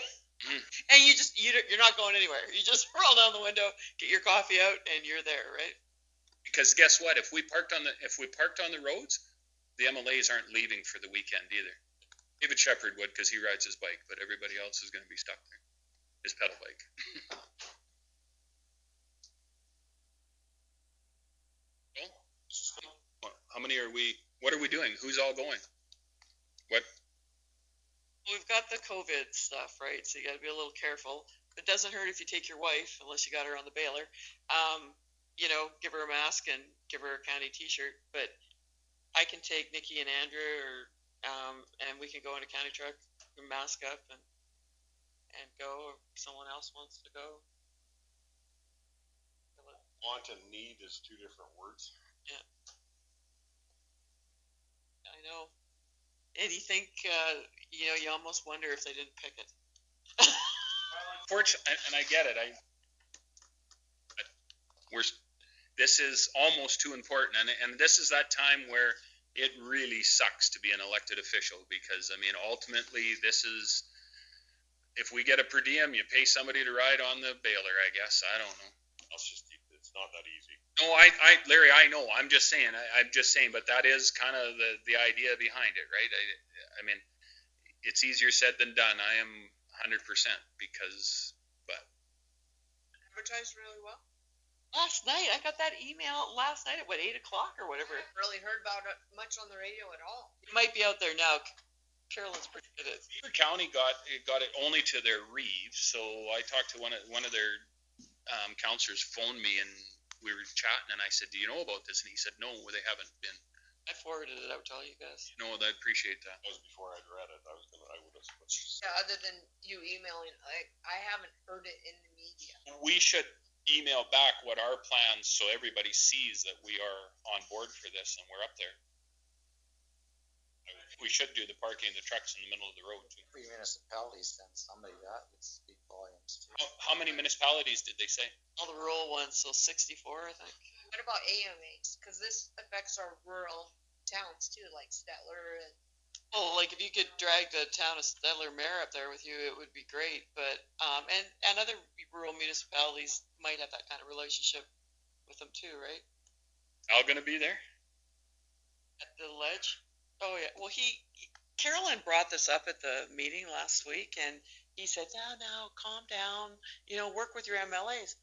And you're not going anywhere. You just roll down the window, get your coffee out, and you're there, right? Because guess what? If we parked on the roads, the MLAs aren't leaving for the weekend either. David Shepard would because he rides his bike, but everybody else is going to be stuck there. His pedal bike. How many are we? What are we doing? Who's all going? What? We've got the COVID stuff, right? So you got to be a little careful. It doesn't hurt if you take your wife, unless you got her on the bailer. Give her a mask and give her a county T-shirt. But I can take Nikki and Andrew, and we can go in a county truck, mask up, and go. Or someone else wants to go. Want and need is two different words. Yeah. I know. And you think, you almost wonder if they didn't pick it. Unfortunately, and I get it. This is almost too important, and this is that time where it really sucks to be an elected official because ultimately this is, if we get a per diem, you pay somebody to ride on the bailer. I guess I don't know. It's not that easy. No, Larry, I know. I'm just saying, but that is kind of the idea behind it, right? It's easier said than done. I am 100% but. Advertised really well. Last night, I got that email last night at 8 o'clock or whatever. I haven't really heard about it much on the radio at all. It might be out there now. Carolyn's pretty good at it. Beaver County got it only to their reeves, so I talked to one of their counselors phoned me and we were chatting and I said, "Do you know about this?" And he said, "No, they haven't been." I forwarded it out to all you guys. No, I appreciate that. That was before I'd read it. I would have switched. Yeah, other than you emailing, I haven't heard it in the media. We should email back what our plans so everybody sees that we are on board for this and we're up there. We should do the parking of the trucks in the middle of the road too. For municipalities, then somebody that would speak volumes too. How many municipalities did they say? All the rural ones, so 64, I think. What about AMAs? Because this affects our rural towns too, like Stettler and. Oh, like if you could drag the town of Stettler mayor up there with you, it would be great. But and other rural municipalities might have that kind of relationship with them too, right? Al gonna be there? At the ledge? Oh yeah. Well, Carolyn brought this up at the meeting last week, and he said, "No, calm down. Work with your MLAs."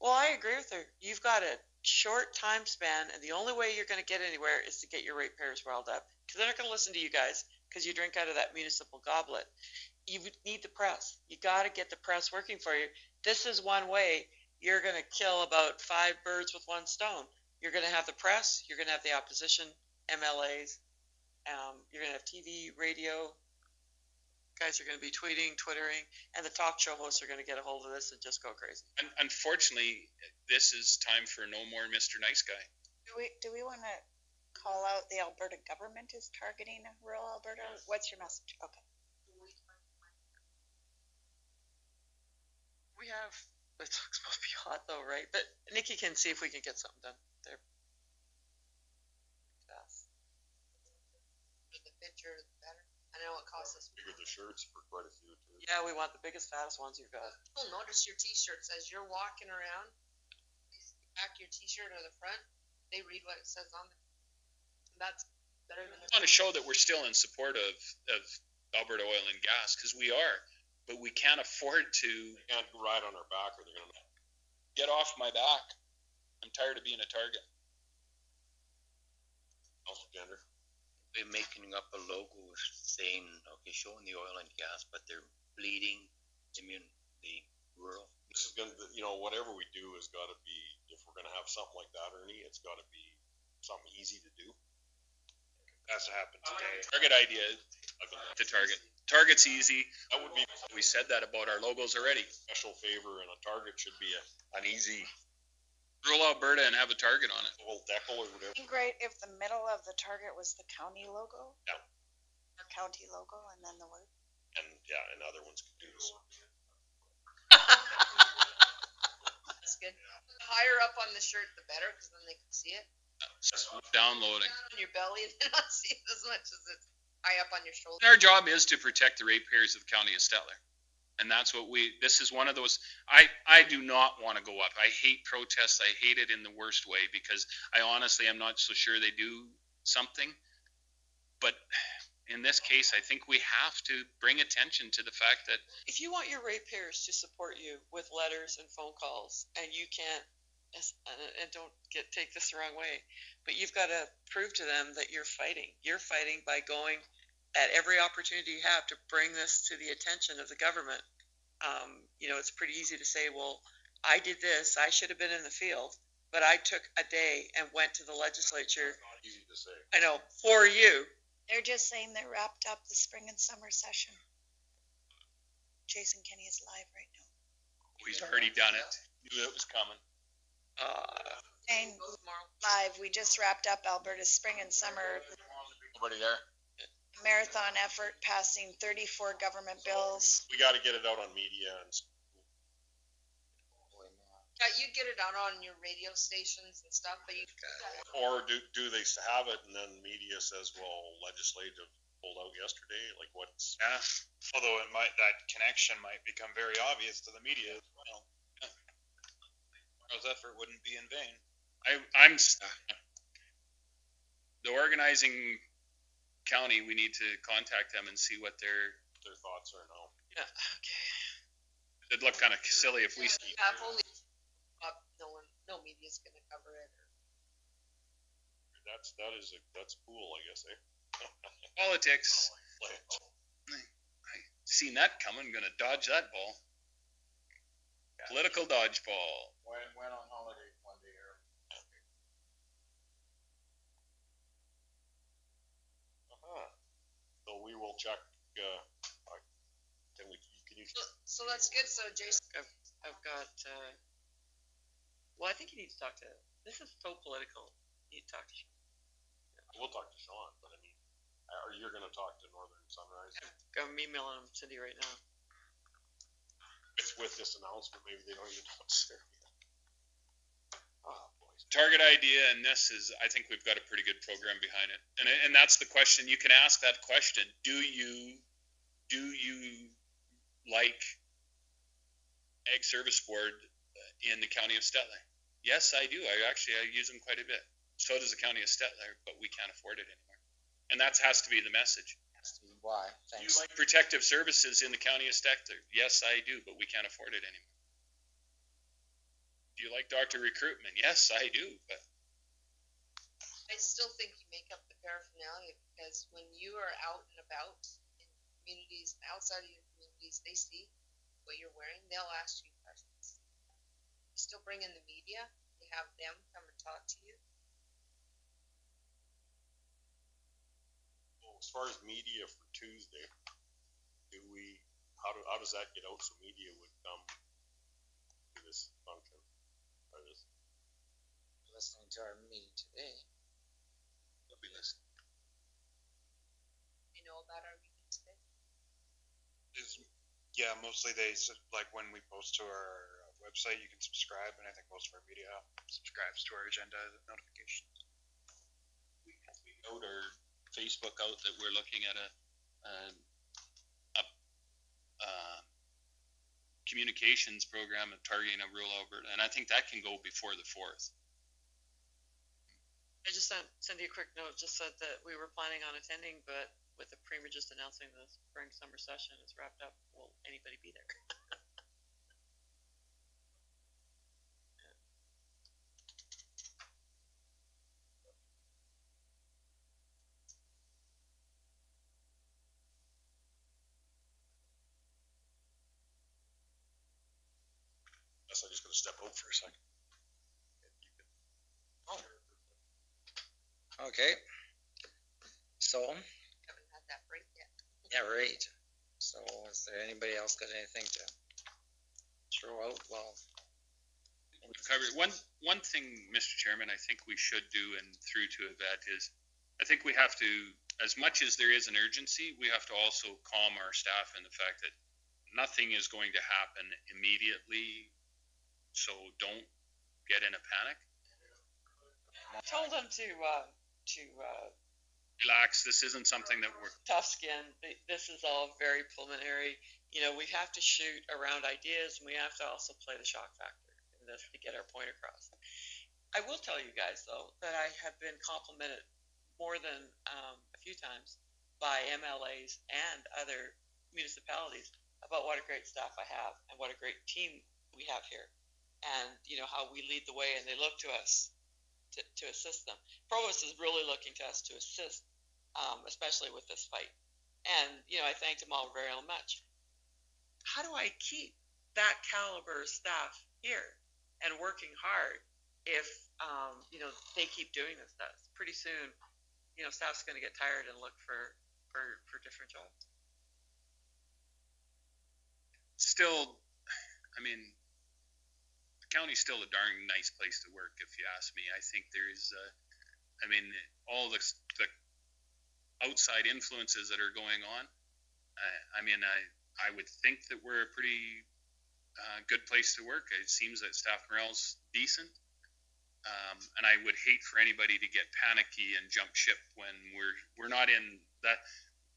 Well, I agree with her. You've got a short time span, and the only way you're going to get anywhere is to get your ratepayers riled up, because they're not going to listen to you guys because you drink out of that municipal goblet. You need the press. You got to get the press working for you. This is one way you're going to kill about 5 birds with one stone. You're going to have the press. You're going to have the opposition, MLAs. You're going to have TV, radio. Guys are going to be tweeting, twittering, and the talk show hosts are going to get a hold of this and just go crazy. And unfortunately, this is time for no more Mr. Nice Guy. Do we want to call out the Alberta government is targeting rural Alberta? What's your message? Okay. We have. It's supposed to be hot though, right? But Nikki can see if we can get something done there. The picture, the better. I know it costs us. Bigger the shirts for quite a few too. Yeah, we want the biggest, fattest ones you've got. You'll notice your T-shirts as you're walking around. Back your T-shirt or the front, they read what it says on it. That's better than. I want to show that we're still in support of Alberta Oil and Gas, because we are, but we can't afford to. They can't ride on our back or they're gonna. Get off my back. I'm tired of being a target. Also gender. We're making up a logo saying, okay, showing the oil and gas, but they're bleeding the rural. This is gonna, whatever we do has gotta be, if we're gonna have something like that, Ernie, it's gotta be something easy to do. That's what happened today. Target idea to Target. Target's easy. That would be We said that about our logos already. special favor, and a target should be an easy Rural Alberta and have a target on it. little decal or whatever. I think right if the middle of the target was the county logo. Yeah. Or county logo and then the word. And other ones could do this. That's good. The higher up on the shirt, the better, because then they can see it Downloading. on your belly. They not see it as much as it's high up on your shoulder. Our job is to protect the ratepayers of the county of Stettler. And that's what this is one of those, I do not want to go up. I hate protests. I hate it in the worst way, because I honestly am not so sure they do something. But in this case, I think we have to bring attention to the fact that If you want your ratepayers to support you with letters and phone calls, and you can't, and don't take this the wrong way, but you've got to prove to them that you're fighting. You're fighting by going at every opportunity you have to bring this to the attention of the government. It's pretty easy to say, well, I did this, I should have been in the field, but I took a day and went to the legislature. It's not easy to say. I know, for you. They're just saying they wrapped up the spring and summer session. Jason Kenney is live right now. we've already done it. Knew it was coming. Saying live, we just wrapped up Alberta's spring and summer Nobody there? marathon effort, passing 34 government bills. We gotta get it out on media and Yeah, you get it out on your radio stations and stuff, but you. or do they have it and then media says, well, legislative pulled out yesterday, like what's. Yeah. Although that connection might become very obvious to the media. Tomorrow's effort wouldn't be in vain. I'm the organizing county. We need to contact them and see what their thoughts are now. Yeah, okay. it'd look kind of silly if we. Yeah, if only no media's gonna cover it. That's cool, I guess, eh? Politics. I seen that coming. Gonna dodge that ball. Political dodgeball. Went on holiday one day here. So we will check, can you, So that's good. So Jason, I've got, well, I think you need to talk to, this is so political. You need to talk to we'll talk to Sean, but I mean, are you gonna talk to Northern Sunrise? I'm emailing him, Cindy, right now. It's with this announcement, maybe they don't even know it's there yet. Oh, boys. Target idea, and this is, I think we've got a pretty good program behind it. And that's the question. You can ask that question. Do you like Ag Service Board in the county of Stettler? Yes, I do. I use them quite a bit. So does the county of Stettler, but we can't afford it anymore. And that has to be the message. Why? Do you Thanks. like protective services in the county of Stettler? Yes, I do, but we can't afford it anymore. Do you like doctor recruitment? Yes, I do, but I still think you make up the paraphernalia, because when you are out and about in communities outside of your communities, they see what you're wearing. They'll ask you questions. You still bring in the media. You have them come and talk to you. As far as media for Tuesday, how does that get out so media would come to this function? Or this? Listening to our meeting today. They'll be listening. You know about our meeting today. Yeah, mostly like when we post to our website, you can subscribe, and I think most of our media subscribes to our agenda notifications. we out our Facebook out that we're looking at a communications program of targeting a rural Alberta, and I think that can go before the 4th. I just sent Cindy a quick note, just said that we were planning on attending, but with the Premier just announcing the spring summer session is wrapped up, will anybody be there? Guess I'm just gonna step out for a second. Okay. So, Haven't had that break yet. yeah, right. So is there anybody else got anything to throw out? Well, We've covered one thing, Mr. Chairman, I think we should do and through to Yvette is, I think we have to, as much as there is an urgency, we have to also calm our staff in the fact that nothing is going to happen immediately. So don't get in a panic. I told them to Relax. This isn't something that we're tough skin. This is all very preliminary. You know, we have to shoot around ideas, and we have to also play the shock factor in this to get our point across. I will tell you guys, though, that I have been complimented more than a few times by MLAs and other municipalities about what a great staff I have and what a great team we have here, and you know how we lead the way, and they look to us to assist them. Provost is really looking to us to assist, especially with this fight. And, you know, I thanked them all very much. How do I keep that caliber of staff here and working hard if, you know, they keep doing this stuff? Pretty soon, you know, staff's going to get tired and look for different jobs. still, I mean, the county's still a darn nice place to work, if you ask me. I think there's, I mean, all the outside influences that are going on. I mean, I would think that we're a pretty good place to work. It seems that staff morale's decent. And I would hate for anybody to get panicky and jump ship when we're not in that.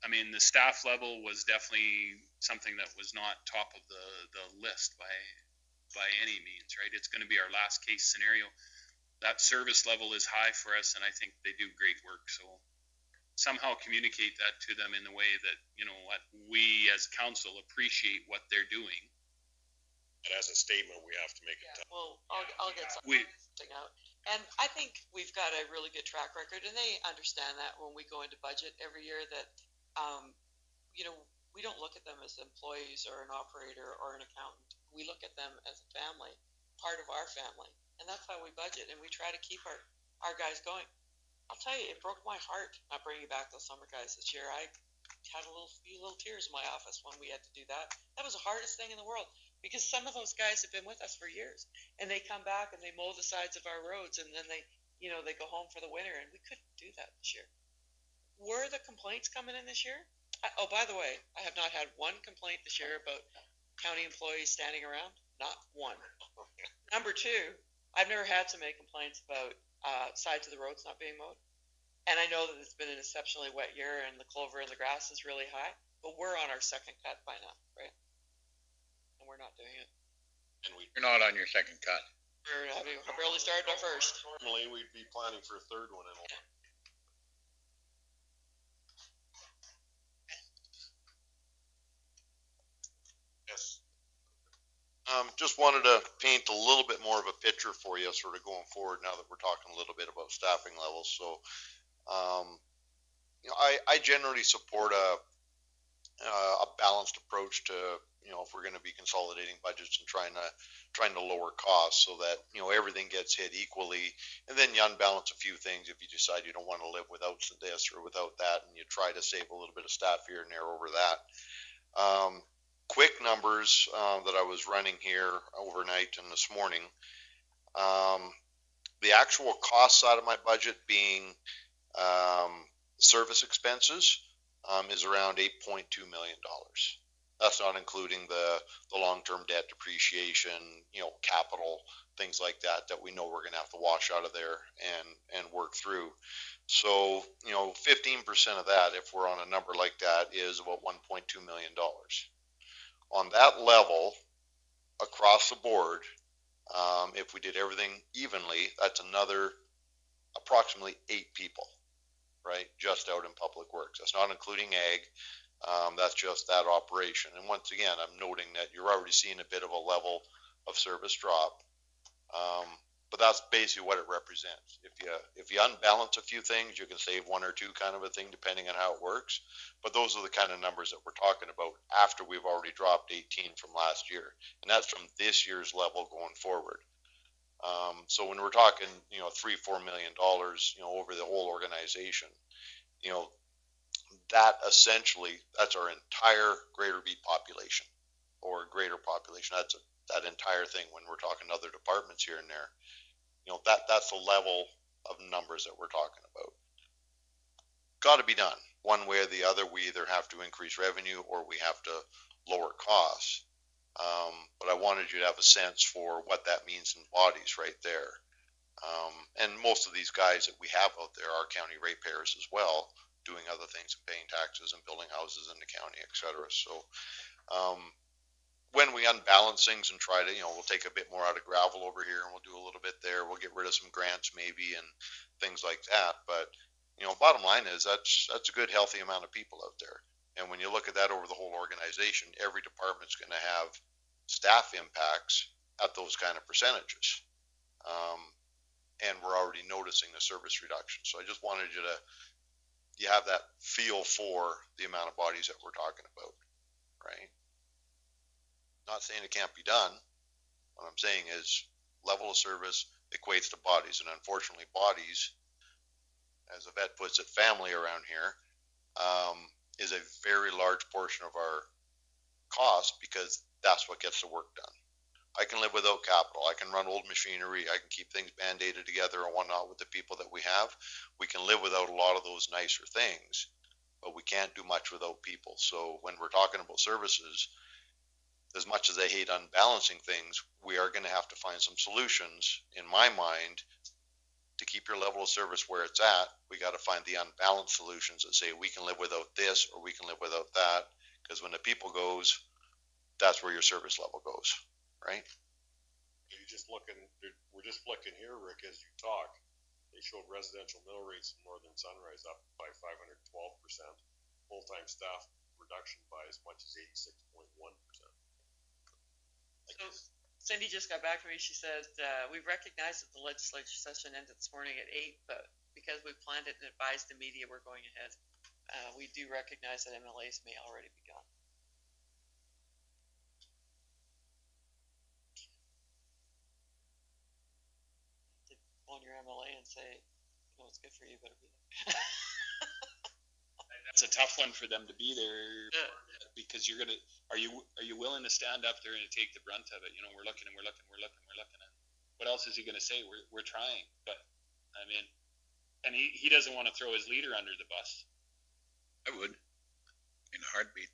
I mean, the staff level was definitely something that was not top of the list by any means, right? It's going to be our last case scenario. That service level is high for us, and I think they do great work. So somehow communicate that to them in the way that, you know, what we as council appreciate what they're doing. And as a statement, we have to make it tough. Well, I'll get something out. And I think we've got a really good track record, and they understand that when we go into budget every year that, you know, we don't look at them as employees or an operator or an accountant. We look at them as a family, part of our family. And that's how we budget, and we try to keep our guys going. I'll tell you, it broke my heart not bringing back those summer guys this year. I had a few little tears in my office when we had to do that. That was the hardest thing in the world, because some of those guys have been with us for years, and they come back and they mow the sides of our roads, and then they go home for the winter, and we couldn't do that this year. Were the complaints coming in this year? Oh, by the way, I have not had one complaint this year about county employees standing around. Not one. Number two, I've never had so many complaints about sides of the roads not being mowed. And I know that it's been an exceptionally wet year, and the clover and the grass is really high, but we're on our second cut by now, right? And we're not doing it. And you're not on your second cut. We're barely started our first. Normally, we'd be planning for a third one in a while. Yes. Just wanted to paint a little bit more of a picture for you, sort of going forward now that we're talking a little bit about staffing levels. So, I generally support a balanced approach to, if we're going to be consolidating budgets and trying to lower costs so that, everything gets hit equally. And then you unbalance a few things if you decide you don't want to live without this or without that, and you try to save a little bit of staff here and there over that. Quick numbers that I was running here overnight and this morning. The actual cost side of my budget being service expenses is around $8.2 million. That's not including the long-term debt depreciation, capital, things like that we know we're going to have to wash out of there and work through. So, 15% of that, if we're on a number like that, is about $1.2 million. On that level, across the board, if we did everything evenly, that's another approximately approximately 8 people, right? Just out in public works. That's not including ag. That's just that operation. And once again, I'm noting that you're already seeing a bit of a level of service drop. But that's basically what it represents. If you unbalance a few things, you can save 1 or 2 kind of a thing, depending on how it works. But those are the kind of numbers that we're talking about after we've already dropped 18 from last year, and that's from this year's level going forward. So when we're talking, $3-4 million, over the whole organization, that essentially, that's our entire Greater Beat population, or greater population. That's that entire thing. When we're talking other departments here and there, that's the level of numbers that we're talking about. Got to be done one way or the other. We either have to increase revenue or we have to lower costs. But I wanted you to have a sense for what that means in bodies right there. And most of these guys that we have out there are county ratepayers as well, doing other things and paying taxes and building houses in the county, etc. So when we unbalance things and try to, we'll take a bit more out of gravel over here and we'll do a little bit there. We'll get rid of some grants maybe and things like that. But, bottom line is that's a good, healthy amount of people out there. And when you look at that over the whole organization, every department's going to have staff impacts at those kind of percentages. And we're already noticing the service reduction. So I just wanted you have that feel for the amount of bodies that we're talking about, right? Not saying it can't be done. What I'm saying is level of service equates to bodies, and unfortunately bodies, as a vet puts it, family around here, is a very large portion of our cost, because that's what gets the work done. I can live without capital. I can run old machinery. I can keep things band-aided together and whatnot with the people that we have. We can live without a lot of those nicer things, but we can't do much without people. So when we're talking about services, as much as I hate unbalancing things, we are going to have to find some solutions, in my mind, to keep your level of service where it's at. We got to find the unbalanced solutions that say we can live without this or we can live without that, because when the people goes, that's where your service level goes, right? We're just looking here, Rick, as you talk. They showed residential mill rates in northern Sunrise up by 512%, full-time staff reduction by as much as 86.1%. So Cindy just got back to me. She said, we recognize that the legislature session ended this morning at 8, but because we planned it and advised the media we're going ahead, we do recognize that MLAs may already be gone. On your MLA and say, it's good for you, better be there. That's a tough one for them to be there, because are you willing to stand up there and take the brunt of it? We're looking and we're looking at what else is he going to say? We're trying, but I mean, and he doesn't want to throw his leader under the bus. I would, in a heartbeat.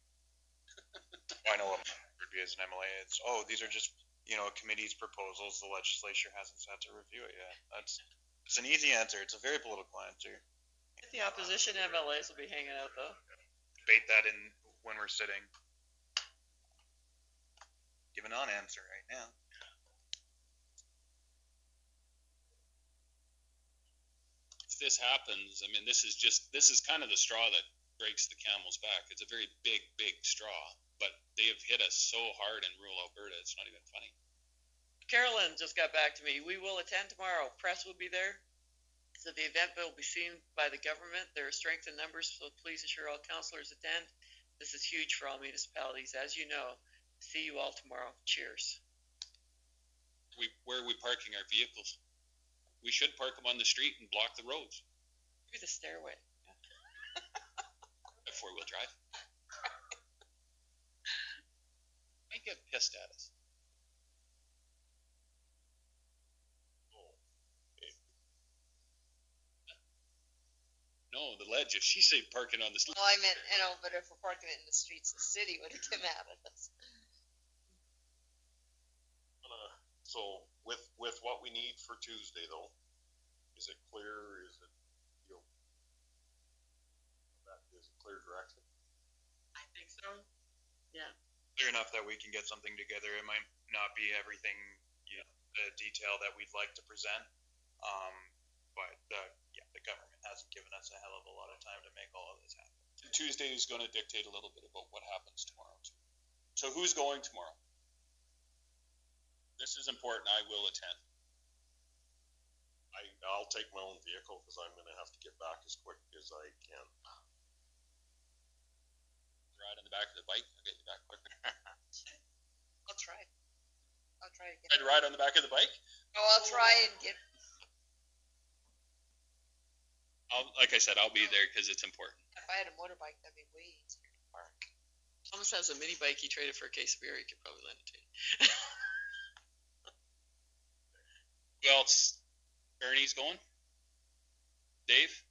I know what would be as an MLA. It's these are just committee's proposals. The legislature hasn't sat to review it yet. It's an easy answer. It's a very political answer. The opposition MLAs will be hanging out though. Debate that when we're sitting. Give a non-answer right now. If this happens, I mean, this is kind of the straw that breaks the camel's back. It's a very big straw, but they have hit us so hard in rural Alberta, it's not even funny. Carolyn just got back to me. We will attend tomorrow. Press will be there. So the event will be seen by the government. There are strength in numbers, so please assure all councillors attend. This is huge for all municipalities, as you know. See you all tomorrow. Cheers. Where are we parking our vehicles? We should park them on the street and block the roads. Through the stairway. A four-wheel drive. They get pissed at us. No, the ledge. If she said parking on the street. Well, I meant, but if we're parking it in the streets of the city, would it get mad at us? So with what we need for Tuesday, though, is it clear? Is it clear direction? I think so. Yeah. Clear enough that we can get something together. It might not be everything, the detail that we'd like to present, but yeah. Tuesday is going to dictate a little bit about what happens tomorrow too. So who's going tomorrow? This is important. I will attend. I'll take my own vehicle because I'm going to have to get back as quick as I can. Ride on the back of the bike. I'll get you back quicker. I'll try. I'll try to get. Try to ride on the back of the bike? Oh, I'll try and get. Like I said, I'll be there because it's important. If I had a motorbike, that'd be way easier to park. Thomas has a mini bike. He traded for a case of beer. He could probably lend it to you. Who else? Ernie's going? Dave?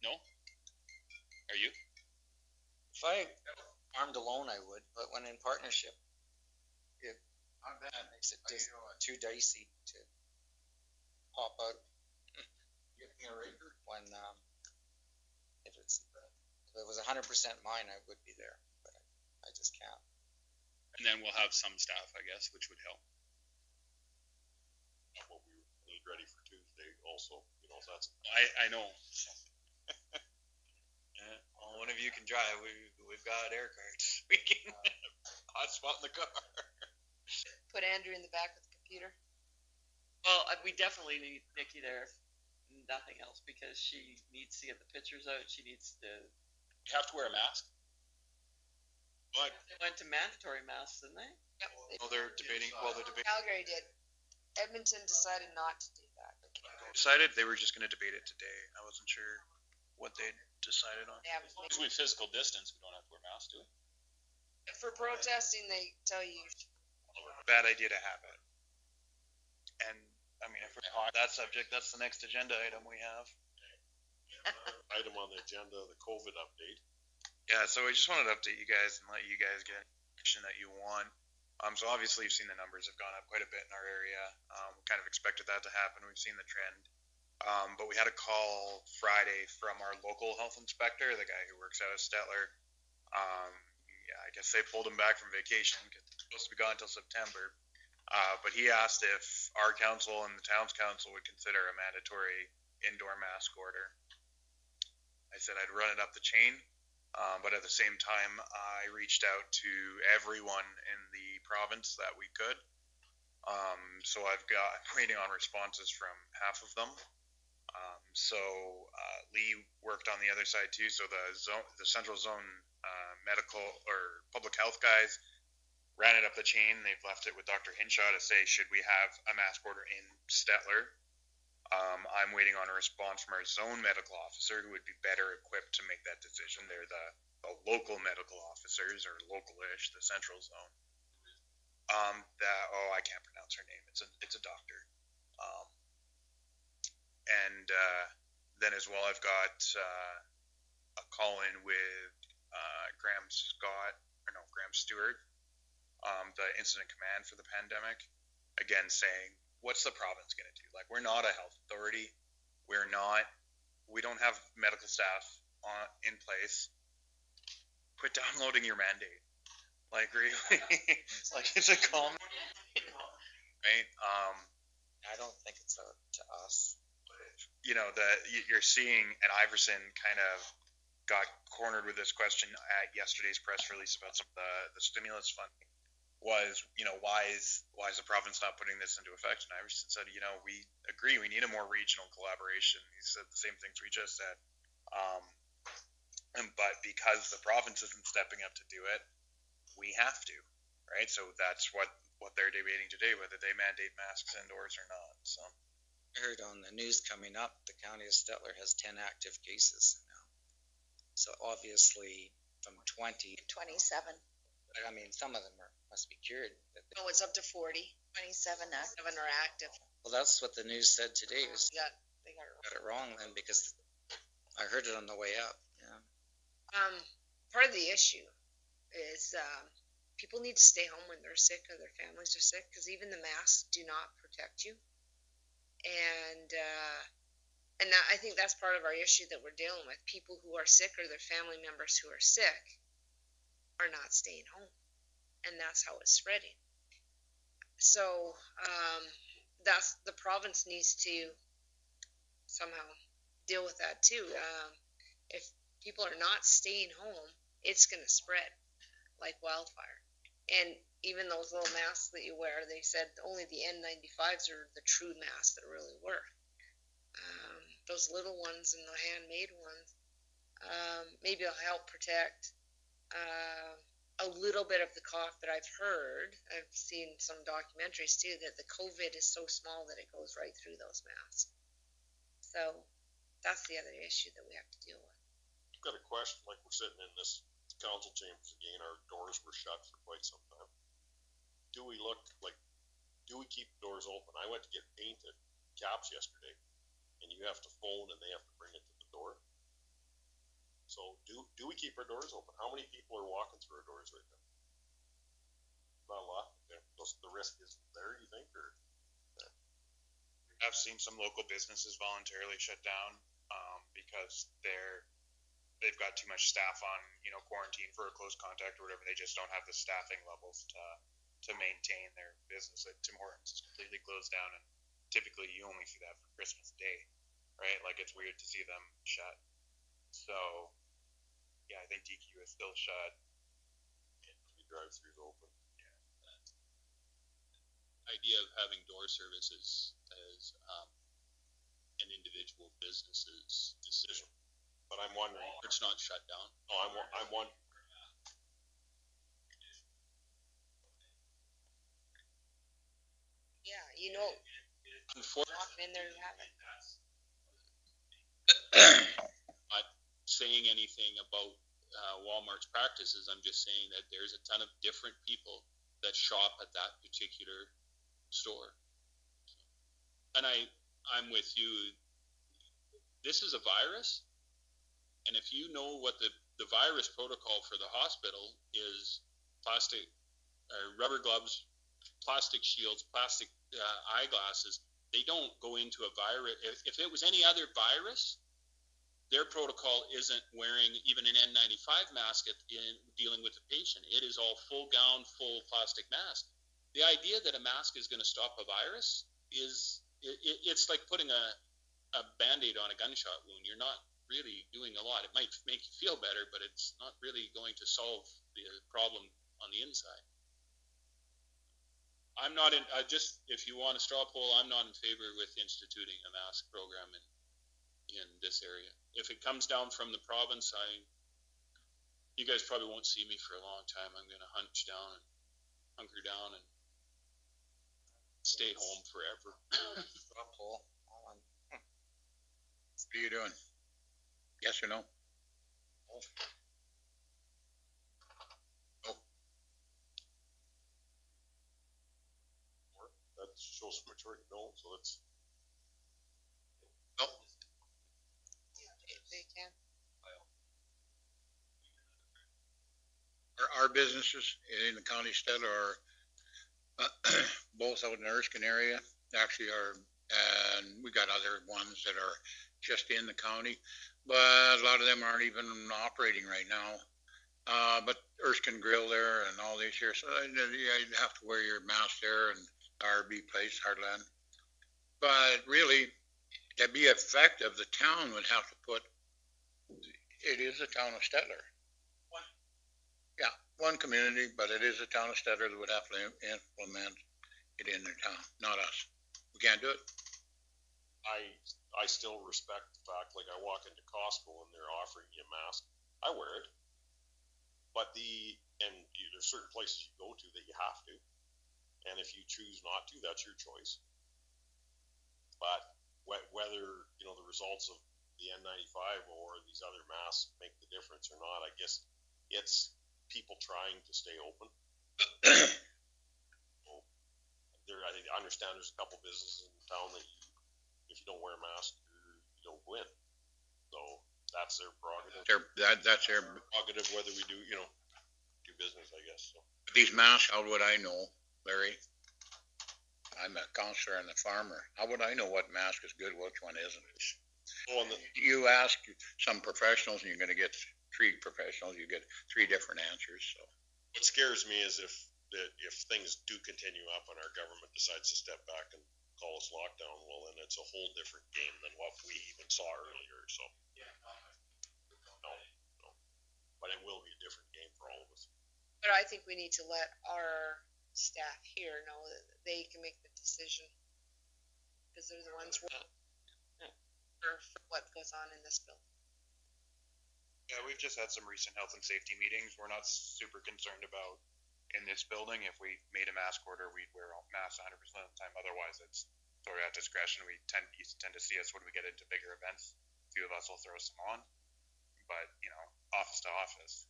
No? Are you? If I armed alone, I would, but when in partnership, it makes it just too dicey to pop out. When if it was 100% mine, I would be there, but I just can't. And then we'll have some staff, I guess, which would help. What we need ready for Tuesday also, that's. I know. Well, one of you can drive. We've got air cards. We can hotspot in the car. Put Andrew in the back with the computer. Well, we definitely need Nikki there, if nothing else, because she needs to get the pictures out. She needs to. You have to wear a mask. But They went to mandatory masks, didn't they? Yep. they're debating. Calgary did. Edmonton decided not to do that. Decided they were just going to debate it today. I wasn't sure what they decided on. They haven't Because we physical distance, we don't have to wear masks, do we? For protesting, they tell you. Bad idea to have it. And I mean, if we're on that subject, that's the next agenda item we have. Item on the agenda, the COVID update. Yeah, so I just wanted to update you guys and let you guys get information that you want. So obviously you've seen the numbers have gone up quite a bit in our area. We kind of expected that to happen. We've seen the trend. But we had a call Friday from our local health inspector, the guy who works out of Stettler. Yeah, I guess they pulled him back from vacation because he's supposed to be gone until September. But he asked if our council and the town's council would consider a mandatory indoor mask order. I said I'd run it up the chain. But at the same time, I reached out to everyone in the province that we could. So I'm waiting on responses from half of them. Lee worked on the other side too. So the central zone medical or public health guys ran it up the chain. They've left it with Dr. Hinshaw to say, should we have a mask order in Stettler? I'm waiting on a response from our zone medical officer, who would be better equipped to make that decision. They're the local medical officers, or local-ish, the central zone. I can't pronounce her name. It's a doctor. Then as well, I've got a call in with Graham Stewart, the incident command for the pandemic, again saying, what's the province going to do? Like, we're not a health authority. We don't have medical staff in place. Quit downloading your mandate. Like, really? Like, it's a common, right? I don't think it's up to us. You're seeing, and Iverson kind of got cornered with this question at yesterday's press release about some of the stimulus funding. Was, why is the province not putting this into effect? And Iverson said, we agree, we need a more regional collaboration. He said the same things we just said. But because the province isn't stepping up to do it, we have to, right? So that's what they're debating today, whether they mandate masks indoors or not. So I heard on the news coming up, the county of Stettler has 10 active cases now. So obviously from 20. 27. I mean, some of them must be cured. No, it's up to 40. 27 active. 7 are active. Well, that's what the news said today. They got Got it wrong then, because I heard it on the way up. Yeah. Part of the issue is people need to stay home when they're sick or their families are sick, because even the masks do not protect you. And that, I think that's part of our issue that we're dealing with. People who are sick or their family members who are sick are not staying home, and that's how it's spreading. So that's the province needs to somehow deal with that too. If people are not staying home, it's going to spread like wildfire. And even those little masks that you wear, they said only the N95s are the true masks that really work. Those little ones and the handmade ones, maybe will help protect a little bit of the cough that I've heard. I've seen some documentaries too that the COVID is so small that it goes right through those masks. So that's the other issue that we have to deal with. I've got a question, like we're sitting in this council chambers again, our doors were shut for quite some time. Do we keep the doors open? I went to get painted caps yesterday, and you have to phone and they have to bring it to the door. So do we keep our doors open? How many people are walking through our doors right now? Not a lot. Okay. The risk is there, you think, or? I've seen some local businesses voluntarily shut down because they've got too much staff on, quarantine for a close contact or whatever. They just don't have the staffing levels to maintain their business. Like Tim Hortons is completely closed down, and typically you only see that for Christmas Day, right? Like it's weird to see them shut. So, yeah, I think DQ is still shut. The drive-throughs open. Idea of having door services as an individual business's decision. But I'm wondering, it's not shut down. No, I'm wondering. Yeah, walking in there, you have it. Not saying anything about Walmart's practices. I'm just saying that there's a ton of different people that shop at that particular store. And I'm with you. This is a virus. And if you know what the virus protocol for the hospital is, plastic rubber gloves, plastic shields, plastic eyeglasses, they don't go into a virus. If it was any other virus, their protocol isn't wearing even an N95 mask in dealing with the patient. It is all full gown, full plastic mask. The idea that a mask is going to stop a virus it's like putting a Band-Aid on a gunshot wound. You're not really doing a lot. It might make you feel better, but it's not really going to solve the problem on the inside. I'm not if you want a straw poll, I'm not in favor with instituting a mask program in this area. If it comes down from the province, you guys probably won't see me for a long time. I'm going to hunker down and stay home forever. Straw poll. What are you doing? Yes or no? That shows majority no, so that's. No. If they can. Our businesses in the county of Stettler are both out in the Erskine area, actually and we got other ones that are just in the county, but a lot of them aren't even operating right now. But Erskine Grill there and all these here, so you'd have to wear your mask there, and RB Place, Heartland. But really, to be effective, the town would have to it is the town of Stettler. One community, but it is the town of Stettler that would have to implement it in their town, not us. We can't do it. I still respect the fact, like I walk into Costco and they're offering you a mask. I wear it. But there's certain places you go to that you have to. And if you choose not to, that's your choice. But whether, the results of the N95 or these other masks make the difference or not, I guess it's people trying to stay open. I understand there's a couple businesses in town that if you don't wear a mask, you don't go in. So that's their prerogative. That's their prerogative whether we do business, I guess. So. These masks, how would I know, Larry? I'm a counselor and a farmer. How would I know what mask is good, which one isn't? You ask some professionals, and you're going to get 3 professionals. You get 3 different answers. So what scares me is if things do continue up and our government decides to step back and call us lockdown, well, then it's a whole different game than what we even saw earlier. So, no. but it will be a different game for all of us. But I think we need to let our staff here know that they can make the decision. Because they're the ones for what goes on in this building. Yeah, we've just had some recent health and safety meetings. We're not super concerned about in this building. If we made a mask order, we'd wear masks 100% of the time. Otherwise, it's sort of at discretion. You tend to see us when we get into bigger events. A few of us will throw some on, but office to office.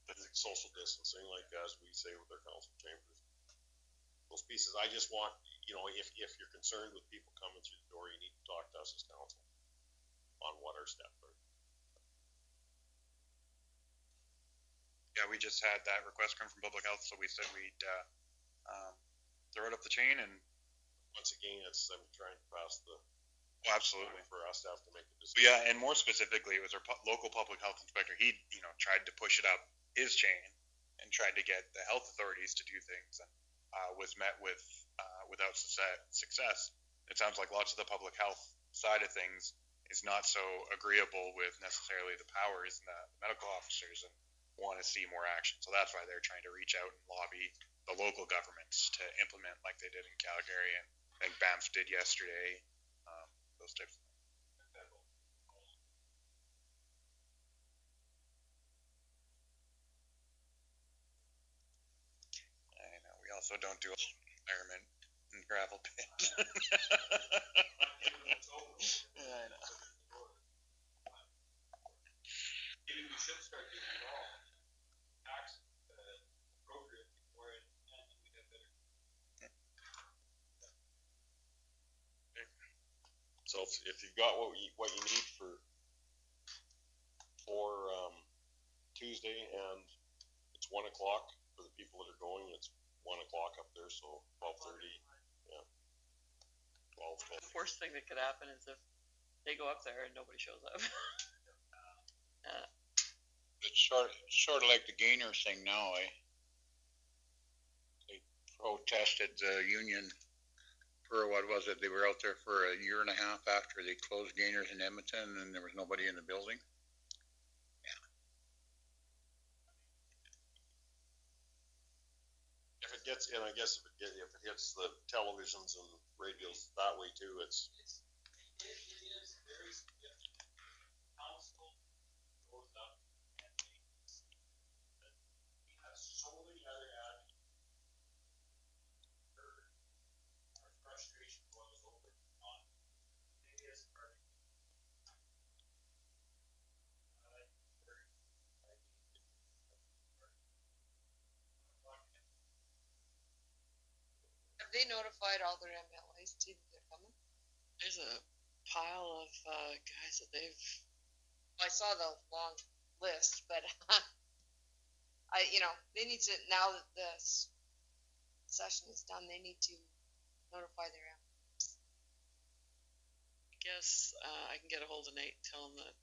That's social distancing, like as we say with our council chambers. Those pieces, I just want, if you're concerned with people coming through the door, you need to talk to us as council on what our steps are. Yeah, we just had that request come from public health, so we said we'd throw it up the chain, and once again, it's them trying to pass the. Well, absolutely. For us to have to make a decision. Yeah, and more specifically, it was our local public health inspector. He, tried to push it up his chain and tried to get the health authorities to do things, and was met with without success. It sounds like lots of the public health side of things is not so agreeable with necessarily the powers and the medical officers, and want to see more action. So that's why they're trying to reach out and lobby the local governments to implement like they did in Calgary, and I think Banff did yesterday. Those types of things. I know. We also don't do environment and gravel pit. Yeah, I know. Maybe we should start doing it all. Tax appropriate for it, and we have better. So if you've got what you need for Tuesday, and it's 1:00 for the people that are going, it's 1:00 up there, so 12:30. Yeah. 12. The worst thing that could happen is if they go up there and nobody shows up. It's sort of like the Gainers thing now, eh? They protested the union for, what was it, they were out there for a year and a half after they closed Gainers in Edmonton, and there was nobody in the building. If it gets, and I guess if it hits the televisions and radios that way too, it is very significant. Council goes up and makes, we have so many other avenues. Our frustration was over on biggest part. Have they notified all their MLAs too that they're coming? There's a pile of guys that they've. I saw the long list, but they need to, now that the session is done, they need to notify their MLAs. I guess I can get a hold of Nate and tell him that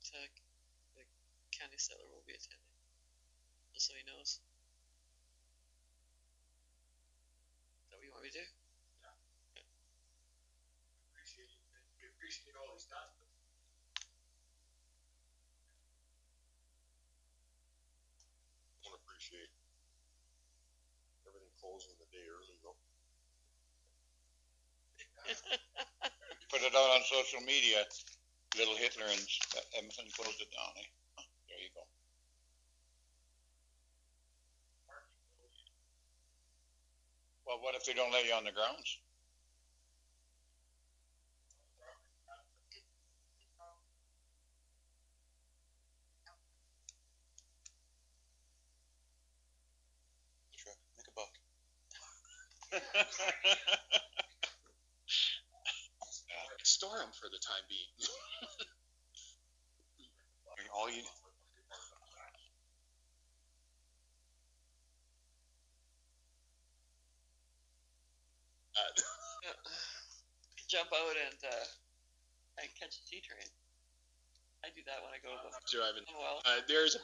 the county settler will be attending, just so he knows. Is that what you want me to do? We appreciate all these guys. Don't appreciate everything closing the day early though. Put it out on social media, little Hitler and Edmonton closed it down, eh? There you go. Well, what if they don't let you on the grounds? Make a buck. Store them for the time being. All you. Jump out and catch a T train. I do that when I go to the Driving. well. There's a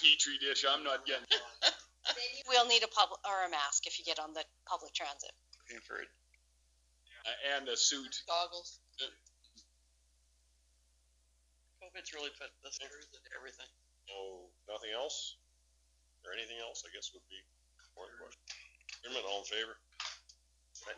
petri dish. I'm not getting. You will need a mask if you get on the public transit. Looking for it. And a suit. Goggles. COVID's really put the screws into everything. No, nothing else? Or anything else, I guess would be more question. All in favor?